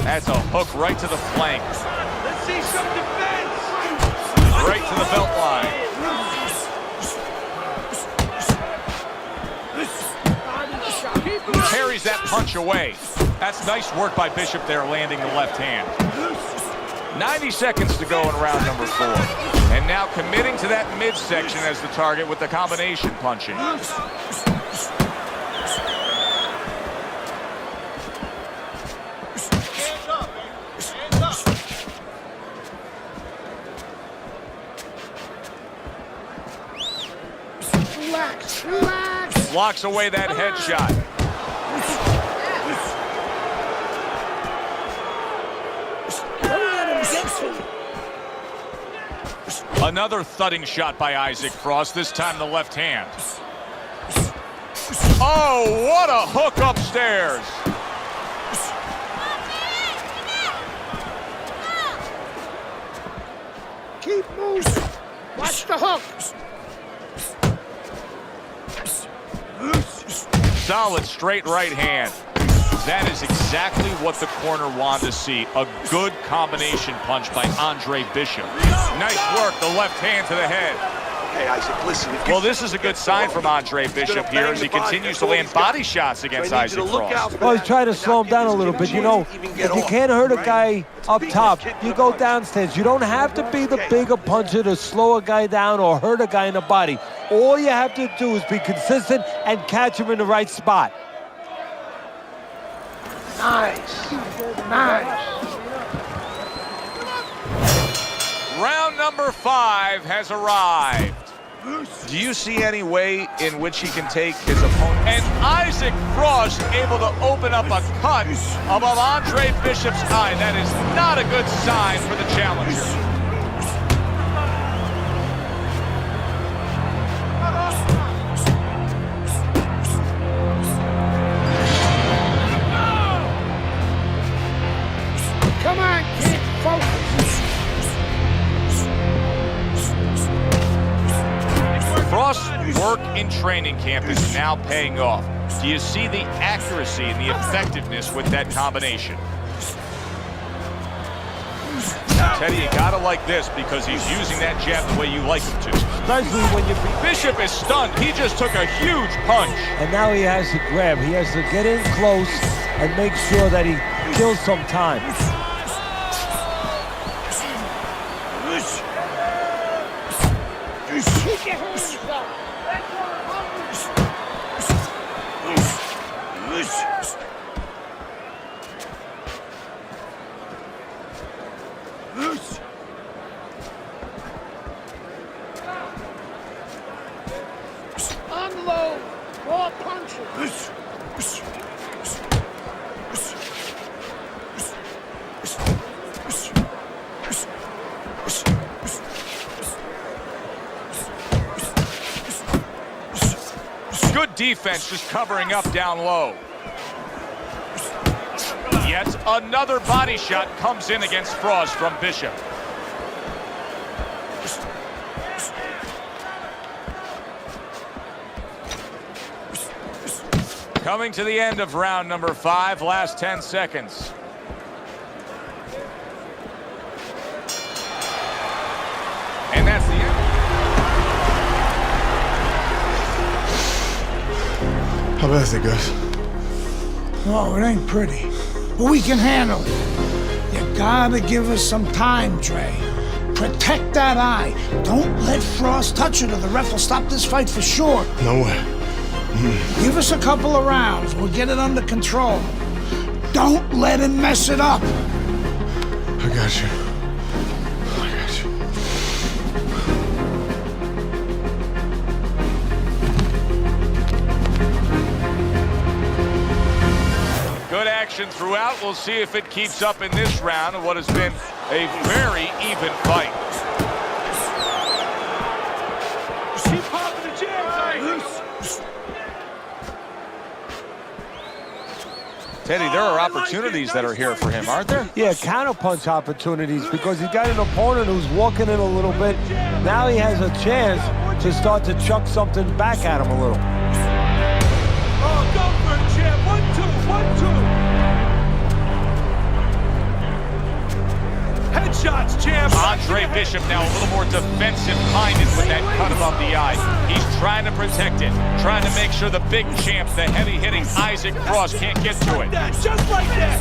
That's a hook right to the flank. Let's see some defense. Right to the belt line. Parries that punch away. That's nice work by Bishop there, landing the left hand. 90 seconds to go in round number 4. And now committing to that midsection as the target with the combination punching. Relax, relax. Blocks away that headshot. Another thudding shot by Isaac Frost, this time the left hand. Oh, what a hook upstairs. Keep moving. Watch the hook. Solid straight right hand. That is exactly what the corner wanted to see. A good combination punch by Andre Bishop. Nice work, the left hand to the head. Hey, Isaac, listen. Well, this is a good sign from Andre Bishop here as he continues to land body shots against Isaac Frost. Well, he's trying to slow him down a little bit. You know, if you can't hurt a guy up top, you go downstairs. You don't have to be the bigger puncher to slow a guy down or hurt a guy in the body. All you have to do is be consistent and catch him in the right spot. Nice. Nice. Round number 5 has arrived. Do you see any way in which he can take his opponent? And Isaac Frost able to open up a cut above Andre Bishop's eye. That is not a good sign for the challenger. Come on, kid, focus. Frost's work in training camp is now paying off. Do you see the accuracy and the effectiveness with that combination? Teddy, you gotta like this because he's using that jab the way you like him to. Especially when you Bishop is stunned. He just took a huge punch. And now he has to grab. He has to get in close and make sure that he kills some time. Keep your hands up. Unload. More punches. Good Good defense just covering up down low. Yet another body shot comes in against Frost from Bishop. Coming to the end of round number 5, last 10 seconds. And that's the end. How bad is it, Gus? Oh, it ain't pretty. But we can handle it. You gotta give us some time, Dre. Protect that eye. Don't let Frost touch it or the ref will stop this fight for sure. No way. Give us a couple of rounds. We'll get it under control. Don't let him mess it up. I got you. I got you. Good action throughout. We'll see if it keeps up in this round of what has been a very even fight. Keep popping the jab, Teddy, there are opportunities that are here for him, aren't there? Yeah, counterpunch opportunities because he's got an opponent who's walking in a little bit. Now he has a chance to start to chuck something back at him a little. Oh, go for it, champ. 1, 2, 1, 2. Headshots, champ. Andre Bishop now a little more defensive-minded with that cut above the eye. He's trying to protect it, trying to make sure the big champ, the heavy-hitting Isaac Frost, can't get to it. Just like that.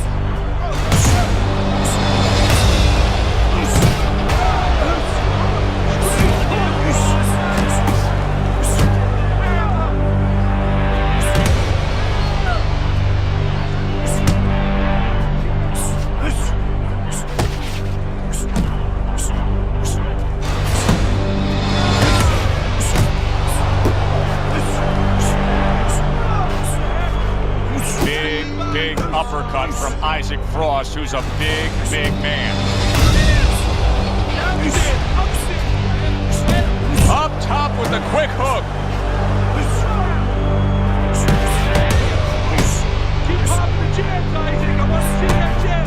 Uppercut from Isaac Frost, who's a big, big man. Up top with the quick hook. Keep popping the jabs, Isaac. I want to see that jab.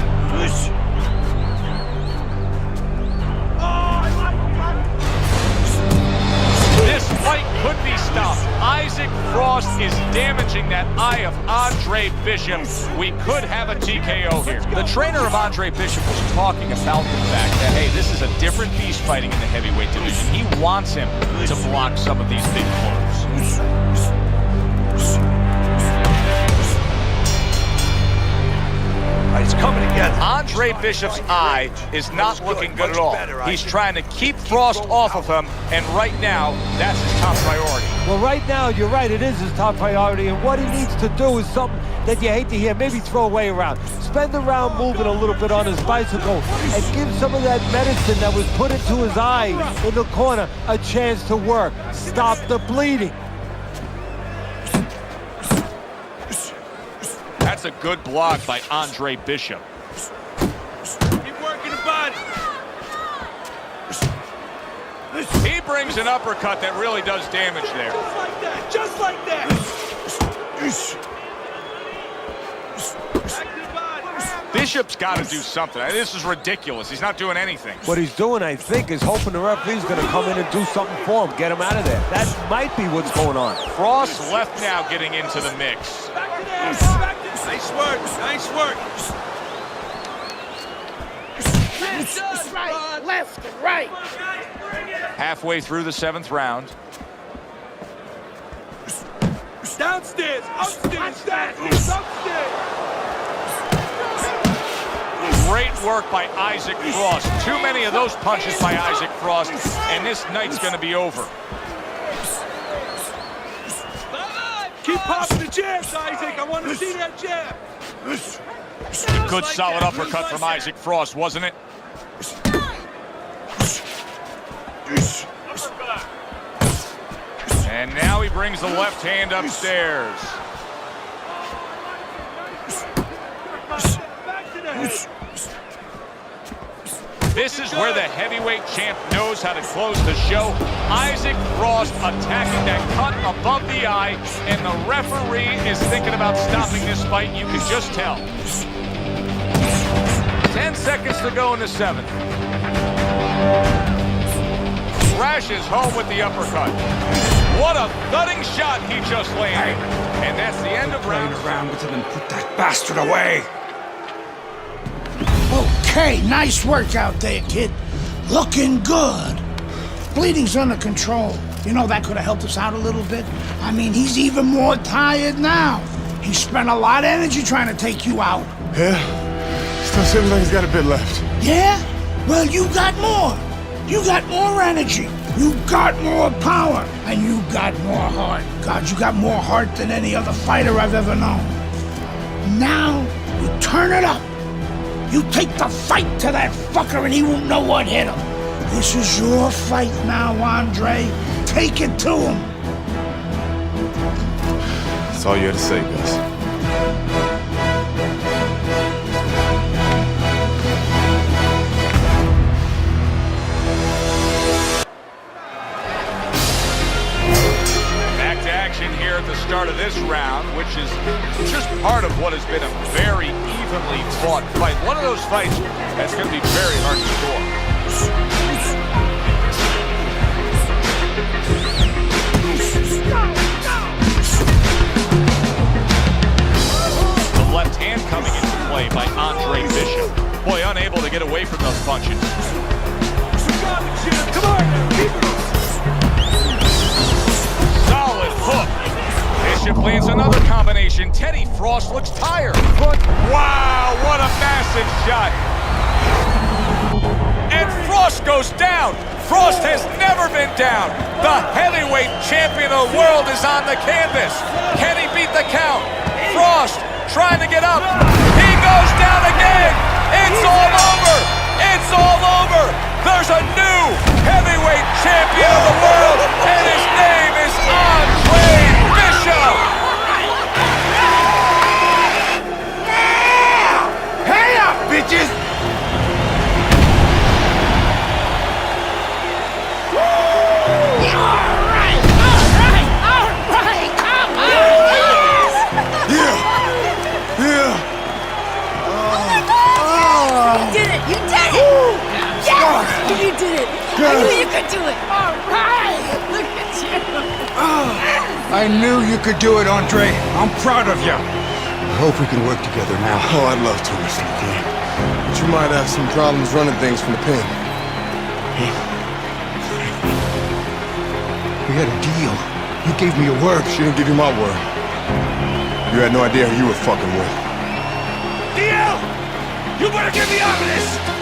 This fight could be stopped. Isaac Frost is damaging that eye of Andre Bishop. We could have a TKO here. The trainer of Andre Bishop was talking about the fact that, hey, this is a different beast fighting in the heavyweight division. He wants him to block some of these big blows. It's coming together. Andre Bishop's eye is not looking good at all. He's trying to keep Frost off of him, and right now, that's his top priority. Well, right now, you're right, it is his top priority, and what he needs to do is something that you hate to hear, maybe throw away around. Spend the round moving a little bit on his bicycle and give some of that medicine that was put into his eye in the corner a chance to work. Stop the bleeding. That's a good block by Andre Bishop. Keep working the body. He brings an uppercut that really does damage there. Just like that. Just like that. Bishop's got to do something. This is ridiculous. He's not doing anything. What he's doing, I think, is hoping the referee's going to come in and do something for him, get him out of there. That might be what's going on. Frost left now getting into the mix. Nice work. Nice work. Right, left, and right. Halfway through the 7th round. Downstairs, upstairs, downstairs. Great work by Isaac Frost. Too many of those punches by Isaac Frost, and this night's going to be over. Keep popping the jabs, Isaac. I want to see that jab. A good solid uppercut from Isaac Frost, wasn't it? And now he brings the left hand upstairs. This is where the heavyweight champ knows how to close the show. Isaac Frost attacking that cut above the eye, and the referee is thinking about stopping this fight. You can just tell. 10 seconds to go in the 7th. Crashes home with the uppercut. What a thudding shot he just landed. And that's the end of round. Around with him and put that bastard away. Okay, nice work out there, kid. Looking good. Bleeding's under control. You know, that could have helped us out a little bit. I mean, he's even more tired now. He spent a lot of energy trying to take you out. Yeah? Still seems like he's got a bit left. Yeah? Well, you got more. You got more energy. You got more power. And you got more heart. God, you got more heart than any other fighter I've ever known. Now, you turn it up. You take the fight to that fucker and he won't know what hit him. This is your fight now, Andre. Take it to him. That's all you had to say, Gus. Back to action here at the start of this round, which is just part of what has been a very evenly fought fight. One of those fights that's going to be very hard to score. The left hand coming into play by Andre Bishop. Boy, unable to get away from those punches. Come on, solid hook. Bishop lands another combination. Teddy Frost looks tired. Wow, what a massive shot. And Frost goes down. Frost has never been down. The heavyweight champion of the world is on the canvas. Can he beat the count? Frost trying to get up. He goes down again. It's all over. It's all over. There's a new heavyweight champion of the world, and his name is Andre Bishop. Yeah! Hey up, bitches! You did it! I knew you could do it! All right! Look at you! I knew you could do it, Andre. I'm proud of you. I hope we can work together now. Oh, I'd love to, Mr. McKay. But you might have some problems running things from the pen. We had a deal. You gave me your word. She didn't give you my word. You had no idea who you were fucking with. DL! You better get me out of this!